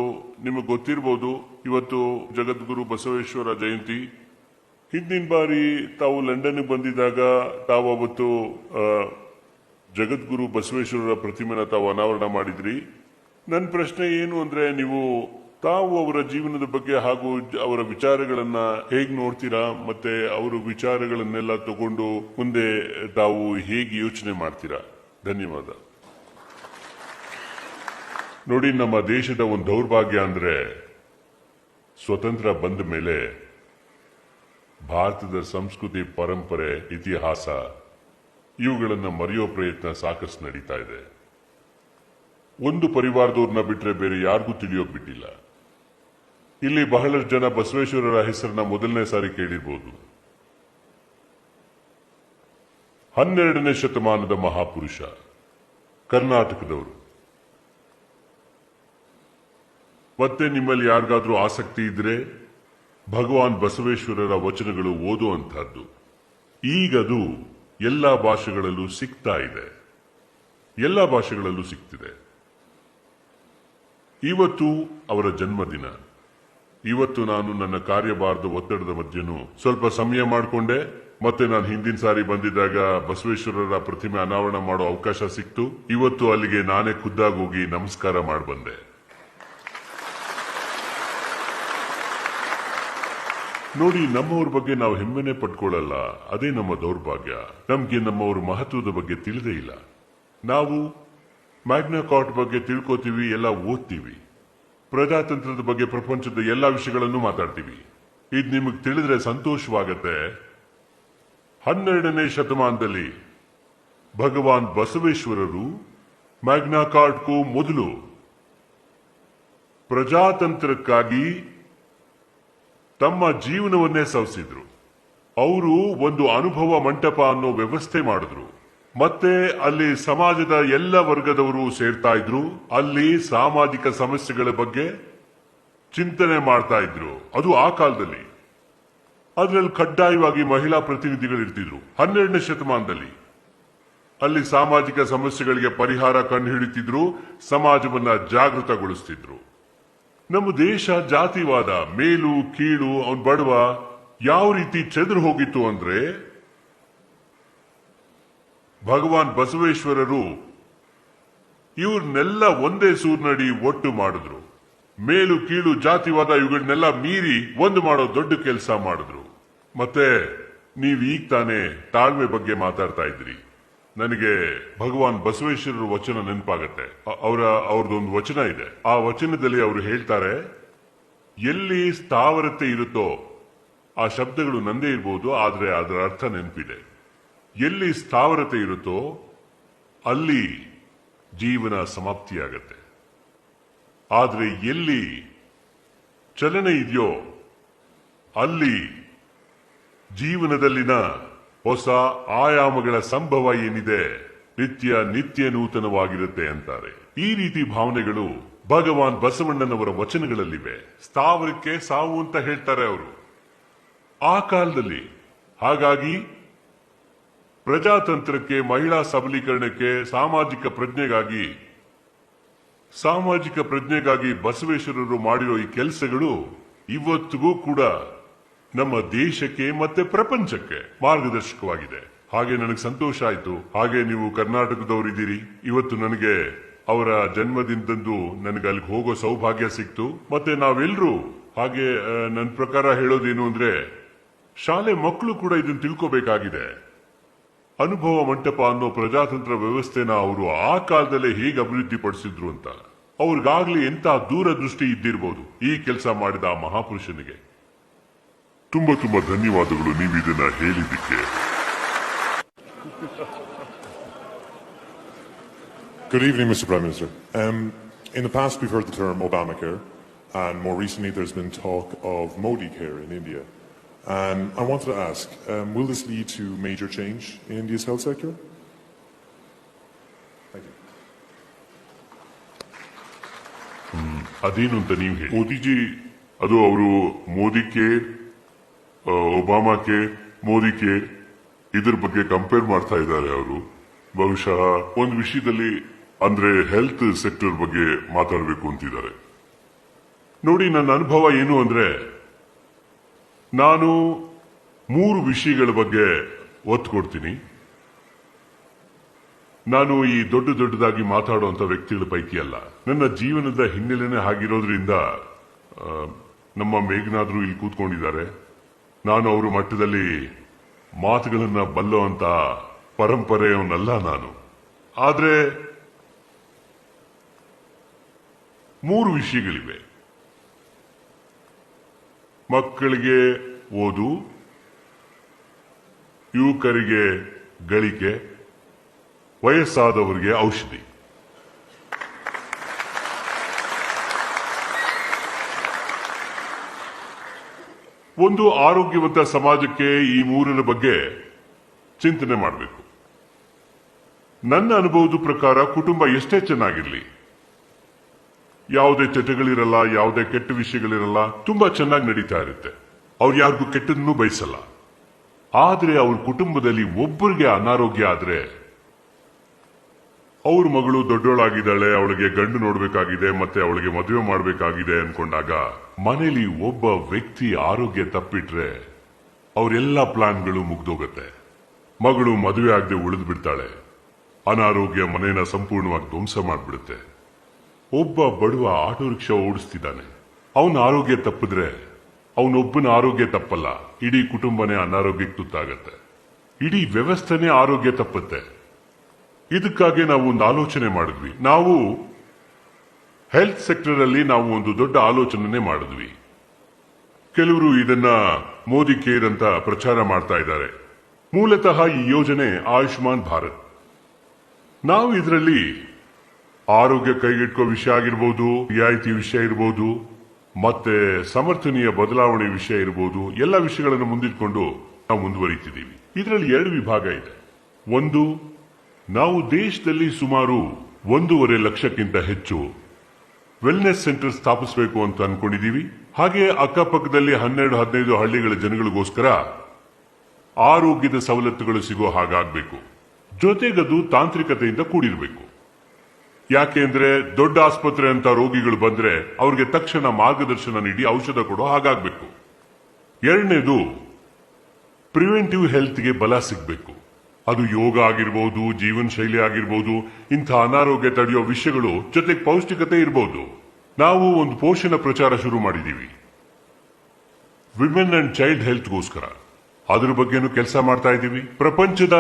ನಿಮಗೆ ಗೊತ್ತಿರಬಹುದು, ಇವತ್ತು ಜಗದ್ಗುರು ಬಸವೇಶ್ವರ ಜಯಂತಿ. ಹಿಂದಿನ ಬಾರಿ ತಾವು ಲಂಡನ್ಗೆ ಬಂದಿದ್ದಾಗ ತಾವು ಅವತ್ತು ಜಗದ್ಗುರು ಬಸವೇಶ್ವರರ ಪ್ರತಿಮೆನ ತಾವು ಅನಾವರಣ ಮಾಡಿದ್ರಿ. ನನ್ನ ಪ್ರಶ್ನೆ ಏನು ಅಂದ್ರೆ, ನೀವು ತಾವು ಅವರ ಜೀವನದ ಬಗ್ಗೆ ಹಾಗೂ ಅವರ ವಿಚಾರಗಳನ್ನ ಹೇಗೆ ನೋಡ್ತೀರಾ, ಮತ್ತೆ ಅವರ ವಿಚಾರಗಳನ್ನೆಲ್ಲ ತಗೊಂಡು ಮುಂದೆ ತಾವು ಹೇಗೆ ಯೋಚನೆ ಮಾಡ್ತೀರಾ? ಧನ್ಯವಾದ. ನೋಡಿ, ನಮ್ಮ ದೇಶದ ಒಂದು ದೌರ್ಭಾಗ್ಯ ಅಂದ್ರೆ, ಸ್ವತಂತ್ರ ಬಂದ ಮೇಲೆ ಭಾರತದ ಸಂಸ್ಕೃತಿ, ಪರಂಪರೆ, ಇತಿಹಾಸ ಇವುಗಳನ್ನ ಮರೆಯೋ ಪ್ರಯತ್ನ ಸಾಕಷ್ಟು ನಡೀತಾ ಇದೆ. ಒಂದು ಪರಿವಾರದವ್ರನ್ನ ಬಿಟ್ರೆ ಬೇರೆ ಯಾರಿಗೂ ತಿಳಿಯೋಕ್ ಬಿಟ್ಟಿಲ್ಲ. ಇಲ್ಲಿ ಬಹಳಷ್ಟು ಜನ ಬಸವೇಶ್ವರರ ಹೆಸರನ್ನ ಮೊದಲನೇ ಸಾರಿ ಕೇಳಿರ್ಬೋದು. 12ನೇ ಶತಮಾನದ ಮಹಾಪುರುಷ, ಕರ್ನಾಟಕದವರು. ಮತ್ತೆ ನಿಮ್ಮಲ್ಲಿ ಯಾರಿಗಾದ್ರೂ ಆಸಕ್ತಿ ಇದ್ರೆ ಭಗವಾನ್ ಬಸವೇಶ್ವರರ ವಚನಗಳು ಓದುವಂತಹದ್ದು. ಈಗದು ಎಲ್ಲಾ ಭಾಷೆಗಳಲ್ಲೂ ಸಿಗ್ತಾ ಇದೆ, ಎಲ್ಲಾ ಭಾಷೆಗಳಲ್ಲೂ ಸಿಗ್ತಿದೆ. ಇವತ್ತು ಅವರ ಜನ್ಮದಿನ. ಇವತ್ತು ನಾನು ನನ್ನ ಕಾರ್ಯಭಾರದ ಒತ್ತಡದ ಮಧ್ಯೆನೂ ಸ್ವಲ್ಪ ಸಮಯ ಮಾಡಿಕೊಂಡೆ. ಮತ್ತೆ ನಾನು ಹಿಂದಿನ ಸಾರಿ ಬಂದಿದ್ದಾಗ ಬಸವೇಶ್ವರರ ಪ್ರತಿಮೆ ಅನಾವರಣ ಮಾಡೋ ಅವಕಾಶ ಸಿಕ್ತು. ಇವತ್ತು ಅಲ್ಲಿಗೆ ನಾನೇ ಖುದ್ದಾಗಿ ಹೋಗಿ ನಮಸ್ಕಾರ ಮಾಡಿ ಬಂದೆ. ನೋಡಿ, ನಮ್ಮವ್ರ ಬಗ್ಗೆ ನಾವು ಹೆಮ್ಮೆನೆ ಪಟ್ಕೊಳ್ಳಲ್ಲ, ಅದೇ ನಮ್ಮ ದೌರ್ಭಾಗ್ಯ. ನಮ್ಗೆ ನಮ್ಮವ್ರ ಮಹತ್ವದ ಬಗ್ಗೆ ತಿಳಿದೇ ಇಲ್ಲ. ನಾವು ಮ್ಯಾಗ್ನಾ ಕಾರ್ಟ್ ಬಗ್ಗೆ ತಿಳ್ಕೋತೀವಿ, ಎಲ್ಲ ಓದ್ತೀವಿ, ಪ್ರಜಾತಂತ್ರದ ಬಗ್ಗೆ ಪ್ರಪಂಚದ ಎಲ್ಲಾ ವಿಷಯಗಳನ್ನು ಮಾತಾಡ್ತೀವಿ. ಇದು ನಿಮಗೆ ತಿಳಿದ್ರೆ ಸಂತೋಷವಾಗತ್ತೆ. 12ನೇ ಶತಮಾನದಲ್ಲಿ ಭಗವಾನ್ ಬಸವೇಶ್ವರರು ಮ್ಯಾಗ್ನಾ ಕಾರ್ಟ್ಗೂ ಮೊದಲು ಪ್ರಜಾತಂತ್ರಕ್ಕಾಗಿ ತಮ್ಮ ಜೀವನವನ್ನೇ ಸವಸಿದ್ರು. ಅವರು ಒಂದು ಅನುಭವ ಮಂಟಪ ಅನ್ನೋ ವ್ಯವಸ್ಥೆ ಮಾಡಿದ್ರು. ಮತ್ತೆ ಅಲ್ಲಿ ಸಮಾಜದ ಎಲ್ಲ ವರ್ಗದವರು ಸೇರ್ತಾ ಇದ್ರು. ಅಲ್ಲಿ ಸಾಮಾಜಿಕ ಸಮಸ್ಯೆಗಳ ಬಗ್ಗೆ ಚಿಂತನೆ ಮಾಡ್ತಾ ಇದ್ರು. ಅದು ಆ ಕಾಲದಲ್ಲಿ. ಅದರಲ್ಲಿ ಕಡ್ಡಾಯವಾಗಿ ಮಹಿಳಾ ಪ್ರತಿನಿಧಿಗಳು ಇರ್ತಿದ್ರು. 12ನೇ ಶತಮಾನದಲ್ಲಿ ಅಲ್ಲಿ ಸಾಮಾಜಿಕ ಸಮಸ್ಯೆಗಳಿಗೆ ಪರಿಹಾರ ಕಂಡು ಹಿಡಿತಿದ್ರು, ಸಮಾಜವನ್ನ ಜಾಗೃತಗೊಳಿಸ್ತಿದ್ರು. ನಮ್ಮ ದೇಶ ಜಾತಿವಾದ, ಮೇಲು ಕೀಳು, ಅವನ್ ಬಡವ ಯಾವ ರೀತಿ ಚೆದ್ರು ಹೋಗಿತ್ತು ಅಂದ್ರೆ, ಭಗವಾನ್ ಬಸವೇಶ್ವರರು ಇವ್ರನ್ನೆಲ್ಲ ಒಂದೇ ಸೂರ್ನಡಿ ಒಟ್ಟು ಮಾಡಿದ್ರು. ಮೇಲು ಕೀಳು ಜಾತಿವಾದ ಇವುಗಳನ್ನೆಲ್ಲ ಮೀರಿ ಒಂದು ಮಾಡೋ ದೊಡ್ಡ ಕೆಲಸ ಮಾಡಿದ್ರು. ಮತ್ತೆ ನೀವ್ ಈಗ ತಾನೇ ತಾಳ್ಮೆ ಬಗ್ಗೆ ಮಾತಾಡ್ತಾ ಇದ್ರಿ. ನನಗೆ ಭಗವಾನ್ ಬಸವೇಶ್ವರರ ವಚನ ನೆನಪಾಗತ್ತೆ. ಅವ್ರದೊಂದು ವಚನ ಇದೆ. ಆ ವಚನದಲ್ಲಿ ಅವರು ಹೇಳ್ತಾರೆ, ಎಲ್ಲಿ ಸ್ಥಾವರತೆ ಇರುತ್ತೋ, ಆ ಶಬ್ದಗಳು ನಂದೇ ಇರ್ಬೋದು, ಆದ್ರೆ ಅದರ ಅರ್ಥ ನೆನಪಿದೆ. ಎಲ್ಲಿ ಸ್ಥಾವರತೆ ಇರುತ್ತೋ ಅಲ್ಲಿ ಜೀವನ ಸಮಾಪ್ತಿಯಾಗತ್ತೆ. ಆದ್ರೆ ಎಲ್ಲಿ ಚಲನೆ ಇದೆಯೋ ಅಲ್ಲಿ ಜೀವನದಲ್ಲಿನ ಹೊಸ ಆಯಾಮಗಳ ಸಂಭವ ಏನಿದೆ, ನಿತ್ಯ ನೂತನವಾಗಿರುತ್ತೆ ಅಂತಾರೆ. ಈ ರೀತಿ ಭಾವನೆಗಳು ಭಗವಾನ್ ಬಸವಣ್ಣನವರ ವಚನಗಳಲ್ಲಿವೆ. ಸ್ಥಾವರಕ್ಕೆ ಸಾವು ಅಂತ ಹೇಳ್ತಾರೆ ಅವರು ಆ ಕಾಲದಲ್ಲಿ. ಹಾಗಾಗಿ ಪ್ರಜಾತಂತ್ರಕ್ಕೆ, ಮಹಿಳಾ ಸಬಲೀಕರಣಕ್ಕೆ, ಸಾಮಾಜಿಕ ಪ್ರಜ್ಞೆಗಾಗಿ ಬಸವೇಶ್ವರರು ಮಾಡಿರೋ ಈ ಕೆಲಸಗಳು ಇವತ್ತಿಗೂ ಕೂಡ ನಮ್ಮ ದೇಶಕ್ಕೆ ಮತ್ತೆ ಪ್ರಪಂಚಕ್ಕೆ ಮಾರ್ಗದರ್ಶಕವಾಗಿದೆ. ಹಾಗೆ ನನಗೆ ಸಂತೋಷ ಆಯ್ತು. ಹಾಗೆ ನೀವು ಕರ್ನಾಟಕದವರಿದ್ದೀರಿ. ಇವತ್ತು ನನಗೆ ಅವರ ಜನ್ಮದಿನದಂದು ನನಗೆ ಅಲ್ಲಿಗೆ ಹೋಗೋ ಸೌಭಾಗ್ಯ ಸಿಕ್ತು. ಮತ್ತೆ ನಾವೆಲ್ಲರೂ ಹಾಗೆ ನನ್ನ ಪ್ರಕಾರ ಹೇಳೋದೇನು ಅಂದ್ರೆ, ಶಾಲೆ ಮಕ್ಕಳು ಕೂಡ ಇದನ್ನು ತಿಳ್ಕೋಬೇಕಾಗಿದೆ. ಅನುಭವ ಮಂಟಪ ಅನ್ನೋ ಪ್ರಜಾತಂತ್ರ ವ್ಯವಸ್ಥೆನ ಅವರು ಆ ಕಾಲದಲ್ಲೇ ಹೇಗೆ ಅಭಿವೃದ್ಧಿ ಪಡಿಸಿದ್ರು ಅಂತ. ಅವ್ರಿಗಾಗ್ಲಿ ಎಂತ ದೂರದೃಷ್ಟಿ ಇದ್ದಿರಬಹುದು ಈ ಕೆಲಸ ಮಾಡಿದ ಆ ಮಹಾಪುರುಷನಿಗೆ.
ತುಂಬಾ ತುಂಬಾ ಧನ್ಯವಾದಗಳು ನೀವು ಇದನ್ನ ಹೇಳಿದ್ದಕ್ಕೆ.
Good evening, Mr. Prime Minister. In the past, we've heard the term Obamacare, and more recently, there's been talk of Modi Care in India. And I wanted to ask, will this lead to major change in India's health sector? Thank you.
ಅದೇನು ಅಂತ ನೀವು ಹೇಳಿ.
ಮೋದಿಜಿ, ಅದು ಅವರು Modi care, Obama care, Modi care ಇದ್ರ ಬಗ್ಗೆ compare ಮಾಡ್ತಾ ಇದ್ದಾರೆ. ಅವರು ಬಹುಶಃ ಒಂದು ವಿಷಯದಲ್ಲಿ ಅಂದ್ರೆ ಹೆಲ್ತ್ ಸೆಕ್ಟರ್ ಬಗ್ಗೆ ಮಾತಾಡಬೇಕು ಅಂತಿದ್ದಾರೆ.
ನೋಡಿ, ನನ್ನ ಅನುಭವ ಏನು ಅಂದ್ರೆ, ನಾನು 3 ವಿಷಯಗಳ ಬಗ್ಗೆ ಒತ್ತು ಕೊಡ್ತೀನಿ. ನಾನು ಈ ದೊಡ್ಡದಾಗಿ ಮಾತಾಡುವಂತ ವ್ಯಕ್ತಿಗಳ ಪೈಕಿ ಅಲ್ಲ. ನನ್ನ ಜೀವನದ ಹಿನ್ನೆಲೆನೇ ಆಗಿರೋದ್ರಿಂದ ನಮ್ಮ ಮೇಘನಾದ್ರು ಇಲ್ಲಿ ಕೂತ್ಕೊಂಡಿದ್ದಾರೆ. ನಾನು ಅವರ ಮಟ್ಟದಲ್ಲಿ ಮಾತುಗಳನ್ನ ಬಲ್ಲುವಂತ ಪರಂಪರೆಯವನ್ನಲ್ಲ ನಾನು. ಆದ್ರೆ 3 ವಿಷಯಗಳಿವೆ. ಮಕ್ಕಳಿಗೆ ಓದು, ಯುವಕರಿಗೆ ಗಳಿಕೆ, ವಯಸ್ಸಾದವರಿಗೆ ಔಷಧಿ. ಒಂದು ಆರೋಗ್ಯವಂತ ಸಮಾಜಕ್ಕೆ ಈ 3ರ ಬಗ್ಗೆ ಚಿಂತನೆ ಮಾಡಬೇಕು. ನನ್ನ ಅನುಭವದ ಪ್ರಕಾರ ಕುಟುಂಬ ಎಷ್ಟೇ ಚೆನ್ನಾಗಿರ್ಲಿ, ಯಾವುದೇ ಚಟಗಳಿರಲ್ಲ, ಯಾವುದೇ ಕೆಟ್ಟ ವಿಷಯಗಳಿರಲ್ಲ, ತುಂಬಾ ಚೆನ್ನಾಗಿ ನಡೀತಾ ಇರುತ್ತೆ. ಅವ್ರು ಯಾರಿಗೂ ಕೆಟ್ಟದನ್ನು ಬಯಸಲ್ಲ. ಆದ್ರೆ ಅವ್ರ ಕುಟುಂಬದಲ್ಲಿ ಒಬ್ಬರಿಗೆ ಅನಾರೋಗ್ಯ ಆದ್ರೆ, ಅವ್ರ ಮಗಳು ದೊಡ್ಡೋಳಾಗಿದ್ದಾಳೆ, ಅವಳಿಗೆ ಗಂಡು ನೋಡ್ಬೇಕಾಗಿದೆ, ಮತ್ತೆ ಅವಳಿಗೆ ಮದುವೆ ಮಾಡಬೇಕಾಗಿದೆ ಅನ್ಕೊಂಡಾಗ ಮನೇಲಿ ಒಬ್ಬ ವ್ಯಕ್ತಿ ಆರೋಗ್ಯ ತಪ್ಪಿಟ್ರೆ ಅವರೆಲ್ಲ ಪ್ಲಾನ್ಗಳು ಮುಗ್ದೋಗತ್ತೆ. ಮಗಳು ಮದುವೆ ಆಗದೆ ಉಳಿದು ಬಿಡ್ತಾಳೆ. ಅನಾರೋಗ್ಯ ಮನೇನ ಸಂಪೂರ್ಣವಾಗಿ ಧ್ವಂಸ ಮಾಡ್ಬಿಡುತ್ತೆ. ಒಬ್ಬ ಬಡವ ಆಟೋ ರಿಕ್ಷಾ ಓಡಿಸ್ತಿದ್ದಾನೆ, ಅವನ ಆರೋಗ್ಯ ತಪ್ಪಿದ್ರೆ ಅವನೊಬ್ಬನ ಆರೋಗ್ಯ ತಪ್ಪಲ್ಲ, ಇಡೀ ಕುಟುಂಬನೇ ಅನಾರೋಗ್ಯಕ್ಕೆ ತುತ್ತಾಗತ್ತೆ, ಇಡೀ ವ್ಯವಸ್ಥೆನೇ ಆರೋಗ್ಯ ತಪ್ಪುತ್ತೆ. ಇದಕ್ಕಾಗಿ ನಾವು ಒಂದು ಆಲೋಚನೆ ಮಾಡಿದ್ವಿ. ನಾವು ಹೆಲ್ತ್ ಸೆಕ್ಟರ್ ಅಲ್ಲಿ ನಾವು ಒಂದು ದೊಡ್ಡ ಆಲೋಚನೆ ಮಾಡಿದ್ವಿ. ಕೆಲವರು ಇದನ್ನ ಮೋದಿ ಕೇರ್ ಅಂತ ಪ್ರಚಾರ ಮಾಡ್ತಾ ಇದ್ದಾರೆ. ಮೂಲತಃ ಈ ಯೋಜನೆ ಆಯುಷ್ಮಾನ್ ಭಾರತ್. ನಾವು ಇದರಲ್ಲಿ ಆರೋಗ್ಯ ಕೈಗೆಟ್ಕೋ ವಿಷಯ ಆಗಿರ್ಬೋದು, ರಿಯಾಯಿತಿ ವಿಷಯ ಇರಬಹುದು, ಮತ್ತೆ ಸಮರ್ಥನೀಯ ಬದಲಾವಣೆ ವಿಷಯ ಇರಬಹುದು, ಎಲ್ಲ ವಿಷಯಗಳನ್ನು ಮುಂದಿಟ್ಕೊಂಡು ನಾವು ಮುಂದುವರಿತಿದ್ದೀವಿ. ಇದರಲ್ಲಿ 2 ವಿಭಾಗ ಇದೆ. ಒಂದು, ನಾವು ದೇಶದಲ್ಲಿ ಸುಮಾರು 1.5 ಲಕ್ಷಕ್ಕಿಂತ ಹೆಚ್ಚು ವೆಲ್ನೆಸ್ ಸೆಂಟರ್ ಸ್ಥಾಪಿಸಬೇಕು ಅಂತ ಅನ್ಕೊಂಡಿದೀವಿ. ಹಾಗೆ ಅಕ್ಕಪಕ್ಕದಲ್ಲಿ 12-15 ಹಳ್ಳಿಗಳ ಜನಗಳಿಗೋಸ್ಕರ ಆರೋಗ್ಯದ ಸವಲತ್ತುಗಳು ಸಿಗೋ ಹಾಗಾಗಬೇಕು. ಜೊತೆಗದು ತಾಂತ್ರಿಕತೆಯಿಂದ ಕೂಡಿರಬೇಕು. ಯಾಕೆಂದ್ರೆ ದೊಡ್ಡ ಆಸ್ಪತ್ರೆ ಅಂತ ರೋಗಿಗಳು ಬಂದ್ರೆ ಅವ್ರಿಗೆ ತಕ್ಷಣ ಮಾರ್ಗದರ್ಶನ ನೀಡಿ ಔಷಧ ಕೊಡೋ ಹಾಗಾಗಬೇಕು. 2ನೇದು, ಪ್ರಿವೆಂಟಿವ್ ಹೆಲ್ತ್ಗೆ ಬಲ ಸಿಗಬೇಕು. ಅದು ಯೋಗ ಆಗಿರ್ಬೋದು, ಜೀವನ ಶೈಲಿ ಆಗಿರ್ಬೋದು, ಇಂಥ ಅನಾರೋಗ್ಯ ತಡೆಯೋ ವಿಷಯಗಳು, ಜೊತೆಗೆ ಪೌಷ್ಟಿಕತೆ ಇರಬಹುದು. ನಾವು ಒಂದು ಪೋಷಣ ಪ್ರಚಾರ ಶುರು ಮಾಡಿದೀವಿ, ವಿಮೆನ್ ಅಂಡ್ ಚೈಲ್ಡ್ ಹೆಲ್ತ್ಗೋಸ್ಕರ. ಅದ್ರ ಬಗ್ಗೆನೂ ಕೆಲಸ ಮಾಡ್ತಾ ಇದ್ದೀವಿ. ಪ್ರಪಂಚದ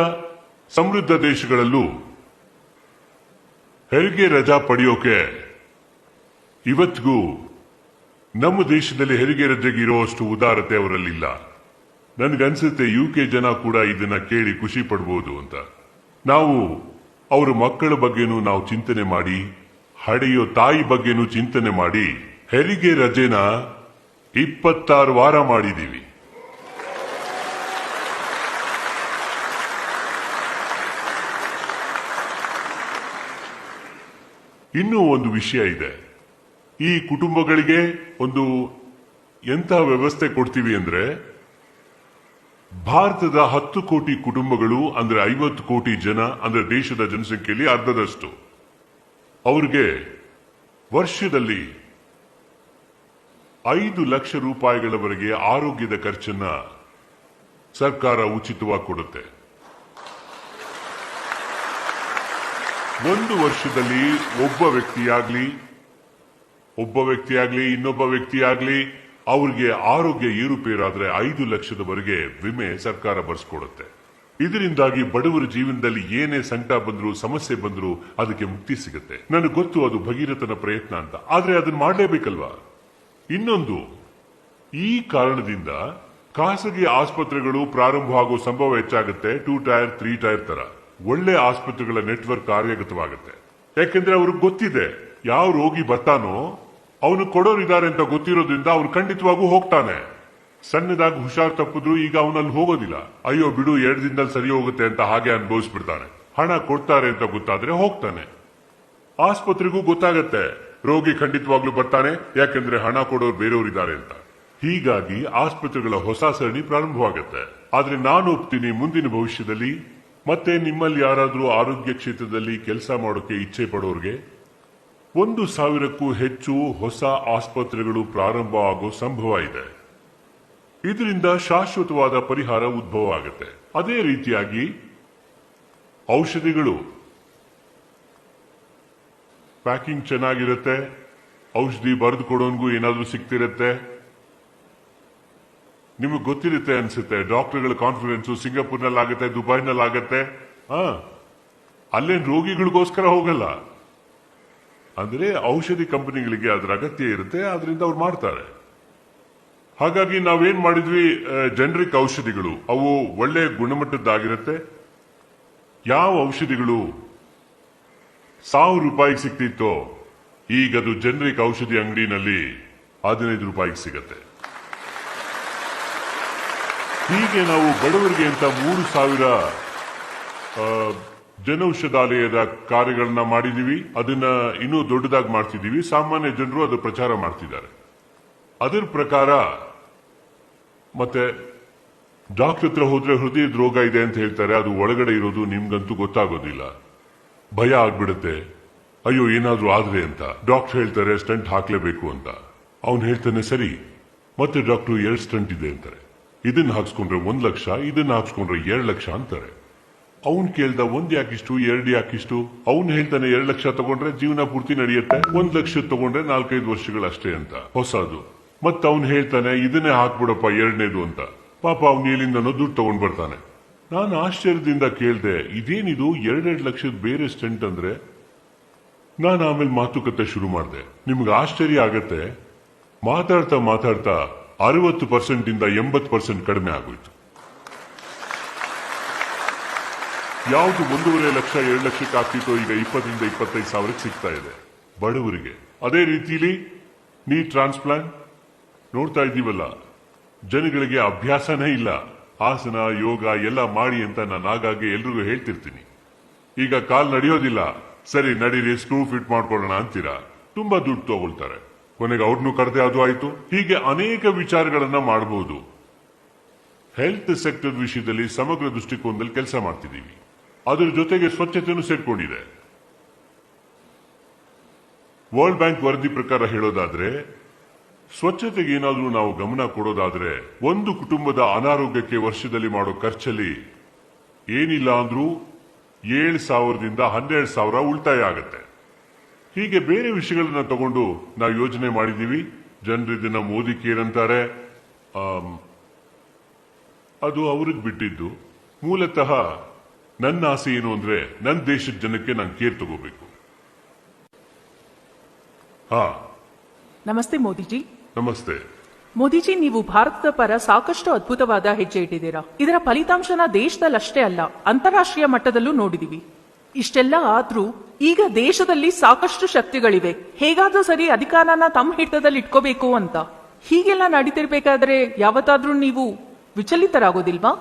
ಸಮೃದ್ಧ ದೇಶಗಳಲ್ಲೂ ಹೆರಿಗೆ ರಜಾ ಪಡೆಯೋಕೆ ಇವತ್ತಿಗೂ ನಮ್ಮ ದೇಶದಲ್ಲಿ ಹೆರಿಗೆ ರಜೆಗೆ ಇರುವಷ್ಟು ಉದಾರತೆ ಅವರಲ್ಲಿಲ್ಲ. ನನ್ಗನ್ಸುತ್ತೆ UK ಜನ ಕೂಡ ಇದನ್ನ ಕೇಳಿ ಖುಷಿ ಪಡಬಹುದು ಅಂತ. ನಾವು ಅವರ ಮಕ್ಕಳ ಬಗ್ಗೆನೂ ನಾವು ಚಿಂತನೆ ಮಾಡಿ, ಹಡೆಯೋ ತಾಯಿ ಬಗ್ಗೆನೂ ಚಿಂತನೆ ಮಾಡಿ ಹೆರಿಗೆ ರಜೆನ 26 ವಾರ ಮಾಡಿದೀವಿ. ಇನ್ನೂ ಒಂದು ವಿಷಯ ಇದೆ. ಈ ಕುಟುಂಬಗಳಿಗೆ ಒಂದು ಎಂಥ ವ್ಯವಸ್ಥೆ ಕೊಡ್ತೀವಿ ಅಂದ್ರೆ, ಭಾರತದ 10 ಕೋಟಿ ಕುಟುಂಬಗಳು ಅಂದ್ರೆ 50 ಕೋಟಿ ಜನ ಅಂದ್ರೆ ದೇಶದ ಜನಸಂಖ್ಯೆಯಲ್ಲಿ ಅರ್ಧದಷ್ಟು, ಅವ್ರಿಗೆ ವರ್ಷದಲ್ಲಿ 5 ಲಕ್ಷ ರೂಪಾಯಿಗಳವರೆಗೆ ಆರೋಗ್ಯದ ಖರ್ಚನ್ನ ಸರ್ಕಾರ ಉಚಿತವಾಗಿ ಕೊಡುತ್ತೆ. ಒಂದು ವರ್ಷದಲ್ಲಿ ಒಬ್ಬ ವ್ಯಕ್ತಿಯಾಗ್ಲಿ ಇನ್ನೊಬ್ಬ ವ್ಯಕ್ತಿಯಾಗ್ಲಿ ಅವ್ರಿಗೆ ಆರೋಗ್ಯ ಏರುಪೇರಾದ್ರೆ 5 ಲಕ್ಷದವರೆಗೆ ವಿಮೆ ಸರ್ಕಾರ ಬರ್ಸ್ಕೊಡುತ್ತೆ. ಇದರಿಂದಾಗಿ ಬಡವರ ಜೀವನದಲ್ಲಿ ಏನೇ ಸಂಕಟ ಬಂದ್ರು, ಸಮಸ್ಯೆ ಬಂದ್ರು ಅದಕ್ಕೆ ಮುಕ್ತಿ ಸಿಗುತ್ತೆ. ನನಗೆ ಗೊತ್ತು ಅದು ಭಗೀರಥನ ಪ್ರಯತ್ನ ಅಂತ, ಆದ್ರೆ ಅದನ್ನ ಮಾಡಲೇಬೇಕಲ್ವಾ. ಇನ್ನೊಂದು, ಈ ಕಾರಣದಿಂದ ಖಾಸಗಿ ಆಸ್ಪತ್ರೆಗಳು ಪ್ರಾರಂಭ ಆಗೋ ಸಂಭವ ಹೆಚ್ಚಾಗುತ್ತೆ. 2 ಟೈರ್ 3 ಟೈರ್ ತರ ಒಳ್ಳೆ ಆಸ್ಪತ್ರೆಗಳ ನೆಟ್ವರ್ಕ್ ಕಾರ್ಯಗತವಾಗುತ್ತೆ. ಯಾಕೆಂದ್ರೆ ಅವ್ರಿಗೆ ಗೊತ್ತಿದೆ ಯಾವ ರೋಗಿ ಬರ್ತಾನೋ ಅವನು ಕೊಡೋರಿದ್ದಾರೆ ಅಂತ ಗೊತ್ತಿರೋದ್ರಿಂದ ಅವ್ನು ಖಂಡಿತವಾಗೂ ಹೋಗ್ತಾನೆ. ಸಣ್ಣದಾಗಿ ಹುಷಾರ್ ತಪ್ಪಿದ್ರು ಈಗ ಅವನಲ್ಲಿ ಹೋಗೋದಿಲ್ಲ. ಅಯ್ಯೋ ಬಿಡು 2 ದಿನದಲ್ಲಿ ಸರಿ ಹೋಗುತ್ತೆ ಅಂತ ಹಾಗೆ ಅನುಭವಿಸ್ಬಿಡ್ತಾನೆ. ಹಣ ಕೊಡ್ತಾರೆ ಅಂತ ಗೊತ್ತಾದ್ರೆ ಹೋಗ್ತಾನೆ. ಆಸ್ಪತ್ರೆಗೂ ಗೊತ್ತಾಗತ್ತೆ ರೋಗಿ ಖಂಡಿತವಾಗ್ಲೂ ಬರ್ತಾನೆ, ಯಾಕೆಂದ್ರೆ ಹಣ ಕೊಡೋರು ಬೇರೆಯವರಿದ್ದಾರೆ ಅಂತ. ಹೀಗಾಗಿ ಆಸ್ಪತ್ರೆಗಳ ಹೊಸ ಸರಣಿ ಪ್ರಾರಂಭವಾಗುತ್ತೆ. ಆದ್ರೆ ನಾನು ಒಪ್ತೀನಿ, ಮುಂದಿನ ಭವಿಷ್ಯದಲ್ಲಿ ಮತ್ತೆ ನಿಮ್ಮಲ್ಲಿ ಯಾರಾದ್ರೂ ಆರೋಗ್ಯ ಕ್ಷೇತ್ರದಲ್ಲಿ ಕೆಲಸ ಮಾಡೋಕೆ ಇಚ್ಛೆ ಪಡೋರ್ಗೆ 1,000ಕ್ಕೂ ಹೆಚ್ಚು ಹೊಸ ಆಸ್ಪತ್ರೆಗಳು ಪ್ರಾರಂಭ ಆಗೋ ಸಂಭವ ಇದೆ. ಇದರಿಂದ ಶಾಶ್ವತವಾದ ಪರಿಹಾರ ಉದ್ಭವ ಆಗುತ್ತೆ. ಅದೇ ರೀತಿಯಾಗಿ ಔಷಧಿಗಳು ಪ್ಯಾಕಿಂಗ್ ಚೆನ್ನಾಗಿರುತ್ತೆ, ಔಷಧಿ ಬರೆದು ಕೊಡೋನ್ಗೂ ಏನಾದ್ರೂ ಸಿಗ್ತಿರುತ್ತೆ. ನಿಮಗೆ ಗೊತ್ತಿರುತ್ತೆ ಅನ್ಸುತ್ತೆ, ಡಾಕ್ಟರ್ಗಳ ಕಾನ್ಫರೆನ್ಸ್ ಸಿಂಗಾಪುರ್ನಲ್ಲಿ ಆಗುತ್ತೆ, ದುಬೈನಲ್ಲಿ ಆಗುತ್ತೆ. ಅಲ್ಲೇನ್ ರೋಗಿಗಳಿಗೋಸ್ಕರ ಹೋಗಲ್ಲ, ಅಂದ್ರೆ ಔಷಧಿ ಕಂಪನಿಗಳಿಗೆ ಅದರ ಅಗತ್ಯ ಇರುತ್ತೆ, ಅದರಿಂದ ಅವ್ರು ಮಾಡ್ತಾರೆ. ಹಾಗಾಗಿ ನಾವೇನ್ ಮಾಡಿದ್ವಿ, ಜನರಿಕ್ ಔಷಧಿಗಳು ಅವು ಒಳ್ಳೆ ಗುಣಮಟ್ಟದ್ದಾಗಿರುತ್ತೆ. ಯಾವ ಔಷಧಿಗಳು 1,000 ರೂಪಾಯಿಗೆ ಸಿಕ್ತಿತ್ತೋ ಈಗ ಅದು ಜನರಿಕ್ ಔಷಧಿ ಅಂಗಡಿನಲ್ಲಿ 15 ರೂಪಾಯಿಗೆ ಸಿಗತ್ತೆ. ಹೀಗೆ ನಾವು ಬಡವರಿಗೆ ಅಂತ 3,000 ಜನೌಷಧಾಲಯದ ಕಾರ್ಯಗಳನ್ನ ಮಾಡಿದೀವಿ. ಅದನ್ನ ಇನ್ನೂ ದೊಡ್ಡದಾಗಿ ಮಾಡ್ತಿದೀವಿ. ಸಾಮಾನ್ಯ ಜನರು ಅದು ಪ್ರಚಾರ ಮಾಡ್ತಿದ್ದಾರೆ. ಅದರ ಪ್ರಕಾರ ಮತ್ತೆ ಡಾಕ್ಟರ್ ಹತ್ರ ಹೋದ್ರೆ ಹೃದಯದ ರೋಗ ಇದೆ ಅಂತ ಹೇಳ್ತಾರೆ. ಅದು ಒಳಗಡೆ ಇರೋದು ನಿಮ್ಗಂತೂ ಗೊತ್ತಾಗೋದಿಲ್ಲ, ಭಯ ಆಗ್ಬಿಡುತ್ತೆ. ಅಯ್ಯೋ ಏನಾದ್ರೂ ಆದ್ರೆ ಅಂತ ಡಾಕ್ಟರ್ ಹೇಳ್ತಾರೆ ಸ್ಟಂಟ್ ಹಾಕ್ಲೇಬೇಕು ಅಂತ. ಅವನು ಹೇಳ್ತಾನೆ ಸರಿ, ಮತ್ತೆ ಡಾಕ್ಟರ್ 2 ಸ್ಟಂಟ್ ಇದೆ ಅಂತಾರೆ. ಇದನ್ನ ಹಾಕ್ಸ್ಕೊಂಡ್ರೆ 1 ಲಕ್ಷ, ಇದನ್ನ ಹಾಕ್ಸ್ಕೊಂಡ್ರೆ 2 ಲಕ್ಷ ಅಂತಾರೆ. ಅವನ್ ಕೇಳ್ದ 1 ಯಾಕಿಷ್ಟು 2 ಯಾಕಿಷ್ಟು? ಅವನು ಹೇಳ್ತಾನೆ 2 ಲಕ್ಷ ತಗೊಂಡ್ರೆ ಜೀವನ ಪೂರ್ತಿ ನಡೆಯುತ್ತೆ, 1 ಲಕ್ಷ ತಗೊಂಡ್ರೆ 4-5 ವರ್ಷಗಳಷ್ಟೇ ಅಂತ ಹೊಸದು. ಮತ್ತ ಅವನು ಹೇಳ್ತಾನೆ ಇದನ್ನೇ ಹಾಕ್ಬಿಡಪ್ಪ 2ನೇದು ಅಂತ. ಪಾಪ ಅವನು ಎಲ್ಲಿಂದನೋ ದುಡ್ಡು ತಗೊಂಡ್ ಬರ್ತಾನೆ. ನಾನು ಆಶ್ಚರ್ಯದಿಂದ ಕೇಳ್ದೆ, ಇದೇನಿದು 2 ಲಕ್ಷದ ಬೇರೆ ಸ್ಟೆಂಟ್ ಅಂದ್ರೆ? ನಾನು ಆಮೇಲೆ ಮಾತುಕತೆ ಶುರು ಮಾಡಿದೆ. ನಿಮ್ಗೆ ಆಶ್ಚರ್ಯ ಆಗತ್ತೆ, ಮಾತಾಡ್ತಾ ಮಾತಾಡ್ತಾ 60% ಇಂದ 80% ಕಡಿಮೆ ಆಗೋಯ್ತು. ಯಾವುದು 1.5 ಲಕ್ಷ 2 ಲಕ್ಷಕ್ಕೆ ಆಗ್ತಿತ್ತೋ ಈಗ 20 ರಿಂದ 25 ಸಾವಿರಕ್ಕೆ ಸಿಗ್ತಾ ಇದೆ ಬಡವರಿಗೆ. ಅದೇ ರೀತಿಲಿ ನೀ ಟ್ರಾನ್ಸ್ಪ್ಲಾಂಟ್ ನೋಡ್ತಾ ಇದ್ದೀವಲ್ಲ, ಜನಗಳಿಗೆ ಅಭ್ಯಾಸನೇ ಇಲ್ಲ. ಆಸನ ಯೋಗ ಎಲ್ಲ ಮಾಡಿ ಅಂತ ನಾನು ಆಗಾಗ್ಗೆ ಎಲ್ರಿಗೂ ಹೇಳ್ತಿರ್ತೀನಿ. ಈಗ ಕಾಲ್ ನಡೆಯೋದಿಲ್ಲ, ಸರಿ ನಡೀರಿ ಸ್ಕ್ರೂ ಫಿಟ್ ಮಾಡ್ಕೊಳ್ಳೋಣ ಅಂತೀರಾ, ತುಂಬಾ ದುಡ್ಡು ತಗೊಳ್ತಾರೆ. ಕೊನೆಗೆ ಅವ್ರನ್ನೂ ಕರೆದೆ ಅದು ಆಯ್ತು. ಹೀಗೆ ಅನೇಕ ವಿಚಾರಗಳನ್ನ ಮಾಡಬಹುದು. ಹೆಲ್ತ್ ಸೆಕ್ಟರ್ ವಿಷಯದಲ್ಲಿ ಸಮಗ್ರ ದೃಷ್ಟಿಕೋನದಲ್ಲಿ ಕೆಲಸ ಮಾಡ್ತಿದ್ದೀವಿ. ಅದರ ಜೊತೆಗೆ ಸ್ವಚ್ಛತೆನೂ ಸೇರ್ಕೊಂಡಿದೆ. ವರ್ಲ್ಡ್ ಬ್ಯಾಂಕ್ ವರದಿ ಪ್ರಕಾರ ಹೇಳೋದಾದ್ರೆ, ಸ್ವಚ್ಛತೆಗೆ ಏನಾದ್ರೂ ನಾವು ಗಮನ ಕೊಡೋದಾದ್ರೆ, ಒಂದು ಕುಟುಂಬದ ಅನಾರೋಗ್ಯಕ್ಕೆ ವರ್ಷದಲ್ಲಿ ಮಾಡೋ ಖರ್ಚಲ್ಲಿ ಏನಿಲ್ಲ ಅಂದ್ರೂ 7,000 ದಿಂದ 12,000 ಉಳಿತಾಯ ಆಗತ್ತೆ. ಹೀಗೆ ಬೇರೆ ವಿಷಯಗಳನ್ನ ತಗೊಂಡು ನಾವು ಯೋಜನೆ ಮಾಡಿದೀವಿ. ಜನರು ಇದನ್ನ ಮೋದಿ ಕೇರ್ ಅಂತಾರೆ. ಅದು ಅವ್ರಿಗೆ ಬಿಟ್ಟಿದ್ದು. ಮೂಲತಃ ನನ್ನ ಆಸೆ ಏನು ಅಂದ್ರೆ, ನನ್ನ ದೇಶದ ಜನಕ್ಕೆ ನಾನು ಕೇರ್ ತಗೋಬೇಕು.
ನಮಸ್ತೆ ಮೋದಿಜಿ.
ನಮಸ್ತೆ.
ಮೋದಿಜಿ, ನೀವು ಭಾರತದ ಪರ ಸಾಕಷ್ಟು ಅದ್ಭುತವಾದ ಹೆಜ್ಜೆ ಇಟ್ಟಿದ್ದೀರಾ. ಇದರ ಫಲಿತಾಂಶನ ದೇಶದಲ್ಲಷ್ಟೇ ಅಲ್ಲ, ಅಂತಾರಾಷ್ಟ್ರೀಯ ಮಟ್ಟದಲ್ಲೂ ನೋಡಿದೀವಿ. ಇಷ್ಟೆಲ್ಲ ಆದ್ರೂ ಈಗ ದೇಶದಲ್ಲಿ ಸಾಕಷ್ಟು ಶಕ್ತಿಗಳಿವೆ. ಹೇಗಾದ್ರೂ ಸರಿ ಅಧಿಕಾರನ ತಮ್ಮ ಹಿಡಿತದಲ್ಲಿ ಇಟ್ಕೋಬೇಕು ಅಂತ. ಹೀಗೆಲ್ಲ ನಡೀತಿರ್ಬೇಕಾದ್ರೆ ಯಾವತ್ತಾದ್ರೂ ನೀವು ವಿಚಲಿತರಾಗೋದಿಲ್ವಾ?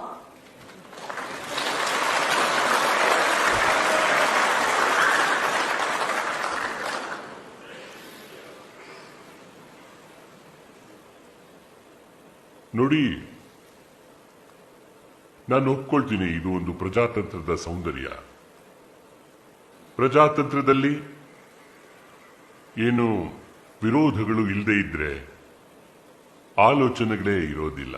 ನೋಡಿ, ನಾನು ಒಪ್ಕೊಳ್ತೀನಿ, ಇದು ಒಂದು ಪ್ರಜಾತಂತ್ರದ ಸೌಂದರ್ಯ. ಪ್ರಜಾತಂತ್ರದಲ್ಲಿ ಏನು ವಿರೋಧಗಳು ಇಲ್ಲದೆ ಇದ್ರೆ ಆಲೋಚನೆಗಳೇ ಇರೋದಿಲ್ಲ.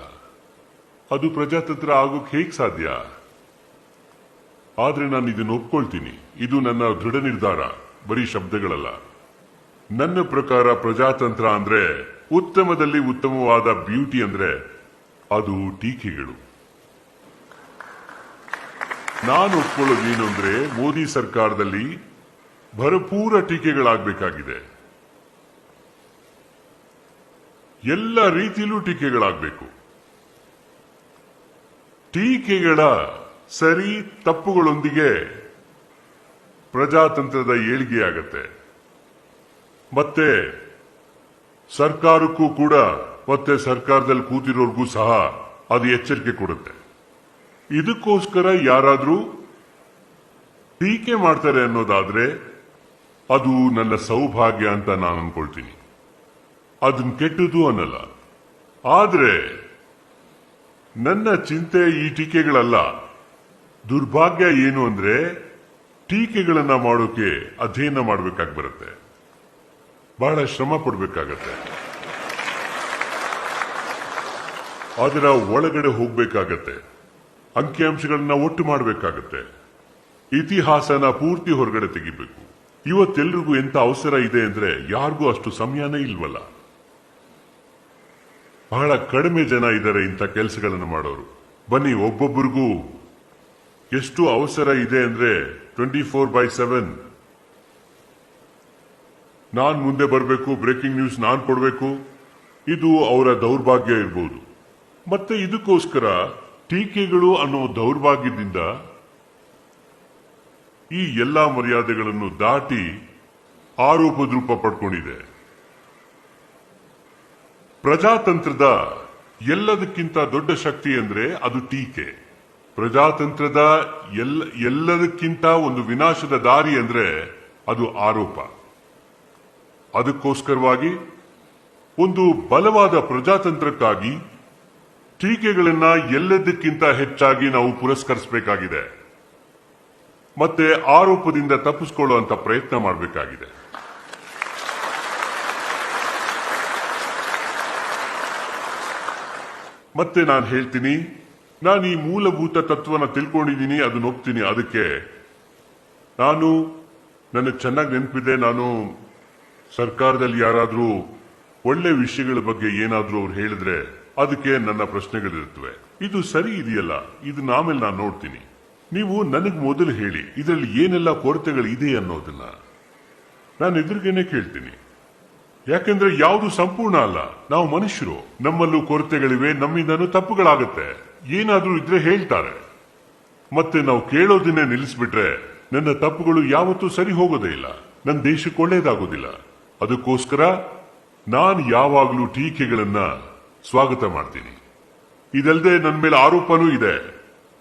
ಅದು ಪ್ರಜಾತಂತ್ರ ಆಗೋಕ್ ಹೇಗ್ ಸಾಧ್ಯ? ಆದ್ರೆ ನಾನು ಇದನ್ನು ಒಪ್ಕೊಳ್ತೀನಿ. ಇದು ನನ್ನ ದೃಢ ನಿರ್ಧಾರ, ಬರೀ ಶಬ್ದಗಳಲ್ಲ. ನನ್ನ ಪ್ರಕಾರ ಪ್ರಜಾತಂತ್ರ ಅಂದ್ರೆ, ಉತ್ತಮದಲ್ಲಿ ಉತ್ತಮವಾದ ಬ್ಯೂಟಿ ಅಂದ್ರೆ ಅದು ಟೀಕೆಗಳು. ನಾನು ಒಪ್ಕೊಳ್ಳೋದೇನು ಅಂದ್ರೆ, ಮೋದಿ ಸರ್ಕಾರದಲ್ಲಿ ಭರಪೂರ ಟೀಕೆಗಳಾಗಬೇಕಾಗಿದೆ. ಎಲ್ಲ ರೀತಿಯಲ್ಲೂ ಟೀಕೆಗಳಾಗಬೇಕು. ಟೀಕೆಗಳ ಸರಿ ತಪ್ಪುಗಳೊಂದಿಗೆ ಪ್ರಜಾತಂತ್ರದ ಏಳಿಗೆಯಾಗತ್ತೆ. ಮತ್ತೆ ಸರ್ಕಾರಕ್ಕೂ ಕೂಡ, ಮತ್ತೆ ಸರ್ಕಾರದಲ್ಲಿ ಕೂತಿರೋರ್ಗೂ ಸಹ ಅದು ಎಚ್ಚರಿಕೆ ಕೊಡುತ್ತೆ. ಇದಕ್ಕೋಸ್ಕರ ಯಾರಾದ್ರೂ ಟೀಕೆ ಮಾಡ್ತಾರೆ ಅನ್ನೋದಾದ್ರೆ ಅದು ನನ್ನ ಸೌಭಾಗ್ಯ ಅಂತ ನಾನು ಅನ್ಕೊಳ್ತೀನಿ. ಅದನ್ನ ಕೆಟ್ಟದು ಅನ್ನಲ್ಲ. ಆದ್ರೆ ನನ್ನ ಚಿಂತೆ ಈ ಟೀಕೆಗಳಲ್ಲ. ದುರ್ಭಾಗ್ಯ ಏನು ಅಂದ್ರೆ, ಟೀಕೆಗಳನ್ನ ಮಾಡೋಕೆ ಅಧ್ಯಯನ ಮಾಡಬೇಕಾಗಿ ಬರುತ್ತೆ, ಬಹಳ ಶ್ರಮ ಪಡಬೇಕಾಗತ್ತೆ, ಅದರ ಒಳಗಡೆ ಹೋಗ್ಬೇಕಾಗತ್ತೆ, ಅಂಕಿಅಂಶಗಳನ್ನ ಒಟ್ಟು ಮಾಡಬೇಕಾಗತ್ತೆ, ಇತಿಹಾಸನ ಪೂರ್ತಿ ಹೊರಗಡೆ ತೆಗಿಬೇಕು. ಇವತ್ತೆಲ್ರಿಗೂ ಎಂತ ಅವಸರ ಇದೆ ಅಂದ್ರೆ ಯಾರಿಗೂ ಅಷ್ಟು ಸಮಯನೇ ಇಲ್ವಲ್ಲ. ಬಹಳ ಕಡಿಮೆ ಜನ ಇದ್ದಾರೆ ಇಂಥ ಕೆಲಸಗಳನ್ನು ಮಾಡೋರು. ಬನ್ನಿ, ಒಬ್ಬೊಬ್ಬರಿಗೂ ಎಷ್ಟು ಅವಸರ ಇದೆ ಅಂದ್ರೆ 24/7 ನಾನ್ ಮುಂದೆ ಬರಬೇಕು, ಬ್ರೇಕಿಂಗ್ ನ್ಯೂಸ್ ನಾನ್ ಕೊಡಬೇಕು. ಇದು ಅವರ ದೌರ್ಭಾಗ್ಯ ಇರಬಹುದು. ಮತ್ತೆ ಇದಕ್ಕೋಸ್ಕರ ಟೀಕೆಗಳು ಅನ್ನೋ ದೌರ್ಭಾಗ್ಯದಿಂದ ಈ ಎಲ್ಲಾ ಮರ್ಯಾದೆಗಳನ್ನು ದಾಟಿ ಆರೋಪದ ರೂಪ ಪಡ್ಕೊಂಡಿದೆ. ಪ್ರಜಾತಂತ್ರದ ಎಲ್ಲದಕ್ಕಿಂತ ದೊಡ್ಡ ಶಕ್ತಿ ಅಂದ್ರೆ ಅದು ಟೀಕೆ. ಪ್ರಜಾತಂತ್ರದ ಎಲ್ಲದಕ್ಕಿಂತ ಒಂದು ವಿನಾಶದ ದಾರಿ ಅಂದ್ರೆ ಅದು ಆರೋಪ. ಅದಕ್ಕೋಸ್ಕರವಾಗಿ ಒಂದು ಬಲವಾದ ಪ್ರಜಾತಂತ್ರಕ್ಕಾಗಿ ಟೀಕೆಗಳನ್ನ ಎಲ್ಲದಕ್ಕಿಂತ ಹೆಚ್ಚಾಗಿ ನಾವು ಪುರಸ್ಕರಿಸಬೇಕಾಗಿದೆ. ಮತ್ತೆ ಆರೋಪದಿಂದ ತಪ್ಪಿಸಿಕೊಳ್ಳುವಂತ ಪ್ರಯತ್ನ ಮಾಡಬೇಕಾಗಿದೆ. ಮತ್ತೆ ನಾನು ಹೇಳ್ತೀನಿ, ನಾನು ಈ ಮೂಲಭೂತ ತತ್ವನ ತಿಳ್ಕೊಂಡಿದ್ದೀನಿ, ಅದನ್ನ ಒಪ್ತೀನಿ. ಅದಕ್ಕೆ ನನಗೆ ಚೆನ್ನಾಗಿ ನೆನಪಿದೆ, ನಾನು ಸರ್ಕಾರದಲ್ಲಿ ಯಾರಾದ್ರೂ ಒಳ್ಳೆ ವಿಷಯಗಳ ಬಗ್ಗೆ ಏನಾದ್ರೂ ಅವ್ರು ಹೇಳಿದ್ರೆ ಅದಕ್ಕೆ ನನ್ನ ಪ್ರಶ್ನೆಗಳಿರುತ್ತವೆ. ಇದು ಸರಿ ಇದೆಯಲ್ಲ, ಇದನ್ನ ಆಮೇಲೆ ನಾನು ನೋಡ್ತೀನಿ. ನೀವು ನನಗೆ ಮೊದಲು ಹೇಳಿ ಇದರಲ್ಲಿ ಏನೆಲ್ಲ ಕೊರತೆಗಳಿದೆ ಅನ್ನೋದನ್ನ. ನಾನು ಎದುರಿಗೇನೆ ಕೇಳ್ತೀನಿ. ಯಾಕೆಂದ್ರೆ ಯಾವುದು ಸಂಪೂರ್ಣ ಅಲ್ಲ, ನಾವು ಮನುಷ್ಯರು, ನಮ್ಮಲ್ಲೂ ಕೊರತೆಗಳಿವೆ, ನಮ್ಮಿಂದನೂ ತಪ್ಪುಗಳಾಗತ್ತೆ. ಏನಾದ್ರೂ ಇದ್ರೆ ಹೇಳ್ತಾರೆ. ಮತ್ತೆ ನಾವು ಕೇಳೋದನ್ನೇ ನಿಲ್ಲಿಸ್ಬಿಟ್ರೆ ನನ್ನ ತಪ್ಪುಗಳು ಯಾವತ್ತೂ ಸರಿ ಹೋಗೋದೇ ಇಲ್ಲ, ನನ್ನ ದೇಶಕ್ಕೆ ಒಳ್ಳೇದಾಗೋದಿಲ್ಲ. ಅದಕ್ಕೋಸ್ಕರ ನಾನು ಯಾವಾಗಲೂ ಟೀಕೆಗಳನ್ನ ಸ್ವಾಗತ ಮಾಡ್ತೀನಿ. ಇದಲ್ಲದೆ ನನ್ನ ಮೇಲೆ ಆರೋಪನೂ ಇದೆ,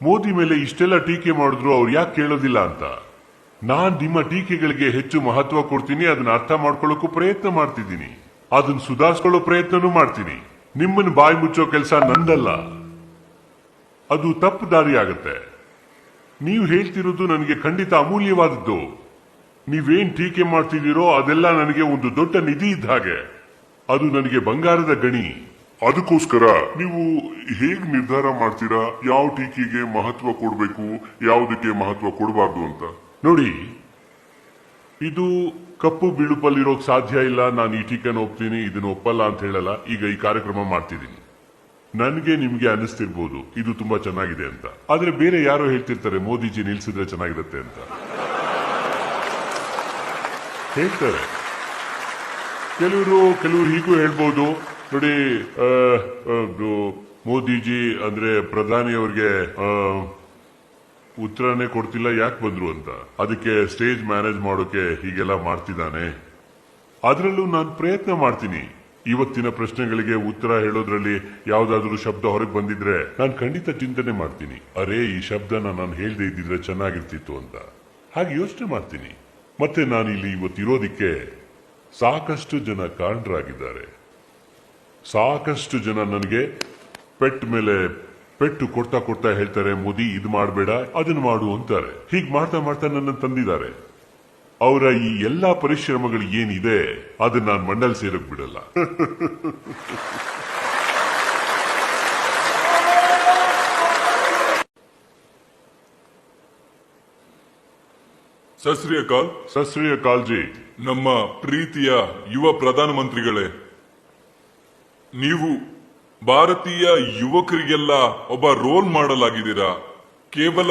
ಮೋದಿ ಮೇಲೆ ಇಷ್ಟೆಲ್ಲ ಟೀಕೆ ಮಾಡಿದ್ರು ಅವ್ರು ಯಾಕೆ ಕೇಳೋದಿಲ್ಲ ಅಂತ. ನಾನ್ ನಿಮ್ಮ ಟೀಕೆಗಳಿಗೆ ಹೆಚ್ಚು ಮಹತ್ವ ಕೊಡ್ತೀನಿ, ಅದನ್ನ ಅರ್ಥ ಮಾಡ್ಕೊಳ್ಳೋಕ್ಕೂ ಪ್ರಯತ್ನ ಮಾಡ್ತಿದ್ದೀನಿ, ಅದನ್ನ ಸುಧಾರಿಸ್ಕೊಳ್ಳೋ ಪ್ರಯತ್ನನೂ ಮಾಡ್ತೀನಿ. ನಿಮ್ಮನ್ನು ಬಾಯಿ ಮುಚ್ಚೋ ಕೆಲಸ ನಂದಲ್ಲ, ಅದು ತಪ್ಪು ದಾರಿ ಆಗತ್ತೆ. ನೀವು ಹೇಳ್ತಿರೋದು ನನಗೆ ಖಂಡಿತ ಅಮೂಲ್ಯವಾದದ್ದು. ನೀವೇನ್ ಟೀಕೆ ಮಾಡ್ತಿದ್ದೀರೋ ಅದೆಲ್ಲ ನನಗೆ ಒಂದು ದೊಡ್ಡ ನಿಧಿ ಇದ್ದ ಹಾಗೆ, ಅದು ನನಗೆ ಬಂಗಾರದ ಗಣಿ.
ಅದಕ್ಕೋಸ್ಕರ ನೀವು ಹೇಗ್ ನಿರ್ಧಾರ ಮಾಡ್ತೀರಾ ಯಾವ ಟೀಕೆಗೆ ಮಹತ್ವ ಕೊಡಬೇಕು, ಯಾವುದಕ್ಕೆ ಮಹತ್ವ ಕೊಡಬಾರ್ದು ಅಂತ?
ನೋಡಿ, ಇದು ಕಪ್ಪು ಬಿಳುಪಲ್ಲಿರೋಕ್ ಸಾಧ್ಯ ಇಲ್ಲ. ನಾನು ಈ ಟೀಕೆನ ಒಪ್ತೀನಿ, ಇದನ್ನ ಒಪ್ಪಲ್ಲ ಅಂತ ಹೇಳಲ್ಲ. ಈಗ ಈ ಕಾರ್ಯಕ್ರಮ ಮಾಡ್ತಿದ್ದೀನಿ, ನನಗೆ ನಿಮ್ಗೆ ಅನಿಸ್ತಿರ್ಬೋದು ಇದು ತುಂಬಾ ಚೆನ್ನಾಗಿದೆ ಅಂತ. ಆದ್ರೆ ಬೇರೆ ಯಾರೋ ಹೇಳ್ತಿರ್ತಾರೆ ಮೋದಿಜಿ ನಿಲ್ಸಿದ್ರೆ ಚೆನ್ನಾಗಿರುತ್ತೆ ಅಂತ ಹೇಳ್ತಾರೆ. ಕೆಲವರು ಹೀಗೂ ಹೇಳ್ಬೋದು, ನೋಡಿ ಮೋದಿಜಿ ಅಂದ್ರೆ ಪ್ರಧಾನಿಯವ್ರಿಗೆ ಉತ್ತರನೇ ಕೊಡ್ತಿಲ್ಲ, ಯಾಕೆ ಬಂದ್ರು ಅಂತ. ಅದಕ್ಕೆ ಸ್ಟೇಜ್ ಮ್ಯಾನೇಜ್ ಮಾಡೋಕೆ ಹೀಗೆಲ್ಲ ಮಾಡ್ತಿದ್ದಾನೆ. ಅದರಲ್ಲೂ ನಾನು ಪ್ರಯತ್ನ ಮಾಡ್ತೀನಿ. ಇವತ್ತಿನ ಪ್ರಶ್ನೆಗಳಿಗೆ ಉತ್ತರ ಹೇಳೋದ್ರಲ್ಲಿ ಯಾವ್ದಾದ್ರೂ ಶಬ್ದ ಹೊರಗೆ ಬಂದಿದ್ರೆ ನಾನು ಖಂಡಿತ ಚಿಂತನೆ ಮಾಡ್ತೀನಿ, ಅರೇ ಈ ಶಬ್ದನ ನಾನು ಹೇಳ್ದೆ ಇದ್ದಿದ್ರೆ ಚೆನ್ನಾಗಿರ್ತಿತ್ತು ಅಂತ. ಹಾಗೆ ಯೋಚನೆ ಮಾಡ್ತೀನಿ. ಮತ್ತೆ ನಾನು ಇಲ್ಲಿ ಇವತ್ತಿರೋದಿಕ್ಕೆ ಸಾಕಷ್ಟು ಜನ ಕಾರಣರಾಗಿದ್ದಾರೆ. ಸಾಕಷ್ಟು ಜನ ನನಗೆ ಪೆಟ್ ಮೇಲೆ ಪೆಟ್ಟು ಕೊಡ್ತಾ ಕೊಡ್ತಾ ಹೇಳ್ತಾರೆ, ಮೋದಿ ಇದು ಮಾಡಬೇಡ ಅದನ್ನು ಮಾಡು ಅಂತಾರೆ. ಹೀಗ್ ಮಾಡ್ತಾ ಮಾಡ್ತಾ ನನ್ನ ತಂದಿದ್ದಾರೆ. ಅವರ ಈ ಎಲ್ಲಾ ಪರಿಶ್ರಮಗಳು ಏನಿದೆ ಅದನ್ನ ನಾನು ಮಂಡಲ್ ಸೇರಕ್ ಬಿಡಲ್ಲ.
ಸತ್ ಶ್ರೀ ಅಕಾಲ್.
ಸತ್ ಶ್ರೀ ಅಕಾಲ್ ಜಿ.
ನಮ್ಮ ಪ್ರೀತಿಯ ಯುವ ಪ್ರಧಾನಮಂತ್ರಿಗಳೇ, ನೀವು ಭಾರತೀಯ ಯುವಕರಿಗೆಲ್ಲ ಒಬ್ಬ ರೋಲ್ ಮಾಡೆಲ್ ಆಗಿದ್ದೀರಾ. ಕೇವಲ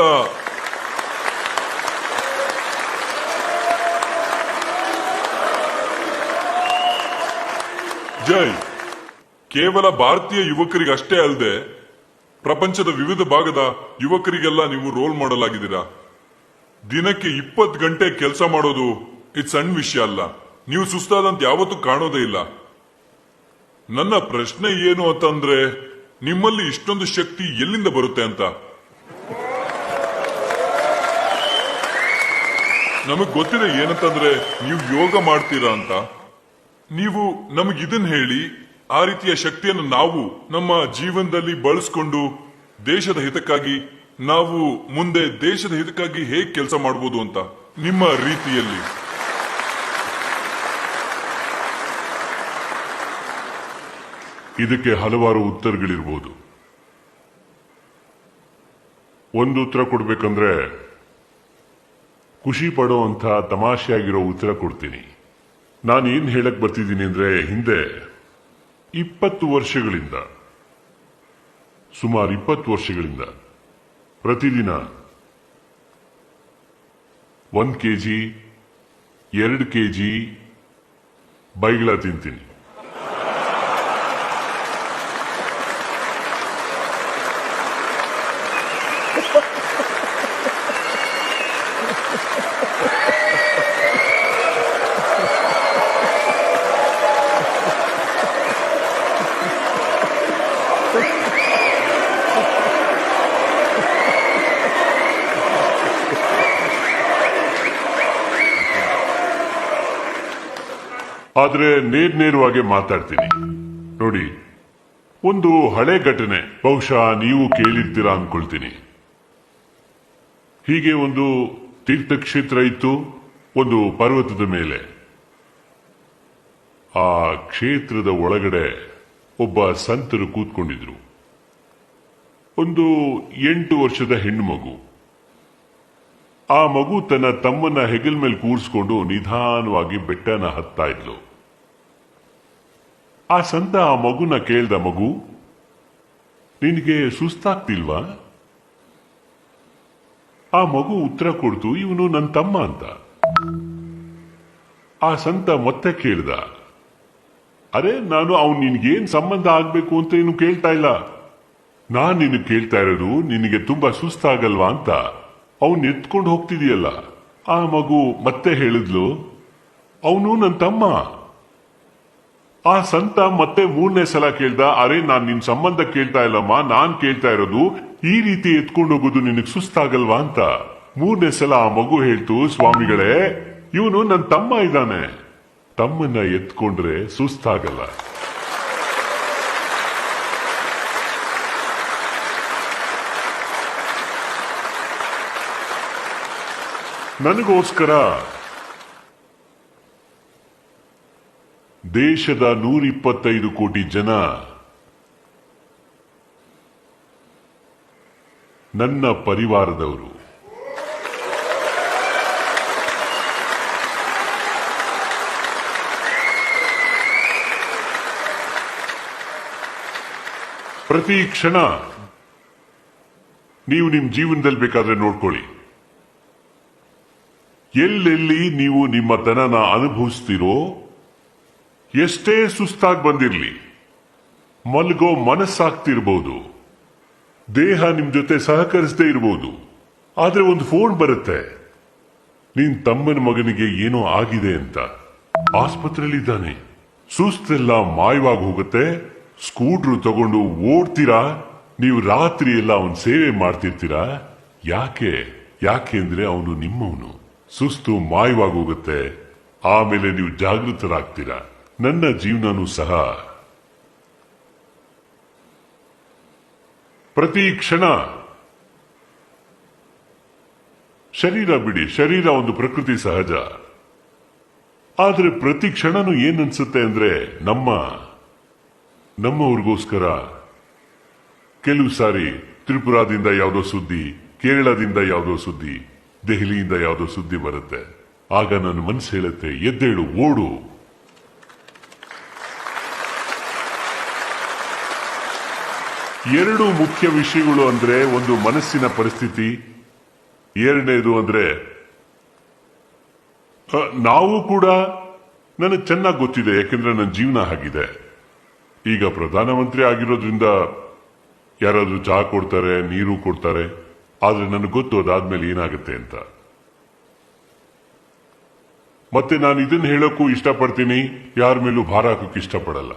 ಜೈ ಕೇವಲ ಭಾರತೀಯ ಯುವಕರಿಗಷ್ಟೇ ಅಲ್ಲದೆ ಪ್ರಪಂಚದ ವಿವಿಧ ಭಾಗದ ಯುವಕರಿಗೆಲ್ಲ ನೀವು ರೋಲ್ ಮಾಡೆಲ್ ಆಗಿದ್ದೀರಾ. ದಿನಕ್ಕೆ 20 ಗಂಟೆ ಕೆಲಸ ಮಾಡೋದು ಇದು ಸಣ್ಣ ವಿಷಯ ಅಲ್ಲ. ನೀವು ಸುಸ್ತಾದಂತ ಯಾವತ್ತೂ ಕಾಣೋದೇ ಇಲ್ಲ. ನನ್ನ ಪ್ರಶ್ನೆ ಏನು ಅಂತಂದ್ರೆ, ನಿಮ್ಮಲ್ಲಿ ಇಷ್ಟೊಂದು ಶಕ್ತಿ ಎಲ್ಲಿಂದ ಬರುತ್ತೆ ಅಂತ. ನಮಗ್ ಗೊತ್ತಿದೆ ಏನಂತಂದ್ರೆ ನೀವು ಯೋಗ ಮಾಡ್ತೀರಾ ಅಂತ. ನೀವು ನಮಗಿದನ್ ಹೇಳಿ, ಆ ರೀತಿಯ ಶಕ್ತಿಯನ್ನು ನಾವು ನಮ್ಮ ಜೀವನದಲ್ಲಿ ಬಳಸ್ಕೊಂಡು ದೇಶದ ಹಿತಕ್ಕಾಗಿ ನಾವು ಮುಂದೆ ದೇಶದ ಹಿತಕ್ಕಾಗಿ ಹೇಗೆ ಕೆಲಸ ಮಾಡಬಹುದು ಅಂತ ನಿಮ್ಮ ರೀತಿಯಲ್ಲಿ.
ಇದಕ್ಕೆ ಹಲವಾರು ಉತ್ತರಗಳಿರ್ಬೋದು. ಒಂದು ಉತ್ತರ ಕೊಡ್ಬೇಕಂದ್ರೆ ಖುಷಿ ಪಡೋಂಥ ತಮಾಷೆಯಾಗಿರೋ ಉತ್ತರ ಕೊಡ್ತೀನಿ. ನಾನು ಏನ್ ಹೇಳಕ್ ಬರ್ತಿದ್ದೀನಿ ಅಂದ್ರೆ, ಹಿಂದೆ 20 ವರ್ಷಗಳಿಂದ, ಸುಮಾರು 20 ವರ್ಷಗಳಿಂದ ಪ್ರತಿದಿನ 1 kg 2 kg ಬೈಗಳ ತಿಂತೀನಿ. ಆದ್ರೆ ನೇರವಾಗಿ ಮಾತಾಡ್ತೀನಿ ನೋಡಿ. ಒಂದು ಹಳೆ ಘಟನೆ ಬಹುಶಃ ನೀವು ಕೇಳಿರ್ತೀರಾ ಅನ್ಕೊಳ್ತೀನಿ. ಹೀಗೆ ಒಂದು ತೀರ್ಥಕ್ಷೇತ್ರ ಇತ್ತು ಒಂದು ಪರ್ವತದ ಮೇಲೆ. ಆ ಕ್ಷೇತ್ರದ ಒಳಗಡೆ ಒಬ್ಬ ಸಂತರು ಕೂತ್ಕೊಂಡಿದ್ರು. ಒಂದು 8 ವರ್ಷದ ಹೆಣ್ಣು ಮಗು. ಆ ಮಗು ತನ್ನ ತಮ್ಮನ್ನ ಹೆಗಲ್ ಮೇಲೆ ಕೂರಿಸ್ಕೊಂಡು ನಿಧಾನವಾಗಿ ಬೆಟ್ಟನ ಹತ್ತಾ ಇದ್ಲು. ಆ ಸಂತ ಆ ಮಗುನ ಕೇಳ್ದ, ಮಗು ನಿನಗೆ ಸುಸ್ತಾಗ್ತಿಲ್ವಾ? ಆ ಮಗು ಉತ್ತರ ಕೊಡ್ತು, ಇವನು ನನ್ನ ತಮ್ಮ ಅಂತ. ಆ ಸಂತ ಮತ್ತೆ ಕೇಳ್ದ, ಅರೆ ನಾನು ಅವ್ನು ನಿನ್ಗೇನ್ ಸಂಬಂಧ ಆಗ್ಬೇಕು ಅಂತ ಏನು ಕೇಳ್ತಾ ಇಲ್ಲ, ನಾನ್ ನಿನಗೆ ಕೇಳ್ತಾ ಇರೋದು ನಿನಗೆ ತುಂಬಾ ಸುಸ್ತಾಗಲ್ವಾ ಅಂತ. ಅವನ್ ಎತ್ಕೊಂಡು ಹೋಗ್ತಿದೀಯಲ್ಲ. ಆ ಮಗು ಮತ್ತೆ ಹೇಳಿದ್ಲು, ಅವನು ನನ್ನ ತಮ್ಮ. ಆ ಸಂತ ಮತ್ತೆ 3ನೇ ಸಲ ಕೇಳ್ದ, ಅರೆ ನಾನ್ ನಿನ್ ಸಂಬಂಧ ಕೇಳ್ತಾ ಇಲ್ಲಮ್ಮ, ನಾನ್ ಕೇಳ್ತಾ ಇರೋದು ಈ ರೀತಿ ಎತ್ಕೊಂಡು ಹೋಗೋದು ನಿನಗೆ ಸುಸ್ತಾಗಲ್ವಾ ಅಂತ. 3ನೇ ಸಲ ಆ ಮಗು ಹೇಳ್ತು, ಸ್ವಾಮಿಗಳೇ ಇವನು ನನ್ನ ತಮ್ಮ ಇದ್ದಾನೆ, ತಮ್ಮನ್ನ ಎತ್ಕೊಂಡ್ರೆ ಸುಸ್ತಾಗಲ್ಲ. ನನಗೋಸ್ಕರ ದೇಶದ 125 ಕೋಟಿ ಜನ ನನ್ನ ಪರಿವಾರದವರು. ಪ್ರತಿ ಕ್ಷಣ ನೀವು ನಿಮ್ ಜೀವನದಲ್ಲಿ ಬೇಕಾದ್ರೆ ನೋಡ್ಕೊಳ್ಳಿ, ಎಲ್ಲೆಲ್ಲಿ ನೀವು ನಿಮ್ಮ ತನನ ಅನುಭವಿಸ್ತೀರೋ, ಎಷ್ಟೇ ಸುಸ್ತಾಗಿ ಬಂದಿರಲಿ, ಮಲ್ಗೋ ಮನಸ್ಸಾಗ್ತಿರ್ಬೋದು, ದೇಹ ನಿಮ್ ಜೊತೆ ಸಹಕರಿಸದೇ ಇರಬಹುದು, ಆದ್ರೆ ಒಂದು ಫೋನ್ ಬರುತ್ತೆ, ನಿನ್ ತಮ್ಮನ ಮಗನಿಗೆ ಏನೋ ಆಗಿದೆ ಅಂತ, ಆಸ್ಪತ್ರೆಯಲ್ಲಿದ್ದಾನೆ, ಸುಸ್ತೆಲ್ಲ ಮಾಯವಾಗಿ ಹೋಗುತ್ತೆ, ಸ್ಕೂಟ್ರು ತಗೊಂಡು ಓಡ್ತೀರಾ, ನೀವು ರಾತ್ರಿ ಎಲ್ಲ ಅವನ್ ಸೇವೆ ಮಾಡ್ತಿರ್ತೀರಾ. ಯಾಕೆ ಅಂದ್ರೆ ಅವನು ನಿಮ್ಮವನು. ಸುಸ್ತು ಮಾಯವಾಗಿ ಹೋಗುತ್ತೆ, ಆಮೇಲೆ ನೀವು ಜಾಗೃತರಾಗ್ತೀರಾ. ನನ್ನ ಜೀವನನೂ ಸಹ ಪ್ರತಿ ಕ್ಷಣ ಶರೀರ ಬಿಡಿ, ಶರೀರ ಒಂದು ಪ್ರಕೃತಿ ಸಹಜ. ಆದ್ರೆ ಪ್ರತಿ ಕ್ಷಣನೂ ಏನನ್ಸುತ್ತೆ ಅಂದ್ರೆ ನಮ್ಮವ್ರಿಗೋಸ್ಕರ ಕೆಲವು ಸಾರಿ ತ್ರಿಪುರಾದಿಂದ ಯಾವುದೋ ಸುದ್ದಿ, ಕೇರಳದಿಂದ ಯಾವುದೋ ಸುದ್ದಿ, ದೆಹಲಿಯಿಂದ ಯಾವುದೋ ಸುದ್ದಿ ಬರುತ್ತೆ. ಆಗ ನನ್ನ ಮನಸ್ಸು ಹೇಳುತ್ತೆ, ಎದ್ದೇಳು, ಓಡು. ಎರಡು ಮುಖ್ಯ ವಿಷಯಗಳು ಅಂದ್ರೆ ಒಂದು ಮನಸ್ಸಿನ ಪರಿಸ್ಥಿತಿ, ಎರಡನೇದು ಅಂದ್ರೆ ನಾವು ಕೂಡ ನನಗೆ ಚೆನ್ನಾಗಿ ಗೊತ್ತಿದೆ, ಯಾಕೆಂದ್ರೆ ನನ್ನ ಜೀವನ ಆಗಿದೆ. ಈಗ ಪ್ರಧಾನಮಂತ್ರಿ ಆಗಿರೋದ್ರಿಂದ ಯಾರಾದ್ರೂ ಚಹಾ ಕೊಡ್ತಾರೆ, ನೀರು ಕೊಡ್ತಾರೆ, ಆದ್ರೆ ನನಗೆ ಗೊತ್ತು ಅದಾದ್ಮೇಲೆ ಏನಾಗುತ್ತೆ ಅಂತ. ಮತ್ತೆ ನಾನು ಇದನ್ನ ಹೇಳೋಕ್ಕೂ ಇಷ್ಟಪಡ್ತೀನಿ, ಯಾರ ಮೇಲೂ ಭಾರ ಹಾಕೋಕೆ ಇಷ್ಟಪಡಲ್ಲ.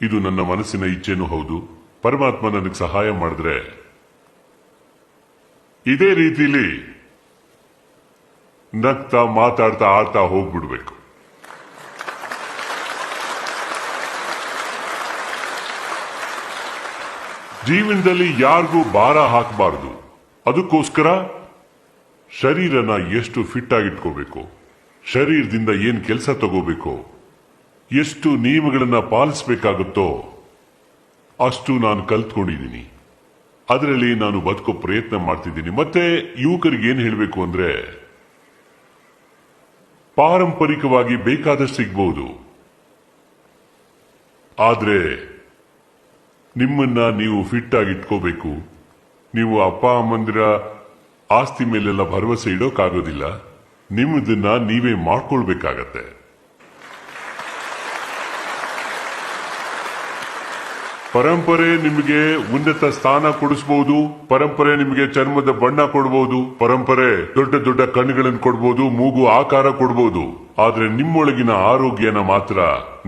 ಇದು ನನ್ನ ಮನಸ್ಸಿನ ಇಚ್ಛೆನೂ ಹೌದು. ಪರಮಾತ್ಮ ನನಗೆ ಸಹಾಯ ಮಾಡಿದ್ರೆ ಇದೇ ರೀತಿಲಿ ನಗ್ತಾ ಮಾತಾಡ್ತಾ ಆಡ್ತಾ ಹೋಗ್ಬಿಡ್ಬೇಕು. ಜೀವನದಲ್ಲಿ ಯಾರಿಗೂ ಭಾರ ಹಾಕಬಾರದು. ಅದಕ್ಕೋಸ್ಕರ ಶರೀರನ ಎಷ್ಟು ಫಿಟ್ ಆಗಿಟ್ಕೋಬೇಕು, ಶರೀರದಿಂದ ಏನ್ ಕೆಲಸ ತಗೋಬೇಕು, ಎಷ್ಟು ನಿಯಮಗಳನ್ನ ಪಾಲಿಸಬೇಕಾಗುತ್ತೋ ಅಷ್ಟು ನಾನು ಕಲ್ತ್ಕೊಂಡಿದ್ದೀನಿ. ಅದರಲ್ಲಿ ನಾನು ಬದುಕೋ ಪ್ರಯತ್ನ ಮಾಡ್ತಿದ್ದೀನಿ. ಮತ್ತೆ ಯುವಕರಿಗೆ ಏನ್ ಹೇಳಬೇಕು ಅಂದ್ರೆ, ಪಾರಂಪರಿಕವಾಗಿ ಬೇಕಾದಷ್ಟು ಸಿಗ್ಬಹುದು, ಆದ್ರೆ ನಿಮ್ಮನ್ನ ನೀವು ಫಿಟ್ ಆಗಿ ಇಟ್ಕೋಬೇಕು. ನೀವು ಅಪ್ಪ ಅಮ್ಮಂದಿರ ಆಸ್ತಿ ಮೇಲೆಲ್ಲ ಭರವಸೆ ಇಡೋಕ್ಕಾಗೋದಿಲ್ಲ, ನಿಮ್ಮದನ್ನ ನೀವೇ ಮಾಡ್ಕೊಳ್ಬೇಕಾಗತ್ತೆ. ಪರಂಪರೆ ನಿಮಗೆ ಉನ್ನತ ಸ್ಥಾನ ಕೊಡಿಸಬಹುದು, ಪರಂಪರೆ ನಿಮಗೆ ಚರ್ಮದ ಬಣ್ಣ ಕೊಡಬಹುದು, ಪರಂಪರೆ ದೊಡ್ಡ ದೊಡ್ಡ ಕಣ್ಣುಗಳನ್ನು ಕೊಡಬಹುದು, ಮೂಗು ಆಕಾರ ಕೊಡಬಹುದು. ಆದ್ರೆ ನಿಮ್ಮೊಳಗಿನ ಆರೋಗ್ಯನ ಮಾತ್ರ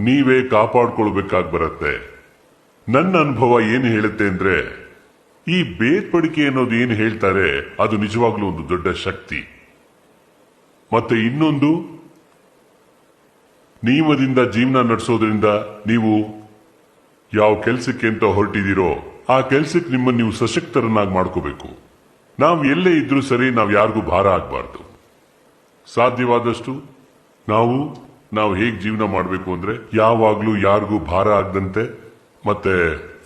ನೀವೇ ಕಾಪಾಡ್ಕೊಳ್ಬೇಕಾಗಿ ಬರುತ್ತೆ. ನನ್ನ ಅನುಭವ ಏನು ಹೇಳುತ್ತೆ ಅಂದ್ರೆ, ಈ ಬೇರ್ಪಡಿಕೆ ಅನ್ನೋದು ಏನು ಹೇಳ್ತಾರೆ ಅದು ನಿಜವಾಗ್ಲೂ ಒಂದು ದೊಡ್ಡ ಶಕ್ತಿ. ಮತ್ತೆ ಇನ್ನೊಂದು, ನಿಯಮದಿಂದ ಜೀವನ ನಡೆಸೋದ್ರಿಂದ ನೀವು ಯಾವ ಕೆಲಸಕ್ಕೆ ಅಂತ ಹೊರಟಿದ್ದೀರೋ ಆ ಕೆಲಸಕ್ಕೆ ನಿಮ್ಮನ್ನು ನೀವು ಸಶಕ್ತರನ್ನಾಗಿ ಮಾಡ್ಕೋಬೇಕು. ನಾವು ಎಲ್ಲೇ ಇದ್ರೂ ಸರಿ, ನಾವು ಯಾರಿಗೂ ಭಾರ ಆಗಬಾರ್ದು. ಸಾಧ್ಯವಾದಷ್ಟು ನಾವು ಹೇಗೆ ಜೀವನ ಮಾಡಬೇಕು ಅಂದ್ರೆ, ಯಾವಾಗ್ಲೂ ಯಾರಿಗೂ ಭಾರ ಆಗದಂತೆ. ಮತ್ತೆ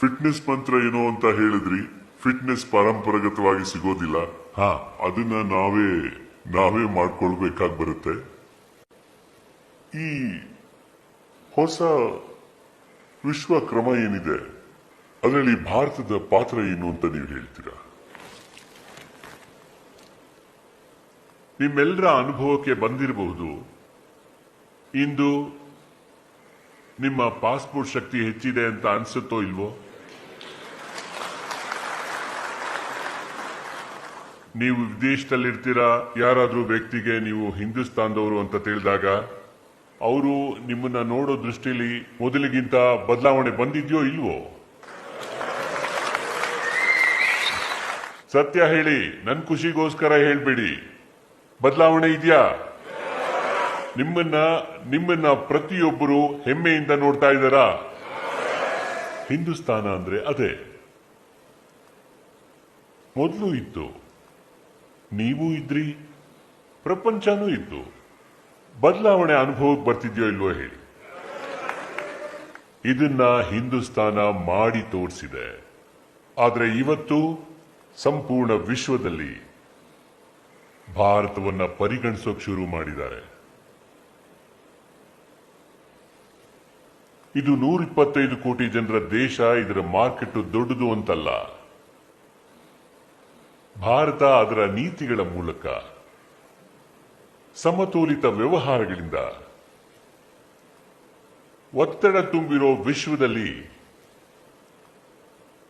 ಫಿಟ್ನೆಸ್ ಮಂತ್ರ ಏನೋ ಅಂತ ಹೇಳಿದ್ರಿ, ಫಿಟ್ನೆಸ್ ಪರಂಪರಾಗತವಾಗಿ ಸಿಗೋದಿಲ್ಲ. ಅದನ್ನ ನಾವೇ ಮಾಡ್ಕೊಳ್ಬೇಕಾಗಿ ಬರುತ್ತೆ. ಈ ಹೊಸ ವಿಶ್ವ ಕ್ರಮ ಏನಿದೆ ಅದರಲ್ಲಿ ಭಾರತದ ಪಾತ್ರ ಏನು ಅಂತ ನೀವು ಹೇಳ್ತೀರಾ?
ನಿಮ್ಮೆಲ್ಲರ ಅನುಭವಕ್ಕೆ ಬಂದಿರಬಹುದು, ಇಂದು ನಿಮ್ಮ ಪಾಸ್ಪೋರ್ಟ್ ಶಕ್ತಿ ಹೆಚ್ಚಿದೆ ಅಂತ ಅನ್ಸುತ್ತೋ ಇಲ್ವೋ? ನೀವು ವಿದೇಶದಲ್ಲಿರ್ತೀರಾ, ಯಾರಾದ್ರೂ ವ್ಯಕ್ತಿಗೆ ನೀವು ಹಿಂದೂಸ್ತಾನದವರು ಅಂತ ತಿಳಿದಾಗ ಅವರು ನಿಮ್ಮನ್ನ ನೋಡೋ ದೃಷ್ಟಿಲಿ ಮೊದಲಿಗಿಂತ ಬದಲಾವಣೆ ಬಂದಿದ್ಯೋ ಇಲ್ವೋ? ಸತ್ಯ ಹೇಳಿ, ನನ್ ಖುಷಿಗೋಸ್ಕರ ಹೇಳ್ಬೇಡಿ. ಬದಲಾವಣೆ ಇದೆಯಾ? ನಿಮ್ಮನ್ನ ಪ್ರತಿಯೊಬ್ಬರು ಹೆಮ್ಮೆಯಿಂದ ನೋಡ್ತಾ ಇದ್ದಾರಾ? ಹಿಂದೂಸ್ತಾನ ಅಂದ್ರೆ ಅದೇ. ಮೊದಲು ಇತ್ತು, ನೀವು ಇದ್ರಿ, ಪ್ರಪಂಚನೂ ಇತ್ತು. ಬದಲಾವಣೆ ಅನುಭವಕ್ಕೆ ಬರ್ತಿದ್ಯೋ ಇಲ್ವೋ ಹೇಳಿ. ಇದನ್ನ ಹಿಂದೂಸ್ತಾನ ಮಾಡಿ ತೋರಿಸಿದೆ. ಆದ್ರೆ ಇವತ್ತು ಸಂಪೂರ್ಣ ವಿಶ್ವದಲ್ಲಿ ಭಾರತವನ್ನ ಪರಿಗಣಿಸೋಕೆ ಶುರು ಮಾಡಿದ್ದಾರೆ. ಇದು 125 ಕೋಟಿ ಜನರ ದೇಶ. ಇದರ ಮಾರ್ಕೆಟ್ ದೊಡ್ಡದು ಅಂತಲ್ಲ. ಭಾರತ ಅದರ ನೀತಿಗಳ ಮೂಲಕ, ಸಮತೋಲಿತ ವ್ಯವಹಾರಗಳಿಂದ, ಒತ್ತಡ ತುಂಬಿರೋ ವಿಶ್ವದಲ್ಲಿ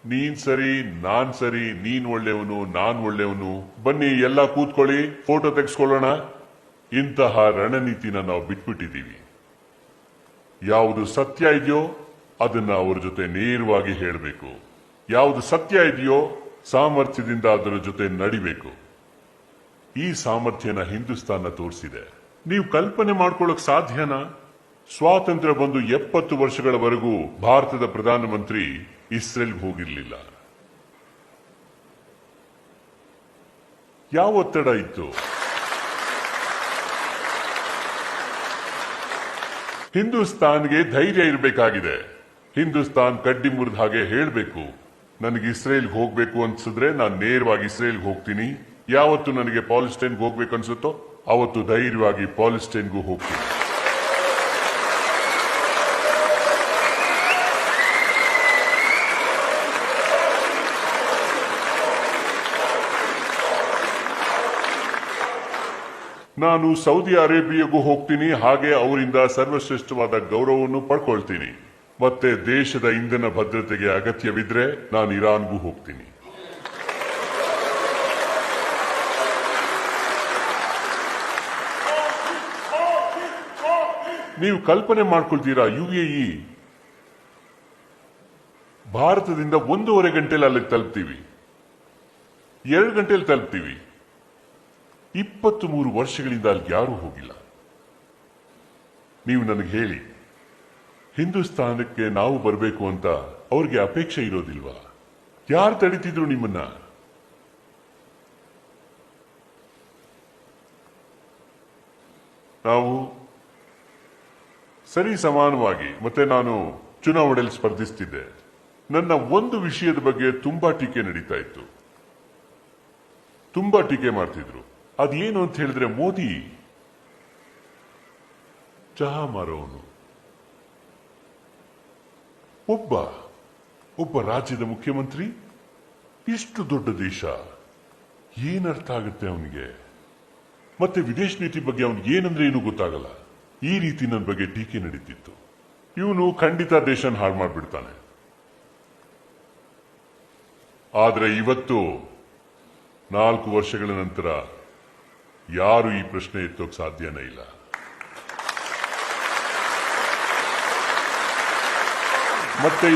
ನೀನ್ ಸರಿ, ನಾನ್ ಸರಿ, ನೀನ್ ಒಳ್ಳೆಯವನು, ನಾನ್ ಒಳ್ಳೆಯವನು, ಬನ್ನಿ ಎಲ್ಲ ಕೂತ್ಕೊಳ್ಳಿ, ಫೋಟೋ ತೆಗೆಸ್ಕೊಳ್ಳೋಣ, ಇಂತಹ ರಣನೀತಿನ ನಾವು ಬಿಟ್ಬಿಟ್ಟಿದ್ದೀವಿ. ಯಾವುದು ಸತ್ಯ ಇದೆಯೋ ಅದನ್ನ ಅವರ ಜೊತೆ ನೇರವಾಗಿ ಹೇಳಬೇಕು. ಯಾವುದು ಸತ್ಯ ಇದೆಯೋ ಸಾಮರ್ಥ್ಯದಿಂದ ಅದರ ಜೊತೆ ನಡಿಬೇಕು. ಈ ಸಾಮರ್ಥ್ಯನ ಹಿಂದೂಸ್ತಾನ ತೋರಿಸಿದೆ. ನೀವು ಕಲ್ಪನೆ ಮಾಡ್ಕೊಳ್ಳೋಕ್ ಸಾಧ್ಯನಾ? ಸ್ವಾತಂತ್ರ್ಯ ಬಂದು 70 ವರ್ಷಗಳವರೆಗೂ ಭಾರತದ ಪ್ರಧಾನಮಂತ್ರಿ ಇಸ್ರೇಲ್ಗೆ ಹೋಗಿರ್ಲಿಲ್ಲ. ಯಾವ ಒತ್ತಡ ಇತ್ತು? ಹಿಂದೂಸ್ತಾನ್ಗೆ ಧೈರ್ಯ ಇರಬೇಕಾಗಿದೆ. ಹಿಂದೂಸ್ತಾನ್ ಕಡ್ಡಿ ಮುರಿದ ಹಾಗೆ ಹೇಳಬೇಕು, ನನಗೆ ಇಸ್ರೇಲ್ಗೆ ಹೋಗ್ಬೇಕು ಅನ್ಸಿದ್ರೆ ನಾನು ನೇರವಾಗಿ ಇಸ್ರೇಲ್ಗೆ ಹೋಗ್ತೀನಿ. ಯಾವತ್ತು ನನಗೆ ಪಾಲಿಸ್ಟೈನ್ಗೆ ಹೋಗ್ಬೇಕು ಅನ್ಸುತ್ತೋ ಅವತ್ತು ಧೈರ್ಯವಾಗಿ ಪಾಲಿಸ್ಟೈನ್ಗೂ ಹೋಗ್ತೀನಿ. ನಾನು ಸೌದಿ ಅರೇಬಿಯಾಗೂ ಹೋಗ್ತೀನಿ, ಹಾಗೆ ಅವರಿಂದ ಸರ್ವಶ್ರೇಷ್ಠವಾದ ಗೌರವವನ್ನು ಪಡ್ಕೊಳ್ತೀನಿ. ಮತ್ತೆ ದೇಶದ ಇಂಧನ ಭದ್ರತೆಗೆ ಅಗತ್ಯವಿದ್ರೆ ನಾನು ಇರಾನ್ಗೂ ಹೋಗ್ತೀನಿ. ನೀವು ಕಲ್ಪನೆ ಮಾಡ್ಕೊಳ್ತೀರಾ, UAE ಭಾರತದಿಂದ 1.5 ಗಂಟೆಲಿ ಅಲ್ಲಿಗೆ ತಲುಪ್ತೀವಿ, 2 ಗಂಟೆಲಿ ತಲುಪ್ತೀವಿ. 23 ವರ್ಷಗಳಿಂದ ಅಲ್ಲಿ ಯಾರೂ ಹೋಗಿಲ್ಲ. ನೀವು ನನಗೆ ಹೇಳಿ, ಹಿಂದೂಸ್ತಾನಕ್ಕೆ ನಾವು ಬರಬೇಕು ಅಂತ ಅವ್ರಿಗೆ ಅಪೇಕ್ಷೆ ಇರೋದಿಲ್ವಾ? ಯಾರು ತಡೀತಿದ್ರು ನಿಮ್ಮನ್ನ? ನಾವು ಸರಿ ಸಮಾನವಾಗಿ, ಮತ್ತೆ ನಾನು ಚುನಾವಣೆಯಲ್ಲಿ ಸ್ಪರ್ಧಿಸ್ತಿದ್ದೆ. ನನ್ನ ಒಂದು ವಿಷಯದ ಬಗ್ಗೆ ತುಂಬಾ ಟೀಕೆ ನಡೀತಾ ಇತ್ತು, ತುಂಬಾ ಟೀಕೆ ಮಾಡ್ತಿದ್ರು. ಅದೇನು ಅಂತ ಹೇಳಿದ್ರೆ, ಮೋದಿ ಚಹಾ ಮಾರೋನು, ಒಬ್ಬ ರಾಜ್ಯದ ಮುಖ್ಯಮಂತ್ರಿ, ಇಷ್ಟು ದೊಡ್ಡ ದೇಶ, ಏನರ್ಥ ಆಗುತ್ತೆ ಅವನಿಗೆ? ಮತ್ತೆ ವಿದೇಶ ನೀತಿ ಬಗ್ಗೆ ಅವನಿಗೆ ಏನಂದ್ರೆ ಏನು ಗೊತ್ತಾಗಲ್ಲ. ಈ ರೀತಿ ನನ್ನ ಬಗ್ಗೆ ಟೀಕೆ ನಡೀತಿತ್ತು. ಇವನು ಖಂಡಿತ ದೇಶನ ಹಾಳು ಮಾಡ್ಬಿಡ್ತಾನೆ. ಆದ್ರೆ ಇವತ್ತು 4 ವರ್ಷಗಳ ನಂತರ ಯಾರು ಈ ಪ್ರಶ್ನೆ ಎತ್ತೋಕ್ ಸಾಧ್ಯನೇ ಇಲ್ಲ. ಮತ್ತೆ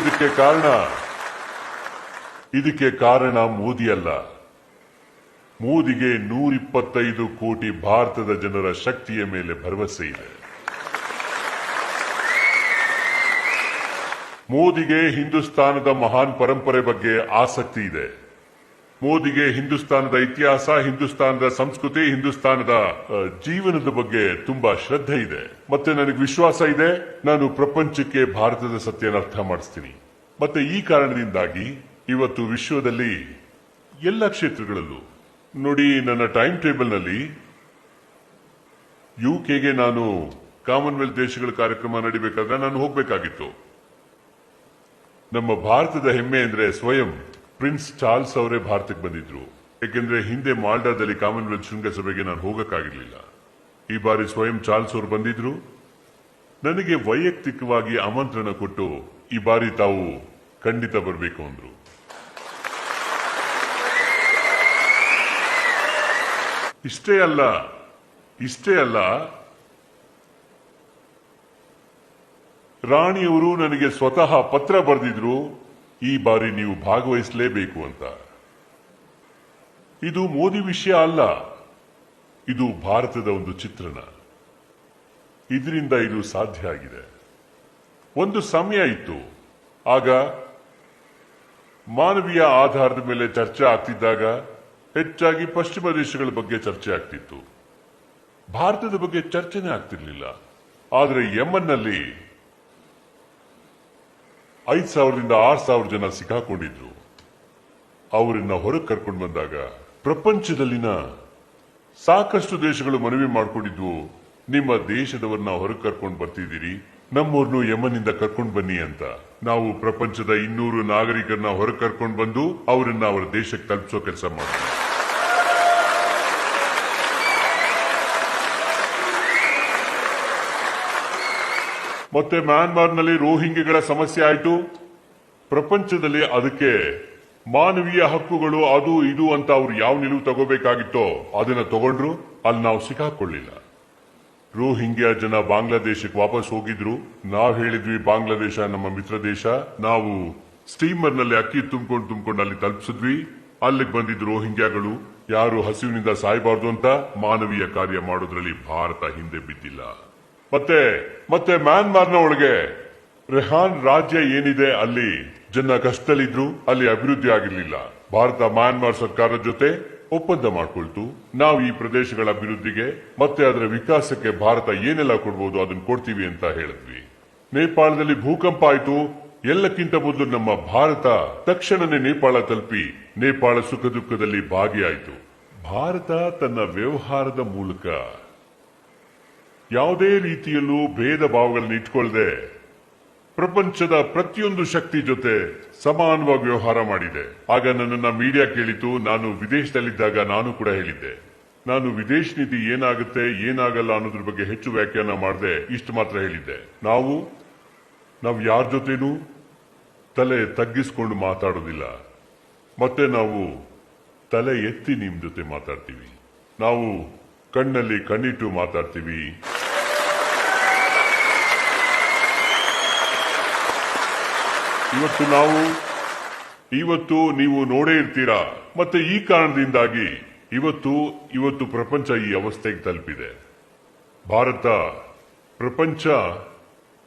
ಇದಕ್ಕೆ ಕಾರಣ ಮೋದಿ ಅಲ್ಲ. ಮೋದಿಗೆ 125 ಕೋಟಿ ಭಾರತದ ಜನರ ಶಕ್ತಿಯ ಮೇಲೆ ಭರವಸೆ ಇದೆ. ಮೋದಿಗೆ ಹಿಂದೂಸ್ತಾನದ ಮಹಾನ್ ಪರಂಪರೆ ಬಗ್ಗೆ ಆಸಕ್ತಿ ಇದೆ. ಮೋದಿಗೆ ಹಿಂದೂಸ್ತಾನದ ಇತಿಹಾಸ, ಹಿಂದೂಸ್ತಾನದ ಸಂಸ್ಕೃತಿ, ಹಿಂದೂಸ್ತಾನದ ಜೀವನದ ಬಗ್ಗೆ ತುಂಬಾ ಶ್ರದ್ಧೆ ಇದೆ. ಮತ್ತೆ ನನಗೆ ವಿಶ್ವಾಸ ಇದೆ, ನಾನು ಪ್ರಪಂಚಕ್ಕೆ ಭಾರತದ ಸತ್ಯನ ಅರ್ಥ ಮಾಡಿಸ್ತೀನಿ. ಮತ್ತೆ ಈ ಕಾರಣದಿಂದಾಗಿ ಇವತ್ತು ವಿಶ್ವದಲ್ಲಿ ಎಲ್ಲ ಕ್ಷೇತ್ರಗಳಲ್ಲೂ ನೋಡಿ, ನನ್ನ ಟೈಮ್ ಟೇಬಲ್ ನಲ್ಲಿ UKಗೆ ನಾನು ಕಾಮನ್ವೆಲ್ತ್ ದೇಶಗಳ ಕಾರ್ಯಕ್ರಮ ನಡಿಬೇಕಾದ್ರೆ ನಾನು ಹೋಗ್ಬೇಕಾಗಿತ್ತು. ನಮ್ಮ ಭಾರತದ ಹೆಮ್ಮೆ ಅಂದ್ರೆ ಸ್ವಯಂ ಪ್ರಿನ್ಸ್ ಚಾರ್ಲ್ಸ್ ಅವರೇ ಭಾರತಕ್ಕೆ ಬಂದಿದ್ರು. ಯಾಕೆಂದ್ರೆ ಹಿಂದೆ ಮಾಲ್ಡಾದಲ್ಲಿ ಕಾಮನ್ವೆಲ್ತ್ ಶೃಂಗಸಭೆಗೆ ನಾನು ಹೋಗಕ್ಕಾಗಿರ್ಲಿಲ್ಲ. ಈ ಬಾರಿ ಸ್ವಯಂ ಚಾರ್ಲ್ಸ್ ಅವರು ಬಂದಿದ್ರು. ನನಗೆ ವೈಯಕ್ತಿಕವಾಗಿ ಆಮಂತ್ರಣ ಕೊಟ್ಟು ಈ ಬಾರಿ ತಾವು ಖಂಡಿತ ಬರಬೇಕು ಅಂದ್ರು. ಇಷ್ಟೇ ಅಲ್ಲ, ರಾಣಿಯವರು ನನಗೆ ಸ್ವತಃ ಪತ್ರ ಬರೆದಿದ್ರು, ಈ ಬಾರಿ ನೀವು ಭಾಗವಹಿಸಲೇಬೇಕು ಅಂತ. ಇದು ಮೋದಿ ವಿಷಯ ಅಲ್ಲ, ಇದು ಭಾರತದ ಒಂದು ಚಿತ್ರಣ. ಇದರಿಂದ ಇದು ಸಾಧ್ಯ ಆಗಿದೆ. ಒಂದು ಸಮಯ ಇತ್ತು, ಆಗ ಮಾನವೀಯ ಆಧಾರದ ಮೇಲೆ ಚರ್ಚೆ ಆಗ್ತಿದ್ದಾಗ ಹೆಚ್ಚಾಗಿ ಪಶ್ಚಿಮ ದೇಶಗಳ ಬಗ್ಗೆ ಚರ್ಚೆ ಆಗ್ತಿತ್ತು, ಭಾರತದ ಬಗ್ಗೆ ಚರ್ಚೆನೇ ಆಗ್ತಿರ್ಲಿಲ್ಲ. ಆದರೆ ಯಮನ್ನಲ್ಲಿ 5,000ರಿಂದ 6,000 ಜನ ಸಿಕ್ಕಾಕೊಂಡಿದ್ರು. ಅವರನ್ನ ಹೊರಗೆ ಕರ್ಕೊಂಡು ಬಂದಾಗ ಪ್ರಪಂಚದಲ್ಲಿನ ಸಾಕಷ್ಟು ದೇಶಗಳು ಮನವಿ ಮಾಡಿಕೊಂಡಿದ್ವು, ನಿಮ್ಮ ದೇಶದವರನ್ನ ಹೊರಗೆ ಕರ್ಕೊಂಡು ಬರ್ತಿದ್ದೀರಿ, ನಮ್ಮೂರ್ನು ಯಮನ್ನಿಂದ ಕರ್ಕೊಂಡು ಬನ್ನಿ ಅಂತ. ನಾವು ಪ್ರಪಂಚದ 200 ನಾಗರಿಕರನ್ನ ಹೊರಗೆ ಕರ್ಕೊಂಡು ಬಂದು ಅವರನ್ನ ಅವರ ದೇಶಕ್ಕೆ ತಲುಪಿಸೋ ಕೆಲಸ ಮಾಡಿದ್ವಿ. ಮತ್ತೆ ಮ್ಯಾನ್ಮಾರ್ನಲ್ಲಿ ರೋಹಿಂಗ್ಯಗಳ ಸಮಸ್ಯೆ ಆಯಿತು. ಪ್ರಪಂಚದಲ್ಲಿ ಅದಕ್ಕೆ ಮಾನವೀಯ ಹಕ್ಕುಗಳು ಅದು ಇದು ಅಂತ ಅವ್ರು ಯಾವ ನಿಲುವು ತಗೋಬೇಕಾಗಿತ್ತೋ ಅದನ್ನ ತಗೊಂಡ್ರು. ಅಲ್ಲಿ ನಾವು ಸಿಕ್ಕಾಕೊಳ್ಳಿಲ್ಲ. ರೋಹಿಂಗ್ಯ ಜನ ಬಾಂಗ್ಲಾದೇಶಕ್ಕೆ ವಾಪಸ್ ಹೋಗಿದ್ರು. ನಾವು ಹೇಳಿದ್ವಿ ಬಾಂಗ್ಲಾದೇಶ ನಮ್ಮ ಮಿತ್ರ ದೇಶ, ನಾವು ಸ್ಟೀಮರ್ ನಲ್ಲಿ ಅಕ್ಕಿ ತುಂಬಿಕೊಂಡು ಅಲ್ಲಿ ತಲುಪಿಸಿದ್ವಿ. ಅಲ್ಲಿಗೆ ಬಂದಿದ್ದು ರೋಹಿಂಗ್ಯಾಗಳು ಯಾರು ಹಸಿವಿನಿಂದ ಸಾಯಬಾರ್ದು ಅಂತ ಮಾನವೀಯ ಕಾರ್ಯ ಮಾಡೋದ್ರಲ್ಲಿ ಭಾರತ ಹಿಂದೆ ಬಿದ್ದಿಲ್ಲ. ಮತ್ತೆ ಮ್ಯಾನ್ಮಾರ್ನ ಒಳಗೆ ರೆಹಾನ್ ರಾಜ್ಯ ಏನಿದೆ, ಅಲ್ಲಿ ಜನ ಕಷ್ಟದಲ್ಲಿದ್ರು, ಅಲ್ಲಿ ಅಭಿವೃದ್ಧಿ ಆಗಿರ್ಲಿಲ್ಲ. ಭಾರತ ಮ್ಯಾನ್ಮಾರ್ ಸರ್ಕಾರದ ಜೊತೆ ಒಪ್ಪಂದ ಮಾಡಿಕೊಳ್ತು. ನಾವು ಈ ಪ್ರದೇಶಗಳ ಅಭಿವೃದ್ಧಿಗೆ ಮತ್ತೆ ಅದರ ವಿಕಾಸಕ್ಕೆ ಭಾರತ ಏನೆಲ್ಲ ಕೊಡ್ಬೋದು ಅದನ್ನ ಕೊಡ್ತೀವಿ ಅಂತ ಹೇಳಿದ್ವಿ. ನೇಪಾಳದಲ್ಲಿ ಭೂಕಂಪ ಆಯ್ತು. ಎಲ್ಲಕ್ಕಿಂತ ಮೊದಲು ನಮ್ಮ ಭಾರತ ತಕ್ಷಣನೇ ನೇಪಾಳ ತಲುಪಿ ನೇಪಾಳ ಸುಖ ದುಃಖದಲ್ಲಿ ಭಾಗಿಯಾಯಿತು. ಭಾರತ ತನ್ನ ವ್ಯವಹಾರದ ಮೂಲಕ ಯಾವುದೇ ರೀತಿಯಲ್ಲೂ ಭೇದ ಭಾವಗಳನ್ನು ಇಟ್ಕೊಳ್ಳದೆ ಪ್ರಪಂಚದ ಪ್ರತಿಯೊಂದು ಶಕ್ತಿ ಜೊತೆ ಸಮಾನವಾಗಿ ವ್ಯವಹಾರ ಮಾಡಿದೆ. ಆಗ ನನ್ನನ್ನ ಮೀಡಿಯಾ ಕೇಳಿತು. ನಾನು ವಿದೇಶದಲ್ಲಿದ್ದಾಗ ನಾನು ಕೂಡ ಹೇಳಿದ್ದೆ, ನಾನು ವಿದೇಶ ನೀತಿ ಏನಾಗುತ್ತೆ ಏನಾಗಲ್ಲ ಅನ್ನೋದ್ರ ಬಗ್ಗೆ ಹೆಚ್ಚು ವ್ಯಾಖ್ಯಾನ ಮಾಡದೆ ಇಷ್ಟು ಮಾತ್ರ ಹೇಳಿದ್ದೆ, ನಾವು ಯಾರ ಜೊತೆನೂ ತಲೆ ತಗ್ಗಿಸ್ಕೊಂಡು ಮಾತಾಡೋದಿಲ್ಲ, ಮತ್ತೆ ನಾವು ತಲೆ ಎತ್ತಿ ನಿಮ್ ಜೊತೆ ಮಾತಾಡ್ತೀವಿ, ನಾವು ಕಣ್ಣಲ್ಲಿ ಕಣ್ಣಿಟ್ಟು ಮಾತಾಡ್ತೀವಿ. ಇವತ್ತು ನೀವು ನೋಡೇ ಇರ್ತೀರಾ. ಮತ್ತೆ ಈ ಕಾರಣದಿಂದಾಗಿ ಇವತ್ತು ಪ್ರಪಂಚ ಈ ಅವಸ್ಥೆಗೆ ತಲುಪಿದೆ. ಪ್ರಪಂಚ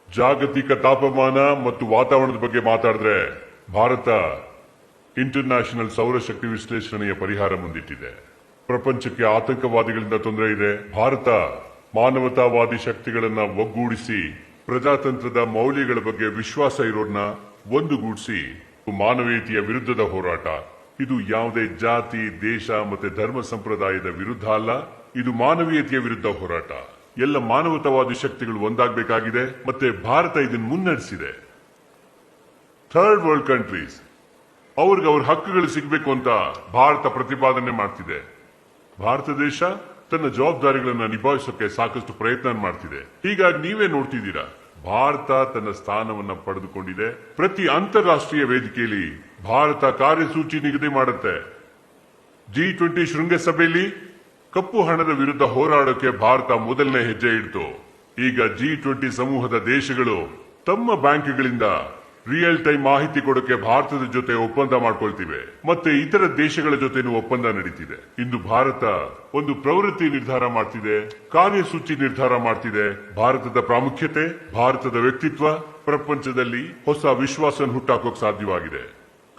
ಜಾಗತಿಕ ತಾಪಮಾನ ಮತ್ತು ವಾತಾವರಣದ ಬಗ್ಗೆ ಮಾತಾಡಿದ್ರೆ ಭಾರತ ಇಂಟರ್ನ್ಯಾಷನಲ್ ಸೌರಶಕ್ತಿ ವಿಶ್ಲೇಷಣೆಯ ಪರಿಹಾರ ಮುಂದಿಟ್ಟಿದೆ. ಪ್ರಪಂಚಕ್ಕೆ ಆತಂಕವಾದಿಗಳಿಂದ ತೊಂದರೆ ಇದೆ. ಭಾರತ ಮಾನವತಾವಾದಿ ಶಕ್ತಿಗಳನ್ನ ಒಗ್ಗೂಡಿಸಿ ಪ್ರಜಾತಂತ್ರದ ಮೌಲ್ಯಗಳ ಬಗ್ಗೆ ವಿಶ್ವಾಸ ಇರೋರ್ನ ಒಂದುಗೂಡಿಸಿ ಮಾನವೀಯತೆಯ ವಿರುದ್ಧದ ಹೋರಾಟ. ಇದು ಯಾವುದೇ ಜಾತಿ, ದೇಶ ಮತ್ತೆ ಧರ್ಮ ಸಂಪ್ರದಾಯದ ವಿರುದ್ಧ ಅಲ್ಲ, ಇದು ಮಾನವೀಯತೆಯ ವಿರುದ್ಧ ಹೋರಾಟ. ಎಲ್ಲ ಮಾನವತಾವಾದಿ ಶಕ್ತಿಗಳು ಒಂದಾಗಬೇಕಾಗಿದೆ. ಮತ್ತೆ ಭಾರತ ಇದನ್ನು ಮುನ್ನಡೆಸಿದೆ. ಥರ್ಡ್ ವರ್ಲ್ಡ್ ಕಂಟ್ರೀಸ್ ಅವ್ರಿಗೆ ಅವ್ರ ಹಕ್ಕುಗಳು ಸಿಗಬೇಕು ಅಂತ ಭಾರತ ಪ್ರತಿಪಾದನೆ ಮಾಡ್ತಿದೆ. ಭಾರತ ದೇಶ ತನ್ನ ಜವಾಬ್ದಾರಿಗಳನ್ನ ನಿಭಾಯಿಸೋಕೆ ಸಾಕಷ್ಟು ಪ್ರಯತ್ನ ಮಾಡ್ತಿದೆ. ಹೀಗಾಗಿ ನೀವೇ ನೋಡ್ತಿದ್ದೀರಾ, ಭಾರತ ತನ್ನ ಸ್ಥಾನವನ್ನ ಪಡೆದುಕೊಂಡಿದೆ. ಪ್ರತಿ ಅಂತಾರಾಷ್ಟ್ರೀಯ ವೇದಿಕೆಯಲ್ಲಿ ಭಾರತ ಕಾರ್ಯಸೂಚಿ ನಿಗದಿ ಮಾಡುತ್ತೆ. G20 ಶೃಂಗಸಭೆಯಲ್ಲಿ ಕಪ್ಪು ಹಣದ ವಿರುದ್ಧ ಹೋರಾಡೋಕೆ ಭಾರತ ಮೊದಲನೇ ಹೆಜ್ಜೆ ಇಡ್ತು. ಈಗ G20 ಸಮೂಹದ ದೇಶಗಳು ತಮ್ಮ ಬ್ಯಾಂಕ್ಗಳಿಂದ ರಿಯಲ್ ಟೈಮ್ ಮಾಹಿತಿ ಕೊಡೋಕೆ ಭಾರತದ ಜೊತೆ ಒಪ್ಪಂದ ಮಾಡ್ಕೊಳ್ತಿವೆ. ಮತ್ತೆ ಇತರ ದೇಶಗಳ ಜೊತೆನೂ ಒಪ್ಪಂದ ನಡೀತಿದೆ. ಇಂದು ಭಾರತ ಒಂದು ಪ್ರವೃತ್ತಿ ನಿರ್ಧಾರ ಮಾಡ್ತಿದೆ, ಕಾರ್ಯಸೂಚಿ ನಿರ್ಧಾರ ಮಾಡ್ತಿದೆ. ಭಾರತದ ಪ್ರಾಮುಖ್ಯತೆ, ಭಾರತದ ವ್ಯಕ್ತಿತ್ವ ಪ್ರಪಂಚದಲ್ಲಿ ಹೊಸ ವಿಶ್ವಾಸ ಹುಟ್ಟಾಕೋಕ್ ಸಾಧ್ಯವಾಗಿದೆ.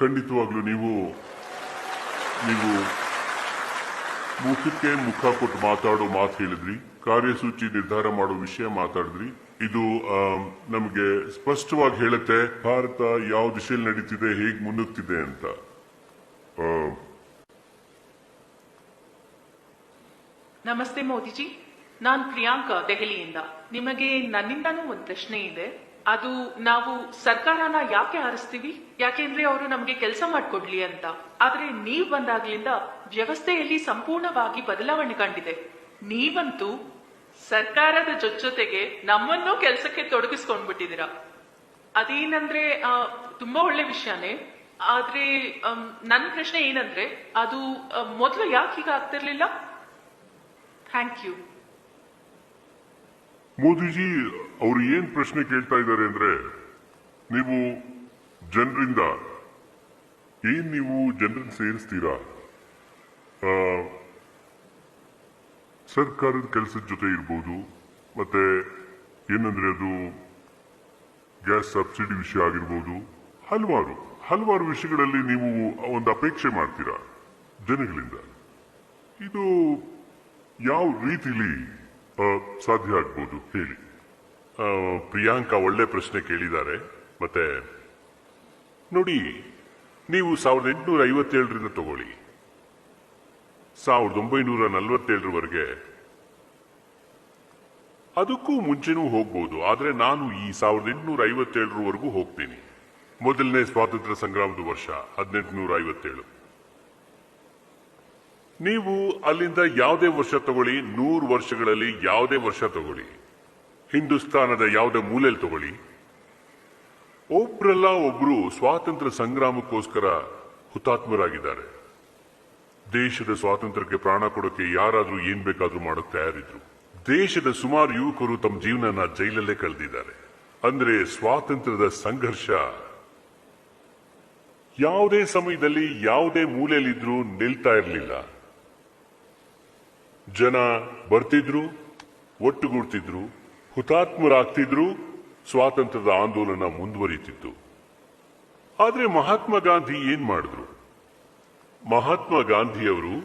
ಖಂಡಿತವಾಗ್ಲೂ ನೀವು ಮುಖಕ್ಕೆ ಮುಖ ಕೊಟ್ಟು ಮಾತಾಡೋ ಮಾತು ಹೇಳಿದ್ರಿ, ಕಾರ್ಯಸೂಚಿ ನಿರ್ಧಾರ ಮಾಡೋ ವಿಷಯ ಮಾತಾಡಿದ್ರಿ. ಇದು ನಮಗೆ ಸ್ಪಷ್ಟವಾಗಿ ಹೇಳುತ್ತೆ ಭಾರತ ಯಾವ ದಿಶೆಯಲ್ಲಿ ನಡೀತಿದೆ, ಹೇಗೆ ಮುನ್ನುಗ್ತಿದೆ ಅಂತ.
ನಮಸ್ತೆ ಮೋದಿಜಿ, ನಾನ್ ಪ್ರಿಯಾಂಕಾ ದೆಹಲಿಯಿಂದ. ನಿಮಗೆ ನನ್ನಿಂದಾನೂ ಒಂದು ಪ್ರಶ್ನೆ ಇದೆ. ಅದು ನಾವು ಸರ್ಕಾರನ ಯಾಕೆ ಆರಿಸ್ತೀವಿ? ಯಾಕೆಂದ್ರೆ ಅವರು ನಮ್ಗೆ ಕೆಲಸ ಮಾಡ್ಕೊಡ್ಲಿ ಅಂತ. ಆದ್ರೆ ನೀವ್ ಬಂದಾಗ್ಲಿಂದ ವ್ಯವಸ್ಥೆಯಲ್ಲಿ ಸಂಪೂರ್ಣವಾಗಿ ಬದಲಾವಣೆ ಕಂಡಿದೆ. ನೀವಂತೂ ಸರ್ಕಾರದ ಜೊತೆಗೆ ನಮ್ಮನ್ನು ಕೆಲಸಕ್ಕೆ ತೊಡಗಿಸ್ಕೊಂಡ್ಬಿಟ್ಟಿದ್ದೀರಾ. ಅದೇನಂದ್ರೆ ತುಂಬಾ ಒಳ್ಳೆ ವಿಷಯನೇ. ಆದ್ರೆ ನನ್ನ ಪ್ರಶ್ನೆ ಏನಂದ್ರೆ, ಅದು ಮೊದಲು ಯಾಕೆ ಹೀಗೆ ಆಗ್ತಿರ್ಲಿಲ್ಲ? Thank you.
ಮೋದಿಜಿ ಅವರು ಏನ್ ಪ್ರಶ್ನೆ ಕೇಳ್ತಾ ಇದ್ದಾರೆ ಅಂದ್ರೆ, ನೀವು ಜನರನ್ನ ಸೇರಿಸ್ತೀರಾ? ಸರ್ಕಾರದ ಕೆಲಸದ ಜೊತೆ ಇರ್ಬೋದು, ಮತ್ತೆ ಏನಂದ್ರೆ ಅದು ಗ್ಯಾಸ್ ಸಬ್ಸಿಡಿ ವಿಷಯ ಆಗಿರ್ಬೋದು, ಹಲವಾರು ವಿಷಯಗಳಲ್ಲಿ ನೀವು ಒಂದು ಅಪೇಕ್ಷೆ ಮಾಡ್ತೀರಾ ಜನಗಳಿಂದ. ಇದು ಯಾವ ರೀತಿಲಿ ಸಾಧ್ಯ ಆಗ್ಬೋದು ಹೇಳಿ?
ಪ್ರಿಯಾಂಕಾ ಒಳ್ಳೆ ಪ್ರಶ್ನೆ ಕೇಳಿದ್ದಾರೆ. ಮತ್ತೆ ನೋಡಿ, ನೀವು 1857ರಿಂದ ತಗೊಳ್ಳಿ, 1947ರವರೆಗೆ, ಅದಕ್ಕೂ ಮುಂಚೆನೂ ಹೋಗ್ಬೋದು. ಆದ್ರೆ ನಾನು ಈ 1857ರವರೆಗೂ ಹೋಗ್ತೀನಿ. ಮೊದಲನೇ ಸ್ವಾತಂತ್ರ್ಯ ಸಂಗ್ರಾಮದ ವರ್ಷ 1857. ನೀವು ಅಲ್ಲಿಂದ ಯಾವುದೇ ವರ್ಷ ತಗೊಳ್ಳಿ, 100 ವರ್ಷಗಳಲ್ಲಿ ಯಾವುದೇ ವರ್ಷ ತಗೊಳ್ಳಿ, ಹಿಂದೂಸ್ತಾನದ ಯಾವುದೇ ಮೂಲೆಯಲ್ಲಿ ತಗೊಳ್ಳಿ, ಒಬ್ರಲ್ಲ ಒಬ್ರು ಸ್ವಾತಂತ್ರ್ಯ ಸಂಗ್ರಾಮಕ್ಕೋಸ್ಕರ ಹುತಾತ್ಮರಾಗಿದ್ದಾರೆ. ದೇಶದ ಸ್ವಾತಂತ್ರ್ಯಕ್ಕೆ ಪ್ರಾಣ ಕೊಡೋಕೆ ಯಾರಾದ್ರೂ ಏನ್ ಬೇಕಾದ್ರೂ ಮಾಡೋಕ್ ತಯಾರಿದ್ರು. ದೇಶದ ಸುಮಾರು ಯುವಕರು ತಮ್ಮ ಜೀವನನ ಜೈಲಲ್ಲೇ ಕಳೆದಿದ್ದಾರೆ. ಅಂದ್ರೆ ಸ್ವಾತಂತ್ರ್ಯದ ಸಂಘರ್ಷ ಯಾವುದೇ ಸಮಯದಲ್ಲಿ ಯಾವುದೇ ಮೂಲೆಯಲ್ಲಿದ್ರೂ ನಿಲ್ತಾ ಇರಲಿಲ್ಲ. ಜನ ಬರ್ತಿದ್ರು, ಒಟ್ಟುಗೂಡ್ತಿದ್ರು, ಹುತಾತ್ಮರಾಗ್ತಿದ್ರು, ಸ್ವಾತಂತ್ರ್ಯದ ಆಂದೋಲನ ಮುಂದುವರಿತಿತ್ತು. ಆದ್ರೆ ಮಹಾತ್ಮ ಗಾಂಧಿ ಏನ್ ಮಾಡಿದ್ರು? ಮಹಾತ್ಮ ಗಾಂಧಿಯವರು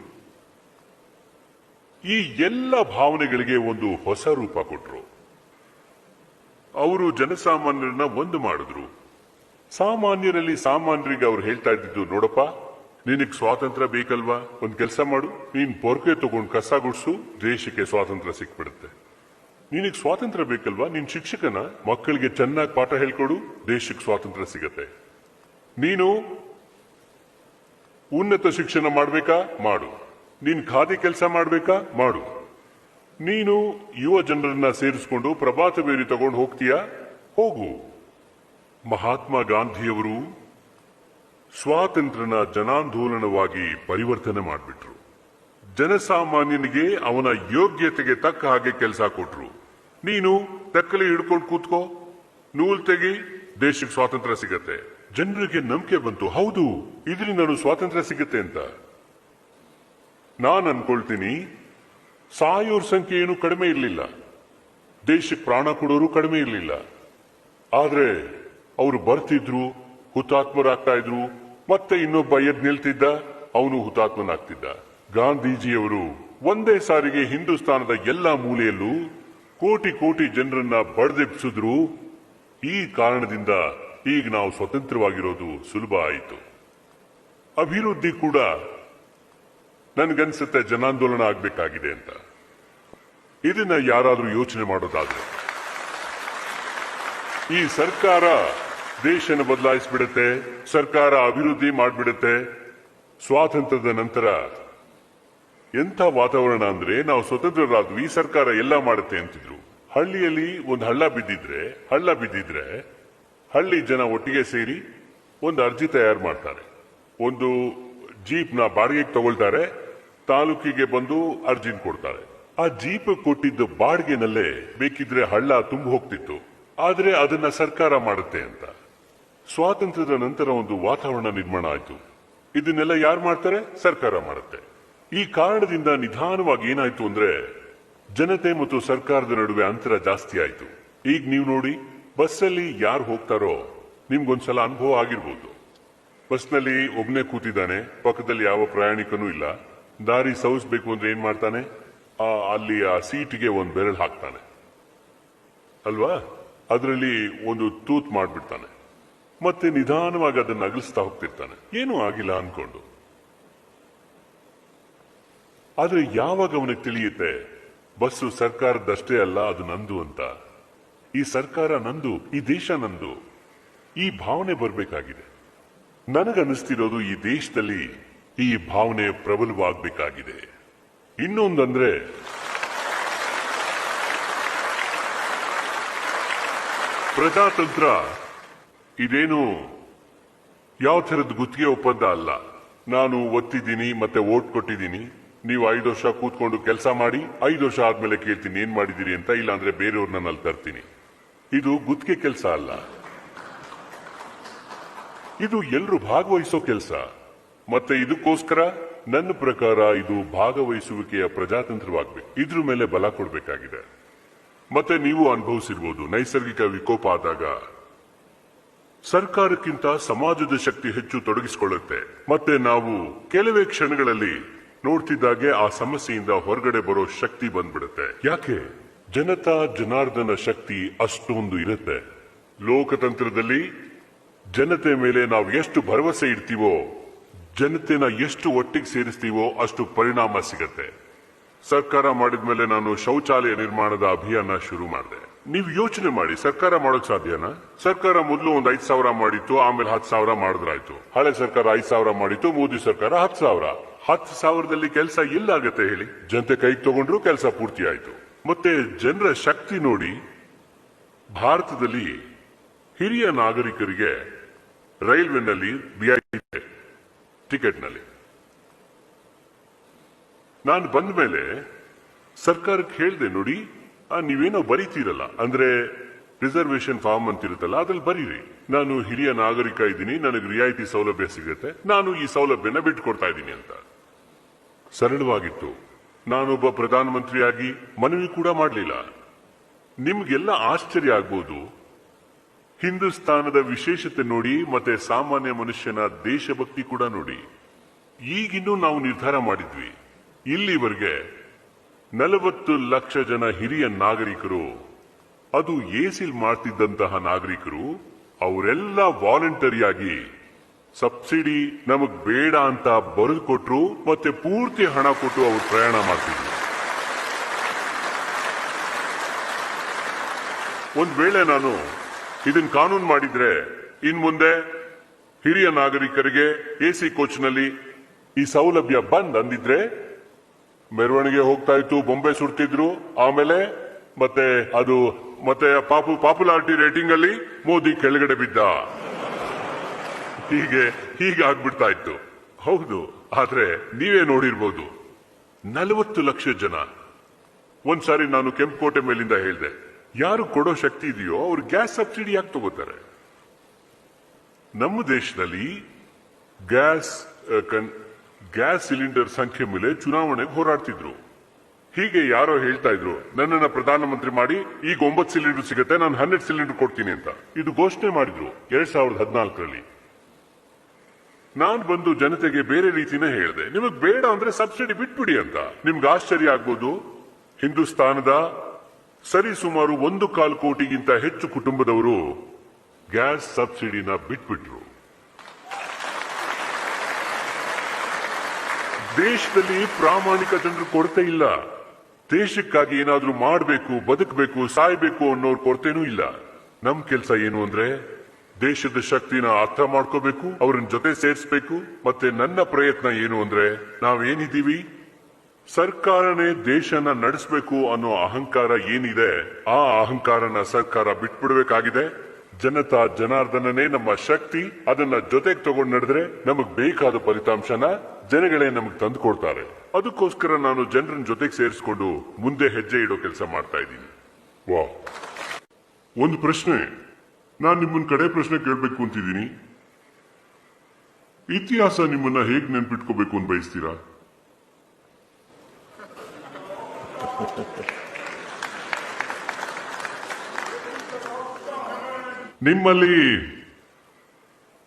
ಈ ಎಲ್ಲ ಭಾವನೆಗಳಿಗೆ ಒಂದು ಹೊಸ ರೂಪ ಕೊಟ್ರು. ಅವರು ಜನಸಾಮಾನ್ಯರನ್ನ ಒಂದು ಮಾಡಿದ್ರು. ಸಾಮಾನ್ಯರಲ್ಲಿ ಸಾಮಾನ್ಯರಿಗೆ ಅವ್ರು ಹೇಳ್ತಾ ಇದ್ದಿದ್ದು, ನೋಡಪ್ಪ, ನಿನಗ್ ಸ್ವಾತಂತ್ರ್ಯ ಬೇಕಲ್ವಾ, ಒಂದ್ ಕೆಲಸ ಮಾಡು, ನೀನ್ ಪೊರ್ಕೆ ತಗೊಂಡು ಕಸ ಗುಡ್ಸು, ದೇಶಕ್ಕೆ ಸ್ವಾತಂತ್ರ್ಯ ಸಿಕ್ಬಿಡುತ್ತೆ. ನಿನಗ್ ಸ್ವಾತಂತ್ರ್ಯ ಬೇಕಲ್ವಾ, ನೀನ್ ಶಿಕ್ಷಕನ, ಮಕ್ಕಳಿಗೆ ಚೆನ್ನಾಗಿ ಪಾಠ ಹೇಳ್ಕೊಡು, ದೇಶಕ್ಕೆ ಸ್ವಾತಂತ್ರ್ಯ ಸಿಗತ್ತೆ. ನೀನು ಉನ್ನತ ಶಿಕ್ಷಣ ಮಾಡ್ಬೇಕಾ, ಮಾಡು. ನೀನ್ ಖಾದಿ ಕೆಲಸ ಮಾಡ್ಬೇಕಾ, ಮಾಡು. ನೀನು ಯುವ ಜನರನ್ನ ಸೇರಿಸಿಕೊಂಡು ಪ್ರಭಾತ ಬೇರಿ ತಗೊಂಡು ಹೋಗ್ತೀಯಾ, ಹೋಗು. ಮಹಾತ್ಮ ಗಾಂಧಿಯವರು ಸ್ವಾತಂತ್ರ್ಯನ ಜನಾಂದೋಲನವಾಗಿ ಪರಿವರ್ತನೆ ಮಾಡಿಬಿಟ್ರು. ಜನಸಾಮಾನ್ಯನಿಗೆ ಅವನ ಯೋಗ್ಯತೆಗೆ ತಕ್ಕ ಹಾಗೆ ಕೆಲಸ ಕೊಟ್ರು. ನೀನು ತಕ್ಕಲೆ ಹಿಡ್ಕೊಂಡು ಕೂತ್ಕೋ, ನೂಲ್ ತೆಗಿ, ದೇಶಕ್ಕೆ ಸ್ವಾತಂತ್ರ್ಯ ಸಿಗತ್ತೆ. ಜನರಿಗೆ ನಂಬಿಕೆ ಬಂತು, ಹೌದು ಇದರಿಂದ ಸ್ವಾತಂತ್ರ್ಯ ಸಿಗತ್ತೆ ಅಂತ. ನಾನು ಅನ್ಕೊಳ್ತೀನಿ, ಸಾಯೋರ್ ಸಂಖ್ಯೆ ಏನು ಕಡಿಮೆ ಇರಲಿಲ್ಲ, ದೇಶಕ್ಕೆ ಪ್ರಾಣ ಕೊಡೋರು ಕಡಿಮೆ ಇರಲಿಲ್ಲ. ಆದ್ರೆ ಅವರು ಬರ್ತಿದ್ರು, ಹುತಾತ್ಮರಾಗ್ತಾ ಇದ್ರು, ಮತ್ತೆ ಇನ್ನೊಬ್ಬ ಎದ್ ನಿಲ್ತಿದ್ದ, ಅವನು ಹುತಾತ್ಮನಾಗ್ತಿದ್ದ. ಗಾಂಧೀಜಿಯವರು ಒಂದೇ ಸಾರಿಗೆ ಹಿಂದೂಸ್ತಾನದ ಎಲ್ಲಾ ಮೂಲೆಯಲ್ಲೂ ಕೋಟಿ ಕೋಟಿ ಜನರನ್ನ ಬಡ್ದೆಬ್ಸಿದ್ರು. ಈ ಕಾರಣದಿಂದ ಈಗ ನಾವು ಸ್ವತಂತ್ರವಾಗಿರೋದು ಸುಲಭ ಆಯಿತು. ಅಭಿವೃದ್ಧಿ ಕೂಡ ನನ್ಗನ್ಸುತ್ತೆ ಜನಾಂದೋಲನ ಆಗ್ಬೇಕಾಗಿದೆ ಅಂತ. ಇದನ್ನ ಯಾರಾದ್ರೂ ಯೋಚನೆ ಮಾಡೋದಾದ್ರೆ, ಈ ಸರ್ಕಾರ ದೇಶನ ಬದಲಾಯಿಸ್ಬಿಡುತ್ತೆ, ಸರ್ಕಾರ ಅಭಿವೃದ್ಧಿ ಮಾಡ್ಬಿಡುತ್ತೆ. ಸ್ವಾತಂತ್ರ್ಯದ ನಂತರ ಎಂಥ ವಾತಾವರಣ ಅಂದ್ರೆ, ನಾವು ಸ್ವತಂತ್ರರಾದ್ವಿ, ಸರ್ಕಾರ ಎಲ್ಲ ಮಾಡುತ್ತೆ ಅಂತಿದ್ರು. ಹಳ್ಳಿಯಲ್ಲಿ ಒಂದು ಹಳ್ಳ ಬಿದ್ದಿದ್ರೆ ಹಳ್ಳಿ ಜನ ಒಟ್ಟಿಗೆ ಸೇರಿ ಒಂದು ಅರ್ಜಿ ತಯಾರು ಮಾಡ್ತಾರೆ, ಒಂದು ಜೀಪ್ನ ಬಾಡಿಗೆಗೆ ತಗೊಳ್ತಾರೆ, ತಾಲೂಕಿಗೆ ಬಂದು ಅರ್ಜಿನ್ ಕೊಡ್ತಾರೆ. ಆ ಜೀಪ್ ಕೊಟ್ಟಿದ್ದ ಬಾಡಿಗೆನಲ್ಲೇ ಬೇಕಿದ್ರೆ ಹಳ್ಳ ತುಂಬ ಹೋಗ್ತಿತ್ತು. ಆದ್ರೆ ಅದನ್ನ ಸರ್ಕಾರ ಮಾಡುತ್ತೆ ಅಂತ. ಸ್ವಾತಂತ್ರ್ಯದ ನಂತರ ಒಂದು ವಾತಾವರಣ ನಿರ್ಮಾಣ ಆಯ್ತು. ಇದನ್ನೆಲ್ಲ ಯಾರು ಮಾಡ್ತಾರೆ? ಸರ್ಕಾರ ಮಾಡುತ್ತೆ. ಈ ಕಾರಣದಿಂದ ನಿಧಾನವಾಗಿ ಏನಾಯ್ತು ಅಂದ್ರೆ, ಜನತೆ ಮತ್ತು ಸರ್ಕಾರದ ನಡುವೆ ಅಂತರ ಜಾಸ್ತಿ ಆಯ್ತು. ಈಗ ನೀವು ನೋಡಿ, ಬಸ್ಸಲ್ಲಿ ಯಾರು ಹೋಗ್ತಾರೋ ನಿಮ್ಗೊಂದ್ಸಲ ಅನುಭವ ಆಗಿರ್ಬೋದು. ಬಸ್ನಲ್ಲಿ ಒಬ್ನೇ ಕೂತಿದ್ದಾನೆ, ಪಕ್ಕದಲ್ಲಿ ಯಾವ ಪ್ರಯಾಣಿಕನೂ ಇಲ್ಲ. ದಾರಿ ಸವಿಸ್ಬೇಕು ಅಂದ್ರೆ ಏನ್ ಮಾಡ್ತಾನೆ? ಅಲ್ಲಿ ಆ ಸೀಟಿಗೆ ಒಂದು ಬೆರಳು ಹಾಕ್ತಾನೆ ಅಲ್ವಾ, ಅದರಲ್ಲಿ ಒಂದು ತೂತ್ ಮಾಡ್ಬಿಡ್ತಾನೆ, ಮತ್ತೆ ನಿಧಾನವಾಗಿ ಅದನ್ನು ಅಗಲಿಸ್ತಾ ಹೋಗ್ತಿರ್ತಾನೆ, ಏನೂ ಆಗಿಲ್ಲ ಅನ್ಕೊಂಡು. ಆದ್ರೆ ಯಾವಾಗ ಅವನಿಗೆ ತಿಳಿಯುತ್ತೆ ಬಸ್ಸು ಸರ್ಕಾರದಷ್ಟೇ ಅಲ್ಲ, ಅದು ನಂದು ಅಂತ, ಈ ಸರ್ಕಾರ ನಂದು, ಈ ದೇಶ ನಂದು, ಈ ಭಾವನೆ ಬರಬೇಕಾಗಿದೆ. ನನಗನ್ನಿಸ್ತಿರೋದು ಈ ದೇಶದಲ್ಲಿ ಈ ಭಾವನೆ ಪ್ರಬಲವಾಗಬೇಕಾಗಿದೆ. ಇನ್ನೊಂದಂದ್ರೆ, ಪ್ರಜಾತಂತ್ರ ಇದೇನು ಯಾವ ಥರದ ಗುತ್ತಿಗೆ ಒಪ್ಪಂದ ಅಲ್ಲ. ನಾನು ಒತ್ತಿದ್ದೀನಿ ಮತ್ತೆ ಓಟ್ ಕೊಟ್ಟಿದ್ದೀನಿ, ನೀವು 5 ವರ್ಷ ಕೂತ್ಕೊಂಡು ಕೆಲಸ ಮಾಡಿ, 5 ವರ್ಷ ಆದ್ಮೇಲೆ ಕೇಳ್ತೀನಿ ಏನ್ ಮಾಡಿದಿರಿ ಅಂತ, ಇಲ್ಲ ಅಂದ್ರೆ ಬೇರೆಯವ್ರನ್ನ ಅಲ್ಲಿ ತರ್ತೀನಿ. ಇದು ಗುತ್ತಿಗೆ ಕೆಲಸ ಅಲ್ಲ, ಇದು ಎಲ್ರು ಭಾಗವಹಿಸೋ ಕೆಲಸ. ಮತ್ತೆ ಇದಕ್ಕೋಸ್ಕರ ನನ್ನ ಪ್ರಕಾರ ಇದು ಭಾಗವಹಿಸುವಿಕೆಯ ಪ್ರಜಾತಂತ್ರವಾಗಬೇಕು. ಇದ್ರ ಮೇಲೆ ಬಲ ಕೊಡಬೇಕಾಗಿದೆ. ಮತ್ತೆ ನೀವು ಅನುಭವಿಸಿರ್ಬೋದು, ನೈಸರ್ಗಿಕ ವಿಕೋಪ ಆದಾಗ ಸರ್ಕಾರಕ್ಕಿಂತ ಸಮಾಜದ ಶಕ್ತಿ ಹೆಚ್ಚು ತೊಡಗಿಸಿಕೊಳ್ಳುತ್ತೆ. ಮತ್ತೆ ನಾವು ಕೆಲವೇ ಕ್ಷಣಗಳಲ್ಲಿ ನೋಡ್ತಿದ್ದಾಗೆ ಆ ಸಮಸ್ಯೆಯಿಂದ ಹೊರಗಡೆ ಬರೋ ಶಕ್ತಿ ಬಂದ್ಬಿಡುತ್ತೆ. ಯಾಕೆ? ಜನತಾ ಜನಾರ್ದನ ಶಕ್ತಿ ಅಷ್ಟೊಂದು ಇರುತ್ತೆ. ಲೋಕತಂತ್ರದಲ್ಲಿ ಜನತೆ ಮೇಲೆ ನಾವು ಎಷ್ಟು ಭರವಸೆ ಇಡ್ತೀವೋ, ಜನತೆನ ಎಷ್ಟು ಒಟ್ಟಿಗೆ ಸೇರಿಸ್ತೀವೋ ಅಷ್ಟು ಪರಿಣಾಮ ಸಿಗತ್ತೆ. ಸರ್ಕಾರ ಮಾಡಿದ್ಮೇಲೆ ನಾನು ಶೌಚಾಲಯ ನಿರ್ಮಾಣದ ಅಭಿಯಾನ ಶುರು ಮಾಡಿದೆ. ನೀವು ಯೋಚನೆ ಮಾಡಿ, ಸರ್ಕಾರ ಮಾಡೋಕ್ ಸಾಧ್ಯನಾ? ಸರ್ಕಾರ ಮೊದಲು ಒಂದು 5,000 ಮಾಡಿತ್ತು, ಆಮೇಲೆ 10,000 ಮಾಡಿದ್ರಾಯ್ತು. ಹಳೆ ಸರ್ಕಾರ 5,000 ಮಾಡಿತ್ತು, ಮೋದಿ ಸರ್ಕಾರ 10,000. 10,000ದಲ್ಲಿ ಕೆಲಸ ಎಲ್ಲಾಗತ್ತೆ ಹೇಳಿ? ಜನತೆ ಕೈಗೆ ತಗೊಂಡ್ರು ಕೆಲಸ ಪೂರ್ತಿ ಆಯ್ತು. ಮತ್ತೆ ಜನರ ಶಕ್ತಿ ನೋಡಿ. ಭಾರತದಲ್ಲಿ ಹಿರಿಯ ನಾಗರಿಕರಿಗೆ ರೈಲ್ವೆನಲ್ಲಿ ರಿಯಾಯಿತಿ ಟಿಕೆಟ್ನಲ್ಲಿ. ನಾನು ಬಂದ ಮೇಲೆ ಸರ್ಕಾರಕ್ಕೆ ಹೇಳಿದೆ, ನೋಡಿ ನೀವೇನೋ ಬರೀತೀರಲ್ಲ, ಅಂದ್ರೆ ರಿಸರ್ವೇಶನ್ ಫಾರ್ಮ್ ಅಂತಿರುತ್ತಲ್ಲ, ಅದ್ರಲ್ಲಿ ಬರೀರಿ, ನಾನು ಹಿರಿಯ ನಾಗರಿಕ ಇದ್ದೀನಿ, ನನಗೆ ರಿಯಾಯಿತಿ ಸೌಲಭ್ಯ ಸಿಗುತ್ತೆ, ನಾನು ಈ ಸೌಲಭ್ಯನ ಬಿಟ್ಟುಕೊಡ್ತಾ ಇದ್ದೀನಿ ಅಂತ. ಸರಳವಾಗಿತ್ತು. ನಾನೊಬ್ಬ ಪ್ರಧಾನಮಂತ್ರಿಯಾಗಿ ಮನವಿ ಕೂಡ ಮಾಡಲಿಲ್ಲ. ನಿಮ್ಗೆಲ್ಲ ಆಶ್ಚರ್ಯ ಆಗ್ಬೋದು. ಹಿಂದೂಸ್ತಾನದ ವಿಶೇಷತೆ ನೋಡಿ, ಮತ್ತೆ ಸಾಮಾನ್ಯ ಮನುಷ್ಯನ ದೇಶಭಕ್ತಿ ಕೂಡ ನೋಡಿ. ಈಗಿನ್ನೂ ನಾವು ನಿರ್ಧಾರ ಮಾಡಿದ್ವಿ, ಇಲ್ಲಿವರೆಗೆ 40 ಲಕ್ಷ ಜನ ಹಿರಿಯ ನಾಗರಿಕರು, ಅದು ಎಸಿಲ್ ಮಾಡ್ತಿದ್ದಂತಹ ನಾಗರಿಕರು, ಅವರೆಲ್ಲ ವಾಲಂಟರಿಯಾಗಿ ಸಬ್ಸಿಡಿ ನಮಗ್ ಬೇಡ ಅಂತ ಬರೆದು ಕೊಟ್ರು, ಮತ್ತೆ ಪೂರ್ತಿ ಹಣ ಕೊಟ್ಟು ಅವರು ಪ್ರಯಾಣ ಮಾಡ್ತಿದ್ರು. ಒಂದ್ ವೇಳೆ ನಾನು ಇದನ್ನ ಕಾನೂನು ಮಾಡಿದ್ರೆ ಇನ್ ಮುಂದೆ ಹಿರಿಯ ನಾಗರಿಕರಿಗೆ ಎಸಿ ಕೋಚ್ನಲ್ಲಿ ಈ ಸೌಲಭ್ಯ ಬಂದ್ ಅಂದಿದ್ರೆ ಮೆರವಣಿಗೆ ಹೋಗ್ತಾ ಇತ್ತು, ಬೊಂಬೆ ಸುಡ್ತಿದ್ರು, ಆಮೇಲೆ ಮತ್ತೆ ಪಾಪ್ಯುಲಾರಿಟಿ ರೇಟಿಂಗ್ ಅಲ್ಲಿ ಮೋದಿ ಕೆಳಗಡೆ ಬಿದ್ದ, ಹೀಗೆ ಆಗ್ಬಿಡ್ತಾ ಇತ್ತು. ಹೌದು, ಆದ್ರೆ ನೀವೇ ನೋಡಿರ್ಬೋದು 40 ಲಕ್ಷ ಜನ. ಒಂದ್ಸಾರಿ ನಾನು ಕೆಂಪುಕೋಟೆ ಮೇಲಿಂದ ಹೇಳಿದೆ, ಯಾರು ಕೊಡೋ ಶಕ್ತಿ ಇದೆಯೋ ಅವ್ರು ಗ್ಯಾಸ್ ಸಬ್ಸಿಡಿ ಯಾಕೆ ತಗೋತಾರೆ? ನಮ್ಮ ದೇಶದಲ್ಲಿ ಗ್ಯಾಸ್ ಸಿಲಿಂಡರ್ ಸಂಖ್ಯೆ ಮೇಲೆ ಚುನಾವಣೆಗೆ ಹೋರಾಡ್ತಿದ್ರು. ಹೀಗೆ ಯಾರೋ ಹೇಳ್ತಾ ಇದ್ರು, ನನ್ನನ್ನ ಪ್ರಧಾನಮಂತ್ರಿ ಮಾಡಿ, ಈಗ 9 ಸಿಲಿಂಡರ್ ಸಿಗುತ್ತೆ, ನಾನು 12 ಸಿಲಿಂಡರ್ ಕೊಡ್ತೀನಿ ಅಂತ. ಇದು ಘೋಷಣೆ ಮಾಡಿದ್ರು 2014ರಲ್ಲಿ. ನಾನ್ ಬಂದು ಜನತೆಗೆ ಬೇರೆ ರೀತಿನೇ ಹೇಳಿದೆ, ನಿಮಗ್ ಬೇಡ ಅಂದ್ರೆ ಸಬ್ಸಿಡಿ ಬಿಟ್ಬಿಡಿ ಅಂತ. ನಿಮ್ಗೆ ಆಶ್ಚರ್ಯ ಆಗ್ಬೋದು, ಹಿಂದೂಸ್ತಾನದ ಸರಿ ಸುಮಾರು 1.25 ಕೋಟಿಗಿಂತ ಹೆಚ್ಚು ಕುಟುಂಬದವರು ಗ್ಯಾಸ್ ಸಬ್ಸಿಡಿನ ಬಿಟ್ಬಿಟ್ರು. ದೇಶದಲ್ಲಿ ಪ್ರಾಮಾಣಿಕ ಜನರು ಕೊರತೆ ಇಲ್ಲ. ದೇಶಕ್ಕಾಗಿ ಏನಾದ್ರೂ ಮಾಡಬೇಕು, ಬದುಕಬೇಕು, ಸಾಯ್ಬೇಕು ಅನ್ನೋರ್ ಕೊರತೆನೂ ಇಲ್ಲ. ನಮ್ ಕೆಲಸ ಏನು ಅಂದ್ರೆ ದೇಶದ ಶಕ್ತಿನ ಅರ್ಥ ಮಾಡ್ಕೋಬೇಕು, ಅವ್ರನ್ನ ಜೊತೆ ಸೇರಿಸಬೇಕು. ಮತ್ತೆ ನನ್ನ ಪ್ರಯತ್ನ ಏನು ಅಂದ್ರೆ, ನಾವೇನಿದ್ದೀವಿ ಸರ್ಕಾರನೇ ದೇಶನ ನಡೆಸಬೇಕು ಅನ್ನೋ ಅಹಂಕಾರ ಏನಿದೆ, ಆ ಅಹಂಕಾರನ ಸರ್ಕಾರ ಬಿಟ್ಬಿಡ್ಬೇಕಾಗಿದೆ. ಜನತಾ ಜನಾರ್ದನನೇ ನಮ್ಮ ಶಕ್ತಿ. ಅದನ್ನ ಜೊತೆಗೆ ತಗೊಂಡು ನಡೆದ್ರೆ ನಮಗ್ ಬೇಕಾದ ಫಲಿತಾಂಶನ ಜನಗಳೇ ನಮಗ್ ತಂದು ಕೊಡ್ತಾರೆ. ಅದಕ್ಕೋಸ್ಕರ ನಾನು ಜನರನ್ನ ಜೊತೆಗೆ ಸೇರಿಸಿಕೊಂಡು ಮುಂದೆ ಹೆಜ್ಜೆ ಇಡೋ ಕೆಲಸ ಮಾಡ್ತಾ ಇದ್ದೀನಿ.
ವಾ, ಒಂದು ಪ್ರಶ್ನೆ, ನಾನು ನಿಮ್ಮನ್ನ ಕಡೆ ಪ್ರಶ್ನೆ ಕೇಳಬೇಕು ಅಂತಿದ್ದೀನಿ. ಇತಿಹಾಸ ನಿಮ್ಮನ್ನ ಹೇಗ್ ನೆನ್ಪಿಟ್ಕೋಬೇಕು ಅಂತ ಬಯಸ್ತೀರಾ? ನಿಮ್ಮಲ್ಲಿ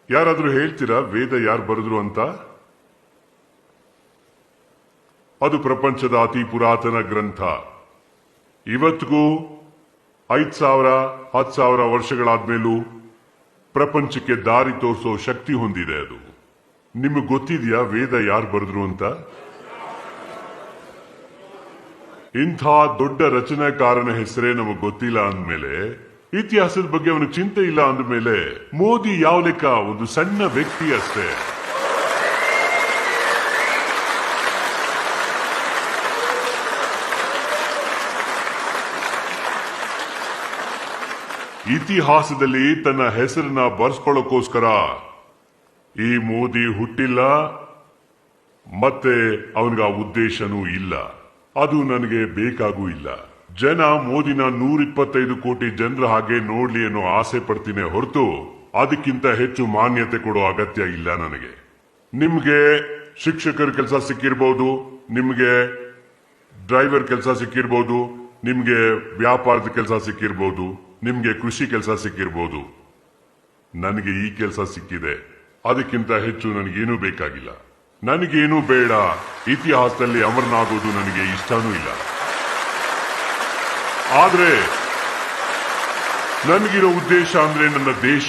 ಯಾರಾದ್ರೂ ಹೇಳ್ತೀರಾ ವೇದ ಯಾರು ಬರೆದ್ರು ಅಂತ? ಅದು ಪ್ರಪಂಚದ ಅತಿ ಪುರಾತನ ಗ್ರಂಥ. ಇವತ್ತಿಗೂ 5,000 10,000 ವರ್ಷಗಳಾದ್ಮೇಲೂ ಪ್ರಪಂಚಕ್ಕೆ ದಾರಿ ತೋರಿಸೋ ಶಕ್ತಿ ಹೊಂದಿದೆ ಅದು. ನಿಮಗೆ ಗೊತ್ತಿದೆಯಾ ವೇದ ಯಾರು ಬರೆದ್ರು ಅಂತ? ಇಂಥ ದೊಡ್ಡ ರಚನಾಕಾರನ ಹೆಸರೇ ನಮಗೆ ಗೊತ್ತಿಲ್ಲ ಅಂದ್ಮೇಲೆ, ಇತಿಹಾಸದ ಬಗ್ಗೆ ಅವನಿಗೆ ಚಿಂತೆ ಇಲ್ಲ ಅಂದ್ಮೇಲೆ, ಮೋದಿ ಯಾವ ಲೆಕ್ಕ? ಒಂದು ಸಣ್ಣ ವ್ಯಕ್ತಿ ಅಷ್ಟೇ. ಇತಿಹಾಸದಲ್ಲಿ ತನ್ನ ಹೆಸರನ್ನ ಬರ್ಸ್ಕೊಳ್ಳೋಕೋಸ್ಕರ ಈ ಮೋದಿ ಹುಟ್ಟಿಲ್ಲ, ಮತ್ತೆ ಅವನಿಗೆ ಆ ಉದ್ದೇಶನೂ ಇಲ್ಲ. ಅದು ನನಗೆ ಬೇಕಾಗೂ ಇಲ್ಲ. ಜನ ಮೋದಿನ 125 ಕೋಟಿ ಜನರ ಹಾಗೆ ನೋಡ್ಲಿ ಅನ್ನೋ ಆಸೆ ಪಡ್ತೀನಿ ಹೊರತು ಅದಕ್ಕಿಂತ ಹೆಚ್ಚು ಮಾನ್ಯತೆ ಕೊಡೋ ಅಗತ್ಯ ಇಲ್ಲ ನನಗೆ. ನಿಮ್ಗೆ ಶಿಕ್ಷಕರ ಕೆಲಸ ಸಿಕ್ಕಿರ್ಬೋದು, ನಿಮ್ಗೆ ಡ್ರೈವರ್ ಕೆಲಸ ಸಿಕ್ಕಿರ್ಬೋದು, ನಿಮ್ಗೆ ವ್ಯಾಪಾರದ ಕೆಲಸ ಸಿಕ್ಕಿರ್ಬೋದು, ನಿಮ್ಗೆ ಕೃಷಿ ಕೆಲಸ ಸಿಕ್ಕಿರ್ಬೋದು. ನನಗೆ ಈ ಕೆಲಸ ಸಿಕ್ಕಿದೆ, ಅದಕ್ಕಿಂತ ಹೆಚ್ಚು ನನಗೇನೂ ಬೇಕಾಗಿಲ್ಲ. ನನಗೇನೂ ಬೇಡ. ಇತಿಹಾಸದಲ್ಲಿ ಅಮರನಾಗೋದು ನನಗೆ ಇಷ್ಟನೂ ಇಲ್ಲ. ಆದ್ರೆ ನನಗಿರೋ ಉದ್ದೇಶ ಅಂದ್ರೆ ನನ್ನ ದೇಶ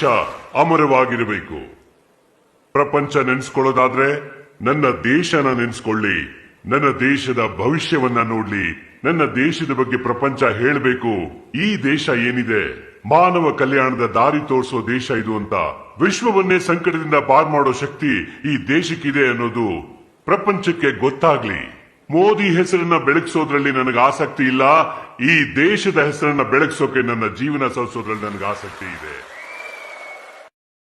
ಅಮರವಾಗಿರಬೇಕು. ಪ್ರಪಂಚ ನೆನೆಸ್ಕೊಳ್ಳೋದಾದ್ರೆ ನನ್ನ ದೇಶನ ನೆನೆಸ್ಕೊಳ್ಳಿ, ನನ್ನ ದೇಶದ ಭವಿಷ್ಯವನ್ನ ನೋಡ್ಲಿ, ನನ್ನ ದೇಶದ ಬಗ್ಗೆ ಪ್ರಪಂಚ ಹೇಳಬೇಕು. ಈ ದೇಶ ಏನಿದೆ, ಮಾನವ ಕಲ್ಯಾಣದ ದಾರಿ ತೋರಿಸೋ ದೇಶ ಇದು ಅಂತ, ವಿಶ್ವವನ್ನೇ ಸಂಕಟದಿಂದ ಪಾರ್ ಮಾಡೋ ಶಕ್ತಿ ಈ ದೇಶಕ್ಕಿದೆ ಅನ್ನೋದು ಪ್ರಪಂಚಕ್ಕೆ ಗೊತ್ತಾಗ್ಲಿ. ಮೋದಿ ಹೆಸರನ್ನ ಬೆಳಗಿಸೋದ್ರಲ್ಲಿ ನನಗೆ ಆಸಕ್ತಿ ಇಲ್ಲ. ಈ ದೇಶದ ಹೆಸರನ್ನ ಬೆಳಗಿಸೋಕೆ ನನ್ನ ಜೀವನ ಸಲ್ಲಿಸೋದ್ರಲ್ಲಿ ನನಗೆ ಆಸಕ್ತಿ ಇದೆ.